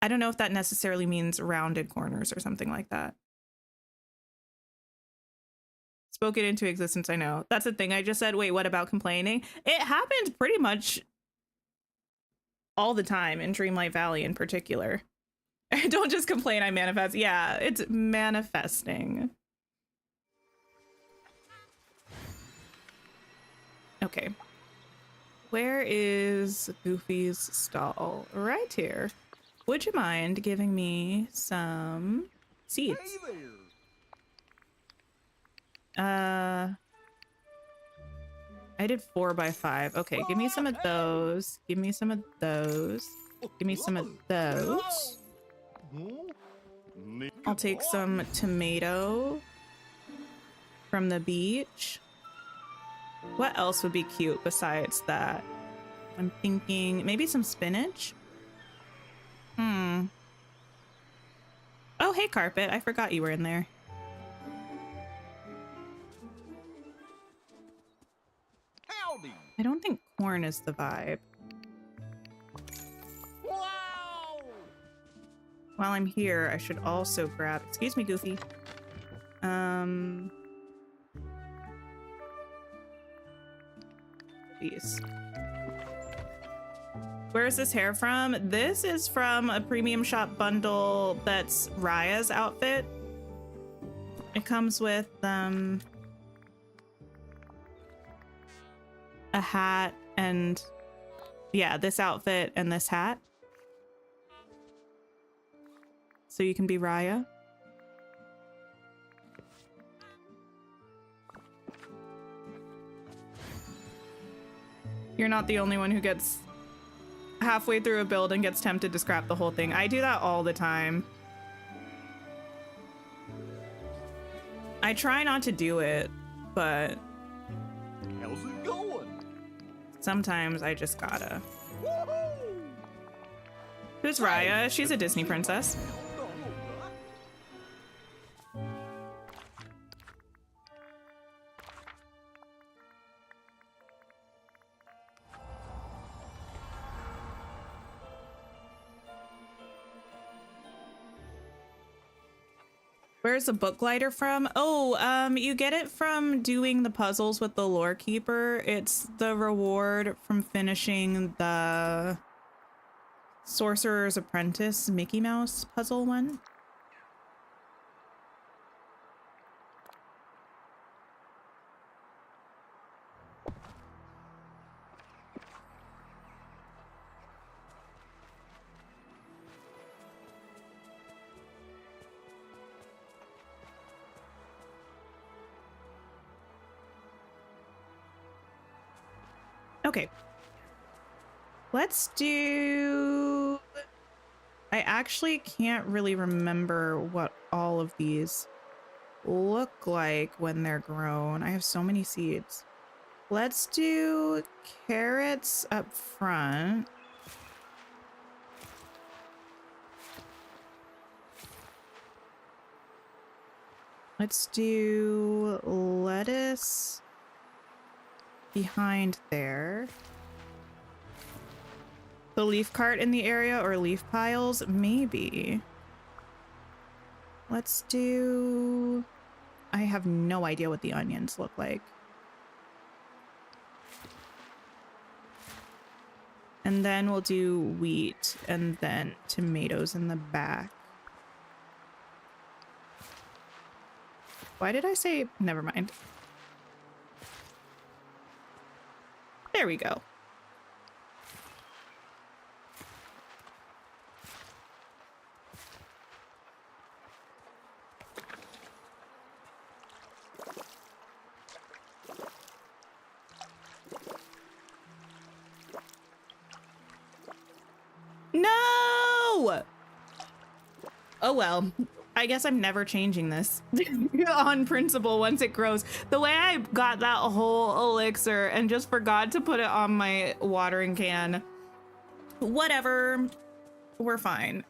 I don't know if that necessarily means rounded corners or something like that. Spoke it into existence, I know. That's the thing I just said. Wait, what about complaining? It happened pretty much all the time in Dreamlight Valley in particular. Don't just complain, I manifest. Yeah, it's manifesting. Okay. Where is Goofy's stall? Right here. Would you mind giving me some seeds? Hey there. I did 4 by 5. Okay, give me some of those. Give me some of those. Give me some of those. I'll take some tomato from the beach. What else would be cute besides that? I'm thinking maybe some spinach. Oh, hey, carpet. I forgot you were in there. Howdy. I don't think corn is the vibe. Wow. While I'm here, I should also grab... Excuse me, Goofy. These. Where is this hair from? This is from a premium shop bundle that's Raya's outfit. It comes with a hat and yeah, this outfit and this hat. So you can be Raya. You're not the only one who gets halfway through a build and gets tempted to scrap the whole thing. I do that all the time. I try not to do it, but How's it going? sometimes I just gotta. Woohoo! Who's Raya? She's a Disney princess. Where's the book glider from? Oh, you get it from doing the puzzles with the lore keeper. It's the reward from finishing the Sorcerer's Apprentice Mickey Mouse puzzle one. Okay. Let's do... I actually can't really remember what all of these look like when they're grown. I have so many seeds. Let's do carrots up front. Let's do lettuce behind there. The leaf cart in the area or leaf piles? Maybe. Let's do... I have no idea what the onions look like. And then we'll do wheat and then tomatoes in the back. Why did I say? Never mind. There we go. No! Oh well. I guess I'm never changing this on principle once it grows. The way I got that whole elixir and just forgot to put it on my watering can. Whatever. We're fine.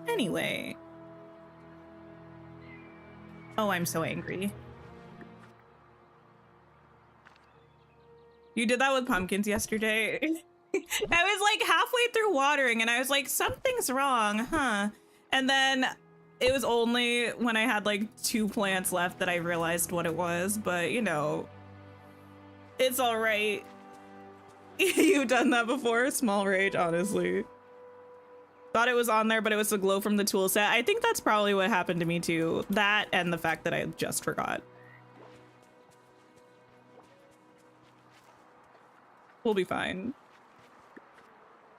Anyway. Oh, I'm so angry. You did that with pumpkins yesterday? I was like halfway through watering and I was like, something's wrong, huh? And then it was only when I had like 2 plants left that I realized what it was, but you know, it's all right. You've done that before. Small rage, honestly. Thought it was on there, but it was the glow from the tool set. I think that's probably what happened to me too. That and the fact that I just forgot. We'll be fine.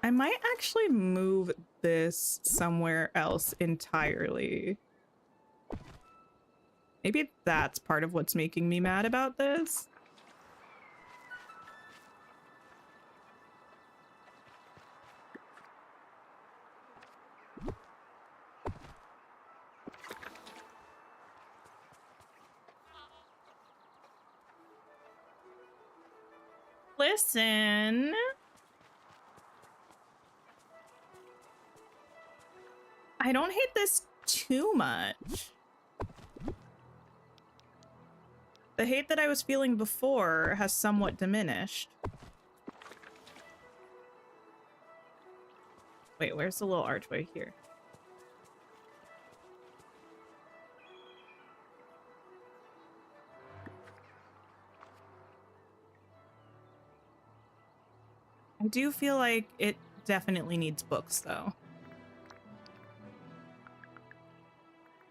I might actually move this somewhere else entirely. Maybe that's part of what's making me mad about this. Listen. I don't hate this too much. The hate that I was feeling before has somewhat diminished. Wait, where's the little archway here? I do feel like it definitely needs books, though.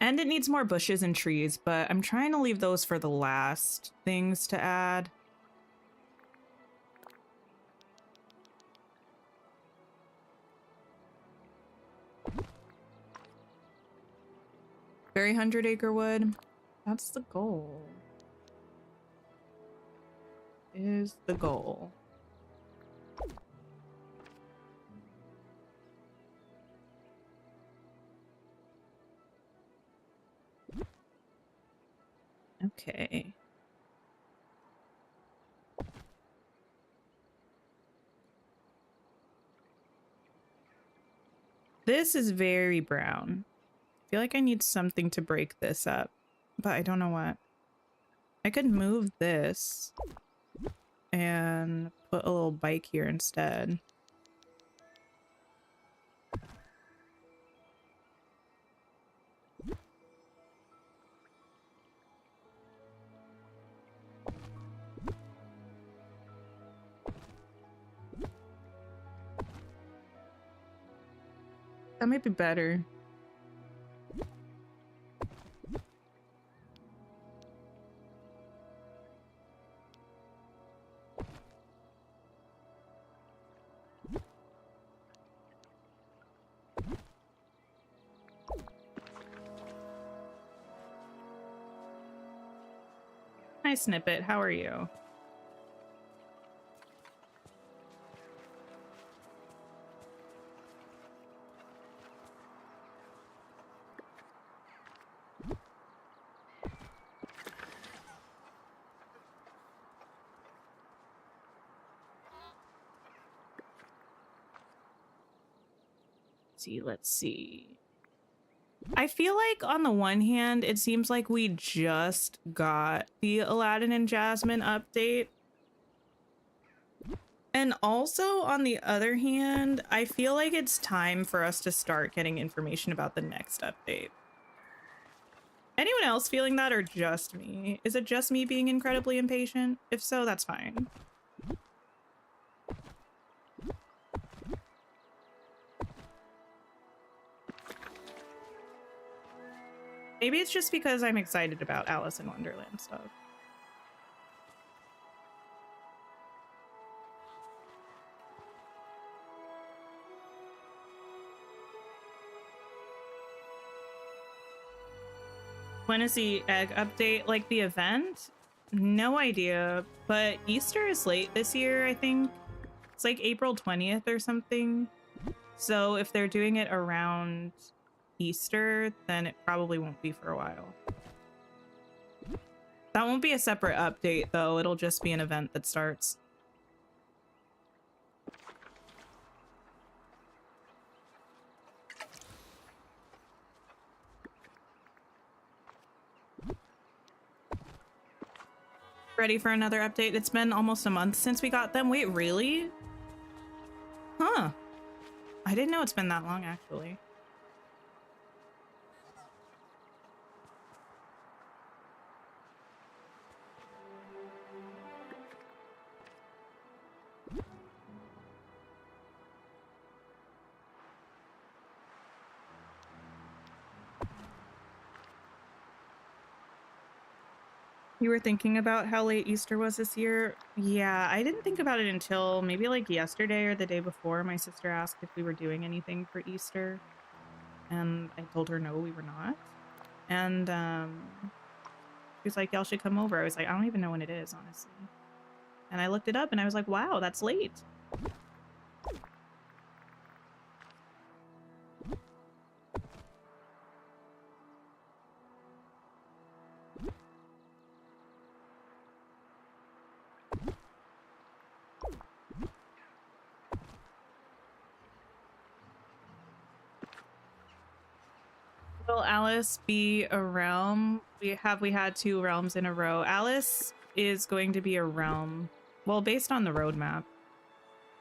And it needs more bushes and trees, but I'm trying to leave those for the last things to add. Very 100-acre wood. That's the goal. Is the goal. Okay. This is very brown. I feel like I need something to break this up, but I don't know what. I could move this and put a little bike here instead. That might be better. Hi, Snippet. How are you? Let's see. I feel like on the one hand, it seems like we just got the Aladdin and Jasmine update. And also on the other hand, I feel like it's time for us to start getting information about the next update. Anyone else feeling that or just me? Is it just me being incredibly impatient? If so, that's fine. Maybe it's just because I'm excited about Alice in Wonderland stuff. When is the egg update? Like the event? No idea, but Easter is late this year, I think. It's like April 20th or something. So if they're doing it around Easter, then it probably won't be for a while. That won't be a separate update, though. It'll just be an event that starts. Ready for another update? It's been almost a month since we got them. Wait, really? Huh. I didn't know it's been that long, actually. You were thinking about how late Easter was this year? Yeah, I didn't think about it until maybe like yesterday or the day before. My sister asked if we were doing anything for Easter, and I told her no, we were not. And she was like, y'all should come over. I was like, I don't even know when it is, honestly. And I looked it up and I was like, wow, that's late. Will Alice be a realm? We had 2 realms in a row. Alice is going to be a realm. Well, based on the roadmap.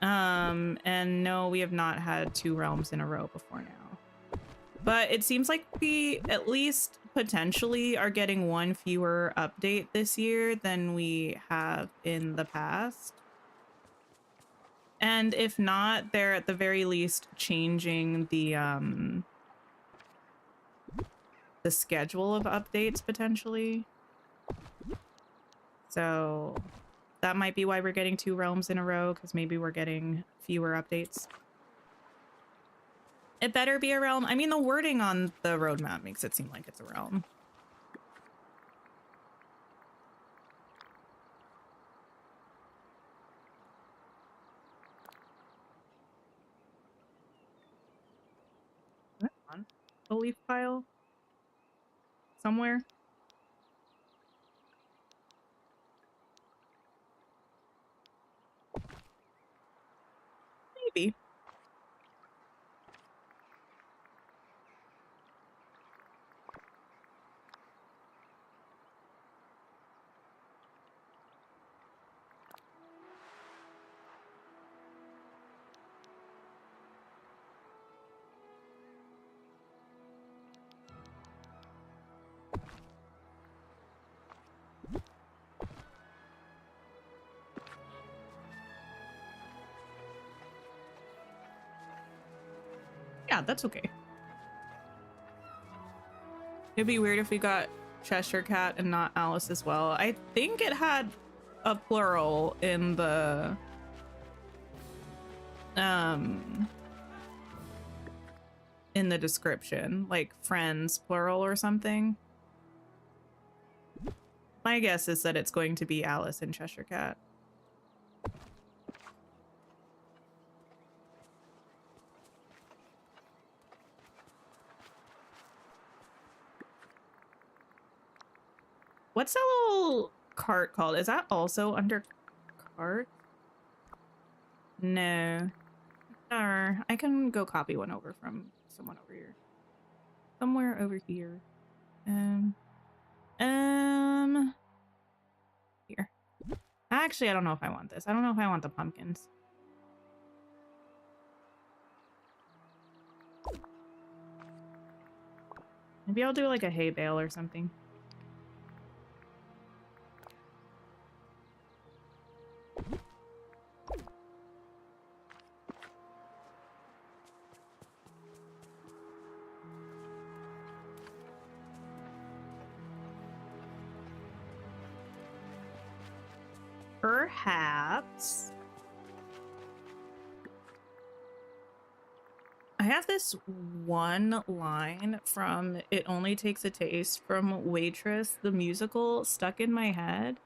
And no, we have not had 2 realms in a row before now. But it seems like we at least potentially are getting 1 fewer update this year than we have in the past. And if not, they're at the very least changing the schedule of updates potentially. So that might be why we're getting 2 realms in a row, because maybe we're getting fewer updates. It better be a realm. I mean, the wording on the roadmap makes it seem like it's a realm. Is that on the leaf pile? Somewhere? Maybe. Yeah, that's okay. It'd be weird if we got Cheshire Cat and not Alice as well. I think it had a plural in the description, like friends plural or something. My guess is that it's going to be Alice and Cheshire Cat. What's that little cart called? Is that also under cart? No. No. I can go copy one over from someone over here. Somewhere over here. Here. Actually, I don't know if I want this. I don't know if I want the pumpkins. Maybe I'll do like a hay bale or something. perhaps I have this one line from It Only Takes a Taste from Waitress, the musical, stuck in my head.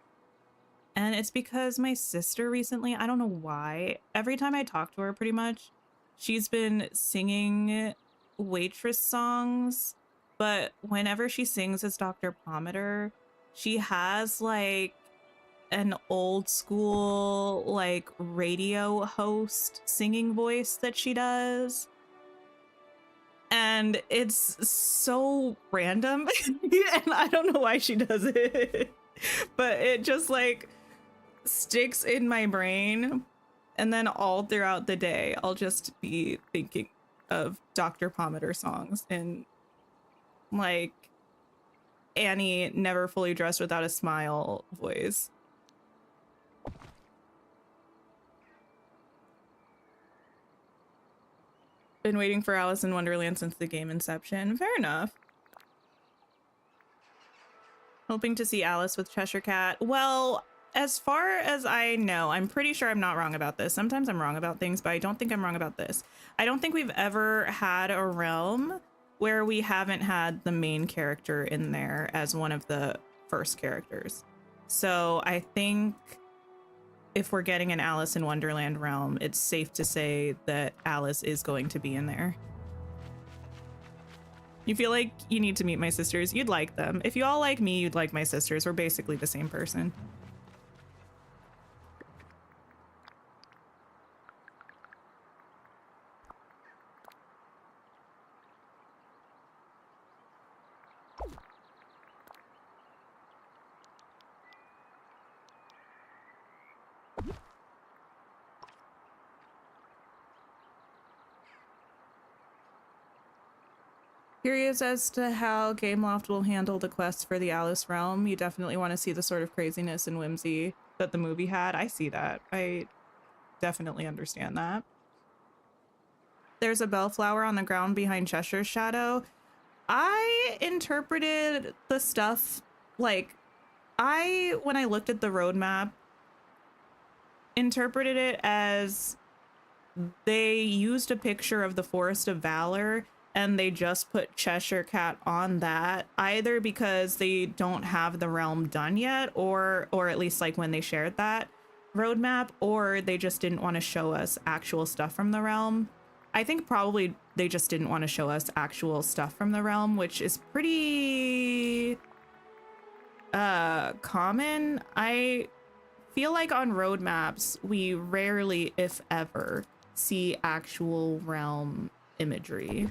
And it's because my sister recently, I don't know why, every time I talk to her pretty much, she's been singing Waitress songs. But whenever she sings as Dr. Pomatter, she has like an old school like radio host singing voice that she does. And it's so random. And I don't know why she does it. But it just like sticks in my brain. And then all throughout the day, I'll just be thinking of Dr. Pomatter songs and like Annie Never Fully Dressed Without a Smile voice. Been waiting for Alice in Wonderland since the game inception. Fair enough. Hoping to see Alice with Cheshire Cat. Well, as far as I know, I'm pretty sure I'm not wrong about this. Sometimes I'm wrong about things, but I don't think I'm wrong about this. I don't think we've ever had a realm where we haven't had the main character in there as one of the first characters. So I think if we're getting an Alice in Wonderland realm, it's safe to say that Alice is going to be in there. You feel like you need to meet my sisters. You'd like them. If you all like me, you'd like my sisters. We're basically the same person. Curious as to how Gameloft will handle the quest for the Alice realm. You definitely want to see the sort of craziness and whimsy that the movie had. I see that. I definitely understand that. There's a bellflower on the ground behind Cheshire's shadow. I interpreted the stuff like when I looked at the roadmap, interpreted it as they used a picture of the Forest of Valor and they just put Cheshire Cat on that, either because they don't have the realm done yet, or at least like when they shared that roadmap, or they just didn't want to show us actual stuff from the realm. I think probably they just didn't want to show us actual stuff from the realm, which is pretty common. I feel like on roadmaps, we rarely, if ever, see actual realm imagery.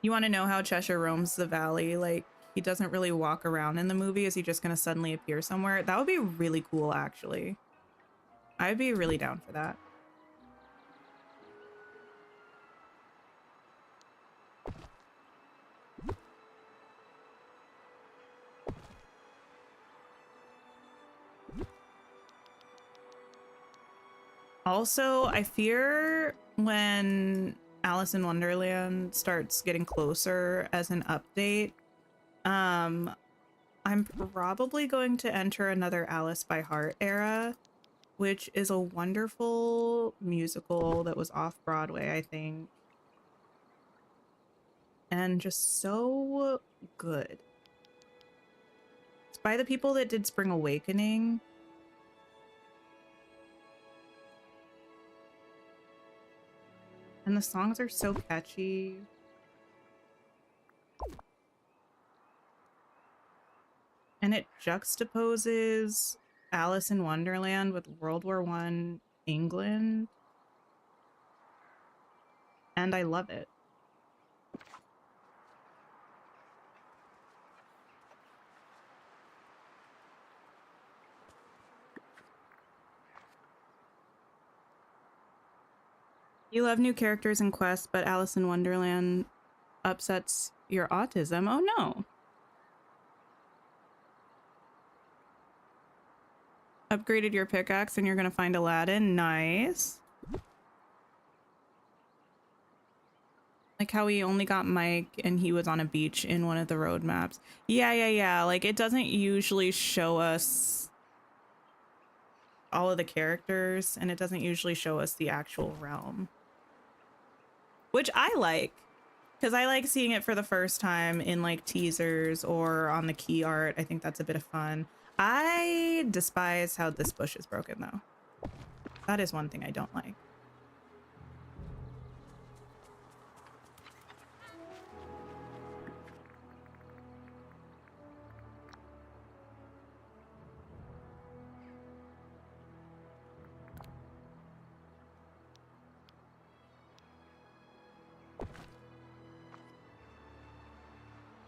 You want to know how Cheshire roams the valley? Like, he doesn't really walk around in the movie. Is he just going to suddenly appear somewhere? That would be really cool, actually. I'd be really down for that. Also, I fear when Alice in Wonderland starts getting closer as an update, I'm probably going to enter another Alice by Heart era, which is a wonderful musical that was off Broadway, I think. And just so good. It's by the people that did Spring Awakening. And the songs are so catchy. And it juxtaposes Alice in Wonderland with World War I England. And I love it. You love new characters and quests, but Alice in Wonderland upsets your autism. Oh no. Upgraded your pickaxe and you're gonna find Aladdin. Nice. Like how we only got Mike and he was on a beach in one of the road maps. Yeah. Like it doesn't usually show us all of the characters and it doesn't usually show us the actual realm. Which I like, because I like seeing it for the first time in like teasers or on the key art. I think that's a bit of fun. I despise how this bush is broken though. That is one thing I don't like.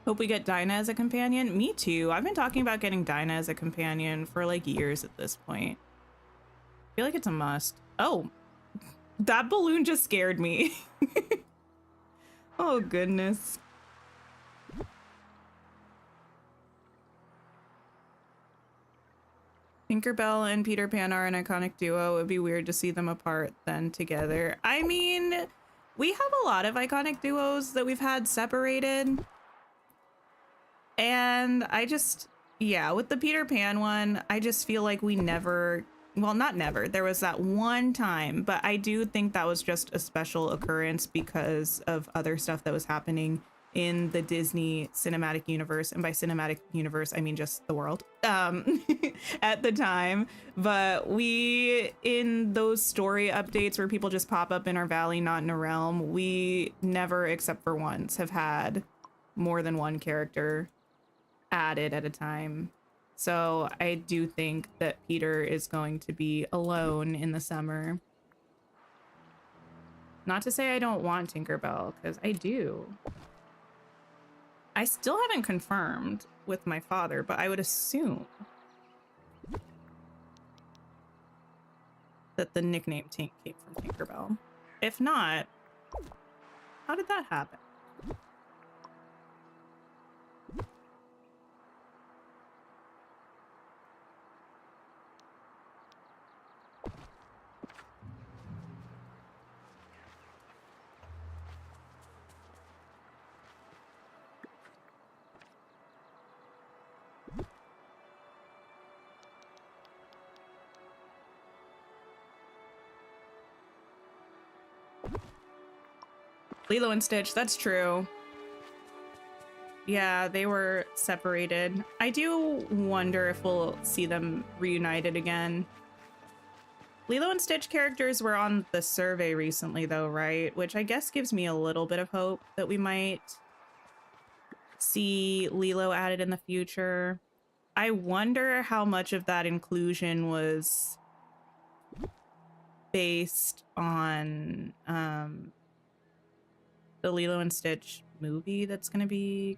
Hope we get Dinah as a companion. Me too. I've been talking about getting Dinah as a companion for like years at this point. I feel like it's a must. Oh, that balloon just scared me. Oh, goodness. Tinkerbell and Peter Pan are an iconic duo. It would be weird to see them apart then together. I mean, we have a lot of iconic duos that we've had separated. And I just, yeah, with the Peter Pan one, I just feel like we never, well, not never, there was that one time, but I do think that was just a special occurrence because of other stuff that was happening in the Disney cinematic universe. And by cinematic universe, I mean just the world at the time. But we, in those story updates where people just pop up in our valley, not in a realm, we never, except for once, have had more than one character added at a time. So I do think that Peter is going to be alone in the summer. Not to say I don't want Tinkerbell, because I do. I still haven't confirmed with my father, but I would assume that the nickname Tink came from Tinkerbell. If not, how did that happen? Lilo and Stitch, that's true. Yeah, they were separated. I do wonder if we'll see them reunited again. Lilo and Stitch characters were on the survey recently though, right? Which I guess gives me a little bit of hope that we might see Lilo added in the future. I wonder how much of that inclusion was based on the Lilo and Stitch movie that's going to be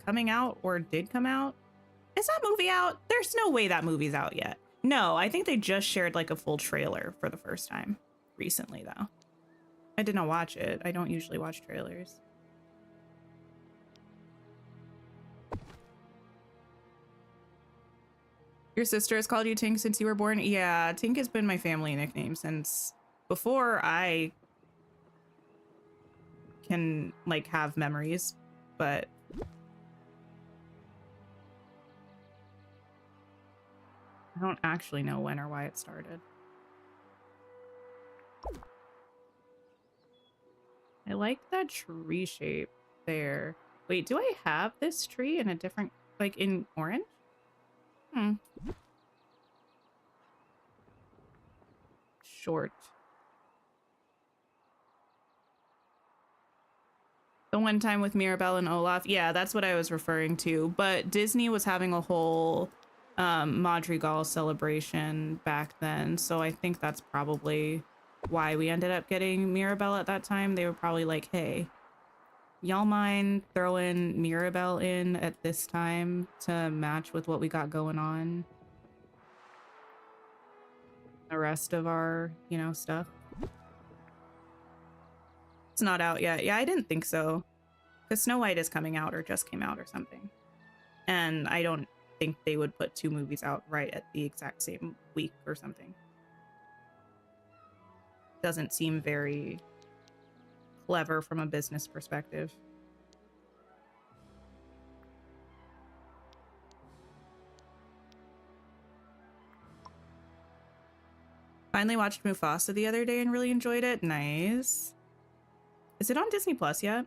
coming out or did come out. Is that movie out? There's no way that movie's out yet. No, I think they just shared like a full trailer for the first time recently though. I did not watch it. I don't usually watch trailers. Your sister has called you Tink since you were born? Yeah, Tink has been my family nickname since before I can like have memories, but I don't actually know when or why it started. I like that tree shape there. Wait, do I have this tree in a different, like in orange? Short. The one time with Mirabelle and Olaf. Yeah, that's what I was referring to. But Disney was having a whole Madrigal celebration back then. So I think that's probably why we ended up getting Mirabelle at that time. They were probably like, hey, y'all mind throwing Mirabelle in at this time to match with what we got going on? The rest of our, you know, stuff. It's not out yet. Yeah, I didn't think so. Because Snow White is coming out or just came out or something. And I don't think they would put two movies out right at the exact same week or something. Doesn't seem very clever from a business perspective. Finally watched Mufasa the other day and really enjoyed it. Nice. Is it on Disney Plus yet?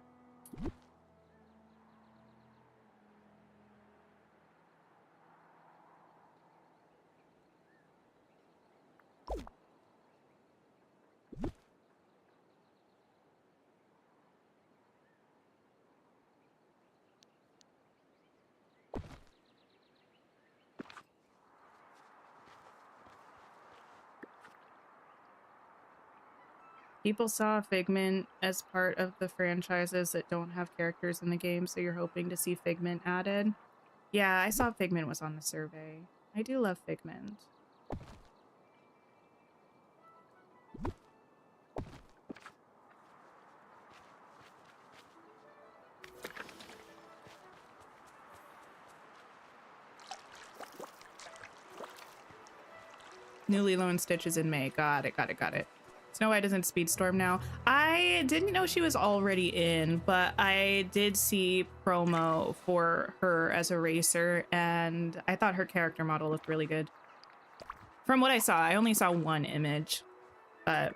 People saw Figment as part of the franchises that don't have characters in the game, so you're hoping to see Figment added. Yeah, I saw Figment was on the survey. I do love Figment. New Lilo and Stitch is in May. Got it, got it, got it. Snow White isn't Speedstorm now. I didn't know she was already in, but I did see promo for her as a racer, and I thought her character model looked really good. From what I saw, I only saw one image, but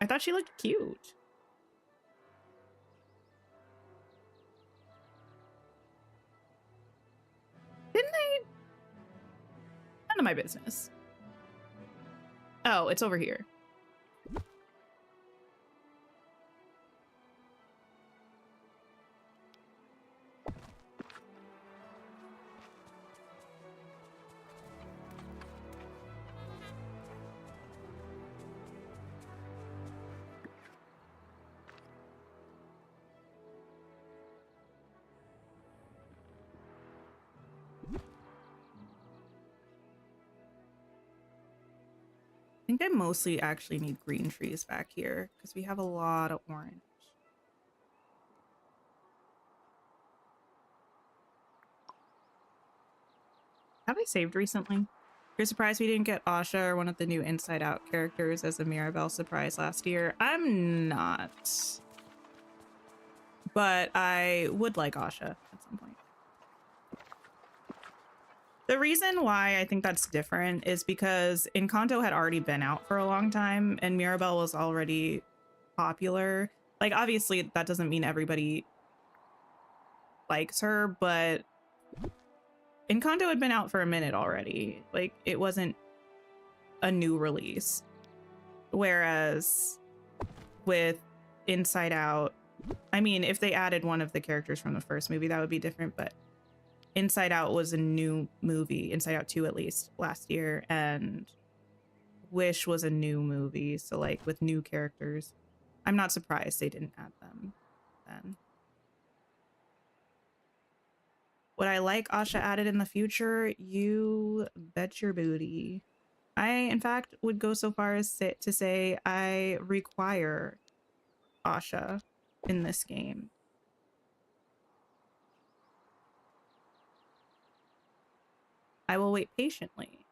I thought she looked cute. Didn't they? None of my business. Oh, it's over here. I think I mostly actually need green trees back here because we have a lot of orange. Have I saved recently? You're surprised we didn't get Asha or one of the new Inside Out characters as a Mirabelle surprise last year? I'm not. But I would like Asha at some point. The reason why I think that's different is because Encanto had already been out for a long time and Mirabelle was already popular. Like, obviously, that doesn't mean everybody likes her, but Encanto had been out for a minute already. Like, it wasn't a new release. Whereas with Inside Out, I mean, if they added one of the characters from the first movie, that would be different, but Inside Out was a new movie, Inside Out 2 at least, last year, and Wish was a new movie, so like with new characters. I'm not surprised they didn't add them then. Would I like Asha added in the future? You bet your booty. I, in fact, would go so far as to say I require Asha in this game. I will wait patiently,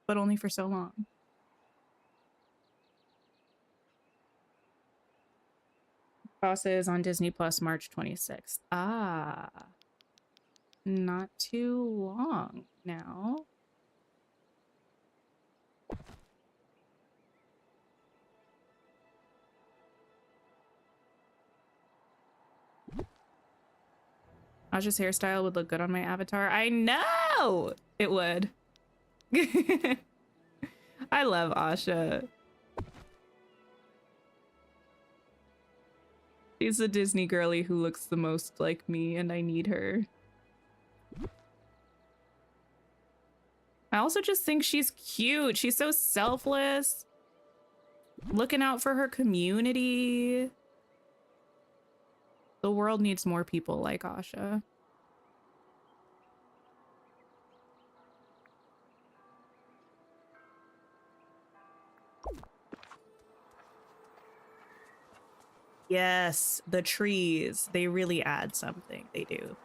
but only for so long. Boss is on Disney Plus March 26th. Ah, not too long now. Asha's hairstyle would look good on my avatar. I know it would. I love Asha. She's a Disney girly who looks the most like me, and I need her. I also just think she's cute. She's so selfless, looking out for her community. The world needs more people like Asha. Yes, the trees. They really add something. They do.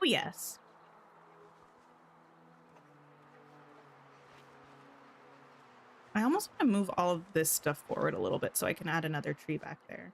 yes. I almost want to move all of this stuff forward a little bit so I can add another tree back there.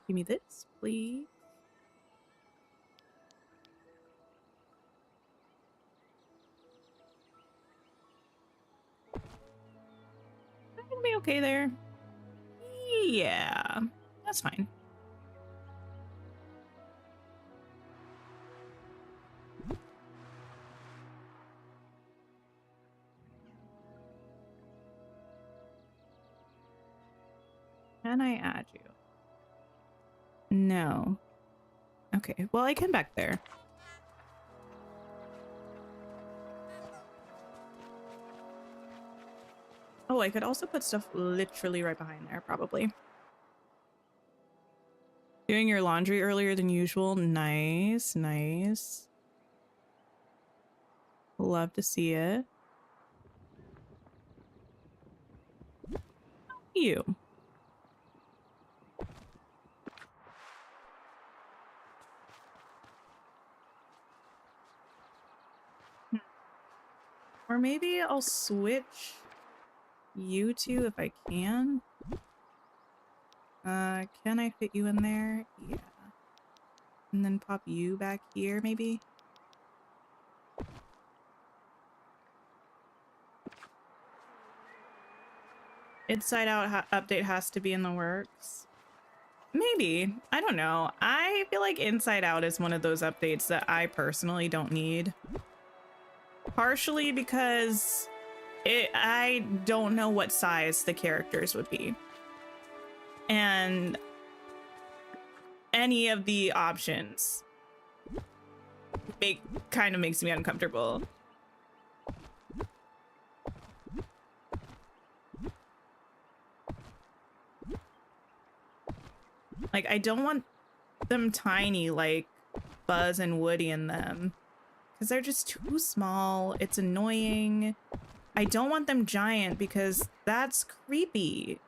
Give me this, please. I'm gonna be okay there. Yeah, that's fine. Can I add you? No. Okay, well, I can back there. Oh, I could also put stuff literally right behind there, probably. Doing your laundry earlier than usual. Nice, nice. Love to see it. You. Or maybe I'll switch you two if I can. Can I fit you in there? Yeah. And then pop you back here, maybe? Inside Out update has to be in the works. Maybe. I don't know. I feel like Inside Out is one of those updates that I personally don't need. Partially because I don't know what size the characters would be. And any of the options kind of makes me uncomfortable. Like, I don't want them tiny like Buzz and Woody in them because they're just too small. It's annoying. I don't want them giant because that's creepy.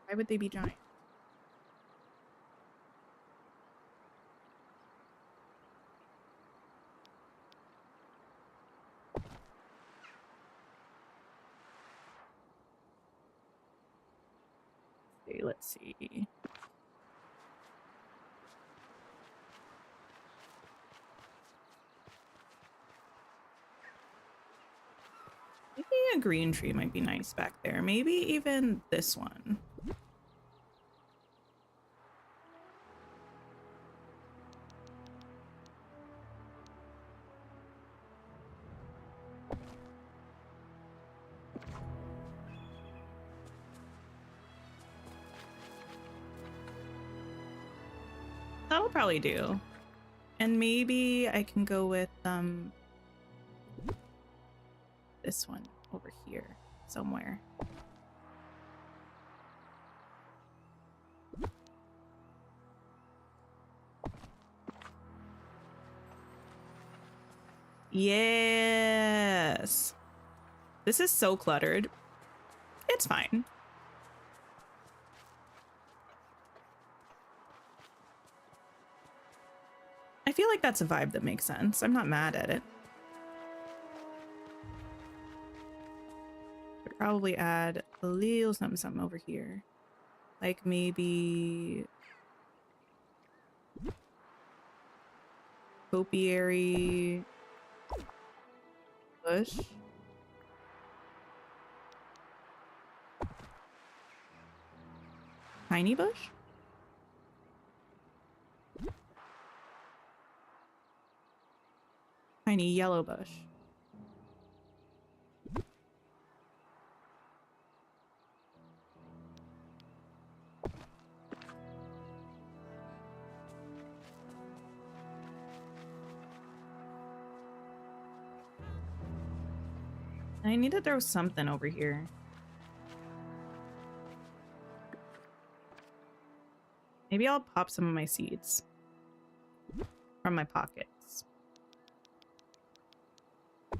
Why would they be giant? Okay, let's see. Maybe a green tree might be nice back there. Maybe even this one. That'll probably do. And maybe I can go with this one over here somewhere. Yes. This is so cluttered. It's fine. I feel like that's a vibe that makes sense. I'm not mad at it. Could probably add a little something over here. Like maybe topiary bush. Tiny bush? Tiny yellow bush. I need to throw something over here. Maybe I'll pop some of my seeds from my pockets. I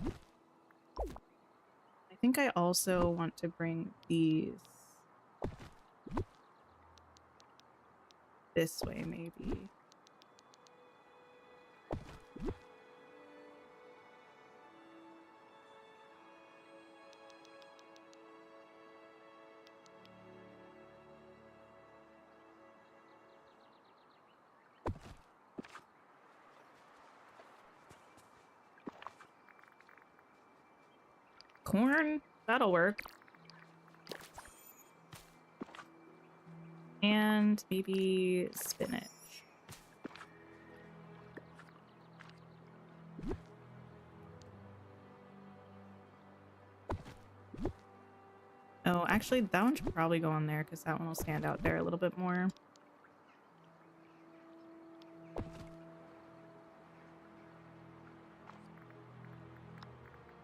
think I also want to bring these this way, maybe. Corn, that'll work. And maybe spinach. Oh, actually, that one should probably go on there because that one will stand out there a little bit more.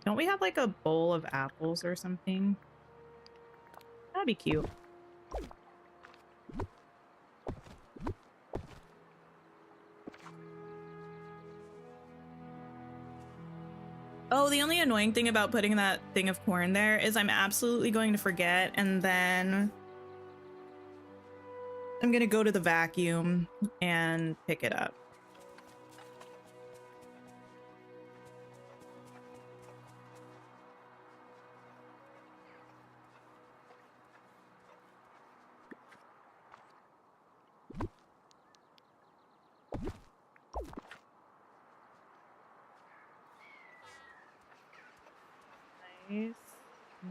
Don't we have like a bowl of apples or something? That'd be cute. Oh, the only annoying thing about putting that thing of corn there is I'm absolutely going to forget, and then I'm gonna go to the vacuum and pick it up. Nice.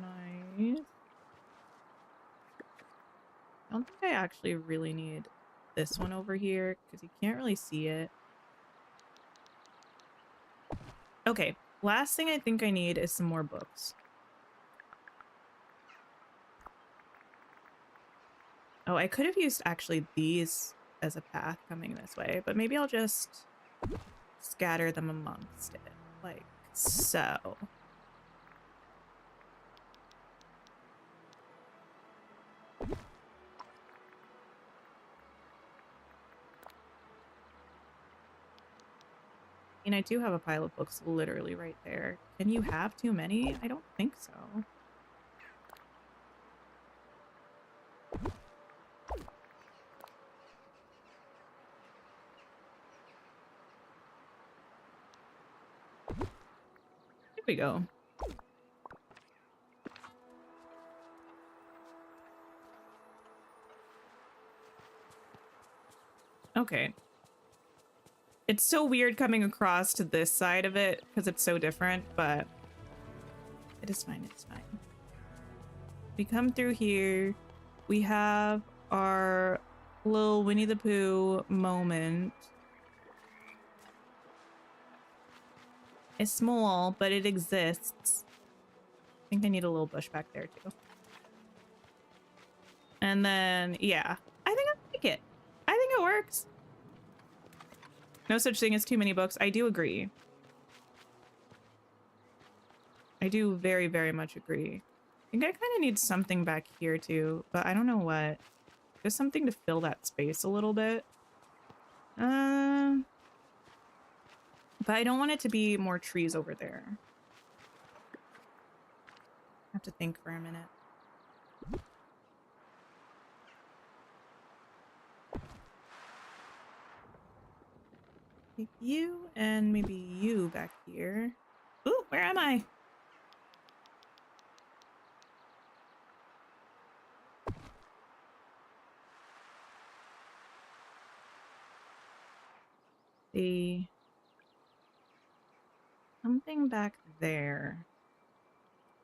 Nice. I don't think I actually really need this one over here because you can't really see it. Okay, last thing I think I need is some more books. Oh, I could have used actually these as a path coming this way, but maybe I'll just scatter them amongst it, like so. And I do have a pile of books literally right there. Can you have too many? I don't think so. Here we go. Okay. It's so weird coming across to this side of it because it's so different, but it is fine. It's fine. We come through here. We have our little Winnie the Pooh moment. It's small, but it exists. I think I need a little bush back there too. And then, yeah, I think I like it. I think it works. No such thing as too many books. I do agree. I do very, very much agree. I think I kind of need something back here too, but I don't know what. Just something to fill that space a little bit. But I don't want it to be more trees over there. I have to think for a minute. Take you and maybe you back here. Ooh, where am I? See. Something back there.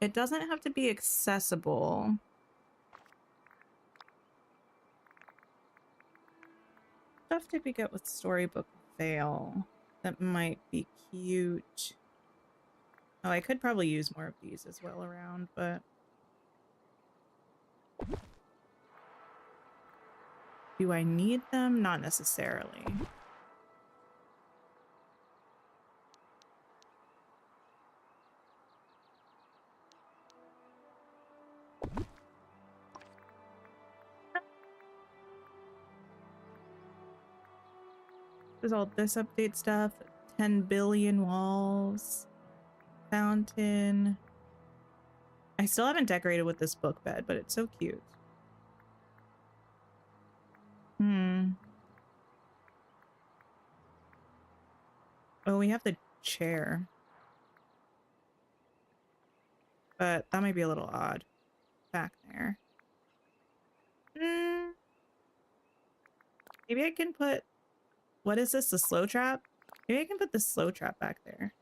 It doesn't have to be accessible. Stuff to pick up with Storybook Vale. That might be cute. Oh, I could probably use more of these as well around, but... do I need them? Not necessarily. There's all this update stuff. 10 billion walls. Fountain. I still haven't decorated with this book bed, but it's so cute. Oh, we have the chair. But that might be a little odd back there. Maybe I can put... What is this? The slow trap? Maybe I can put the slow trap back there.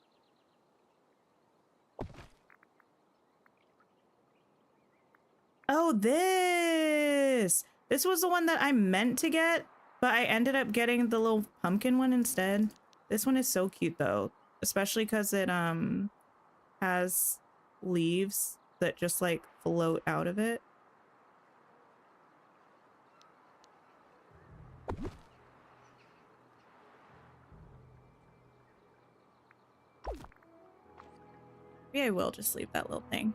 Oh, this! This was the one that I meant to get, but I ended up getting the little pumpkin one instead. This one is so cute though, especially because it has leaves that just like float out of it. Maybe I will just leave that little thing.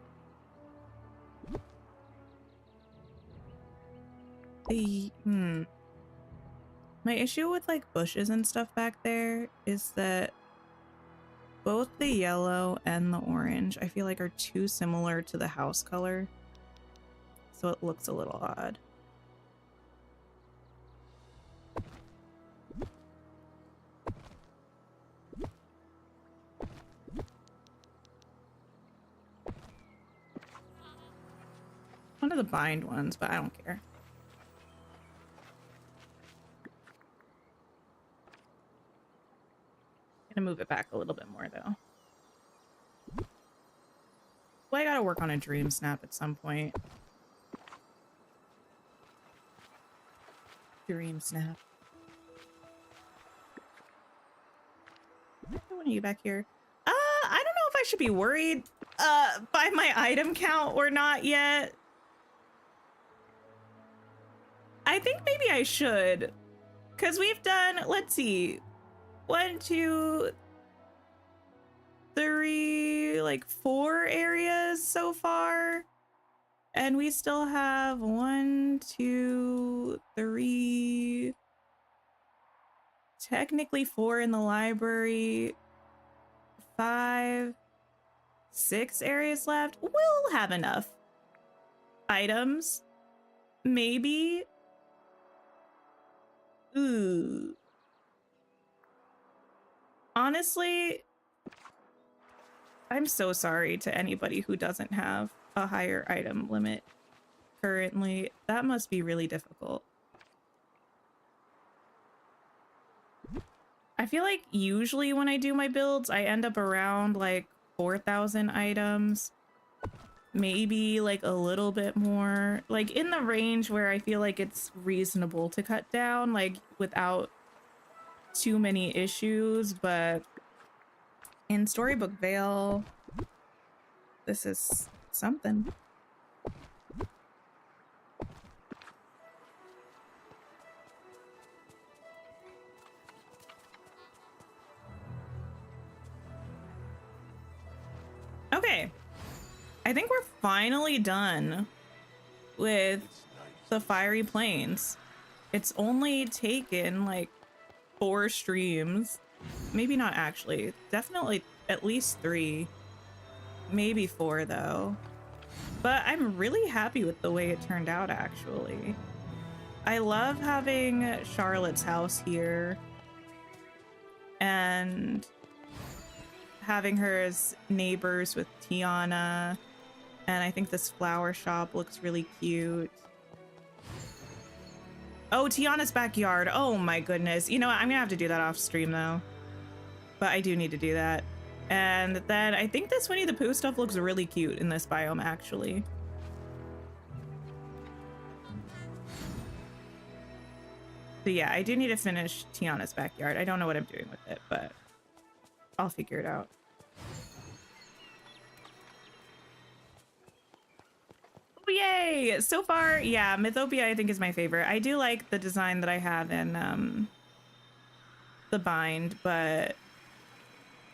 My issue with like bushes and stuff back there is that both the yellow and the orange I feel like are too similar to the house color, so it looks a little odd. One of the bind ones, but I don't care. Gonna move it back a little bit more though. Well, I gotta work on a dream snap at some point. Dream snap. I don't want you back here. I don't know if I should be worried by my item count or not yet. I think maybe I should, because we've done, let's see, 1, 2, 3, like 4 areas so far, and we still have 1, 2, 3, technically 4 in the library, 5, 6 areas left. We'll have enough items, maybe. Ooh. Honestly, I'm so sorry to anybody who doesn't have a higher item limit currently. That must be really difficult. I feel like usually when I do my builds, I end up around like 4,000 items. Maybe like a little bit more, like in the range where I feel like it's reasonable to cut down, like without too many issues. But in Storybook Vale, this is something. Okay. I think we're finally done with the Fiery Plains. It's only taken like 4 streams. Maybe not actually. Definitely at least 3. Maybe 4 though. But I'm really happy with the way it turned out actually. I love having Charlotte's house here. And having her as neighbors with Tiana. And I think this flower shop looks really cute. Oh, Tiana's backyard. Oh my goodness. You know what? I'm gonna have to do that off stream though. But I do need to do that. And then I think this Winnie the Pooh stuff looks really cute in this biome actually. So yeah, I do need to finish Tiana's backyard. I don't know what I'm doing with it, but I'll figure it out. Yay! So far, yeah, Mythopia I think is my favorite. I do like the design that I have in the bind, but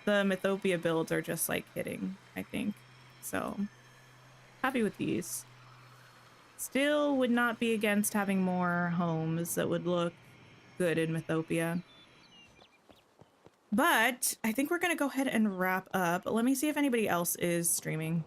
the Mythopia builds are just like hitting, I think. So happy with these. Still would not be against having more homes that would look good in Mythopia. But I think we're going to go ahead and wrap up. Let me see if anybody else is streaming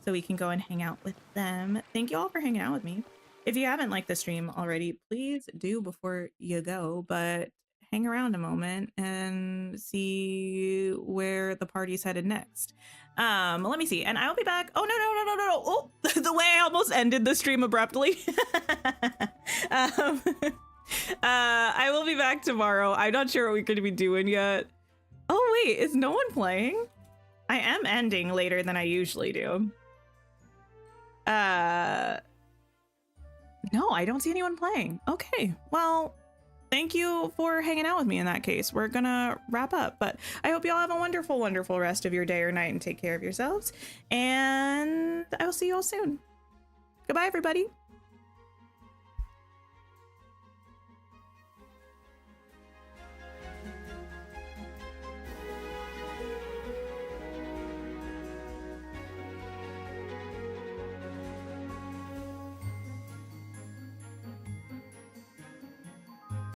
so we can go and hang out with them. Thank you all for hanging out with me. If you haven't liked the stream already, please do before you go, but hang around a moment and see where the party's headed next. Let me see. And I'll be back. Oh, no. Oh, the way I almost ended the stream abruptly. I will be back tomorrow. I'm not sure what we're going to be doing yet. Oh, wait, is no one playing? I am ending later than I usually do. No, I don't see anyone playing. Okay, well, thank you for hanging out with me in that case. We're gonna wrap up, but I hope you all have a wonderful, wonderful rest of your day or night and take care of yourselves. And I will see you all soon. Goodbye, everybody.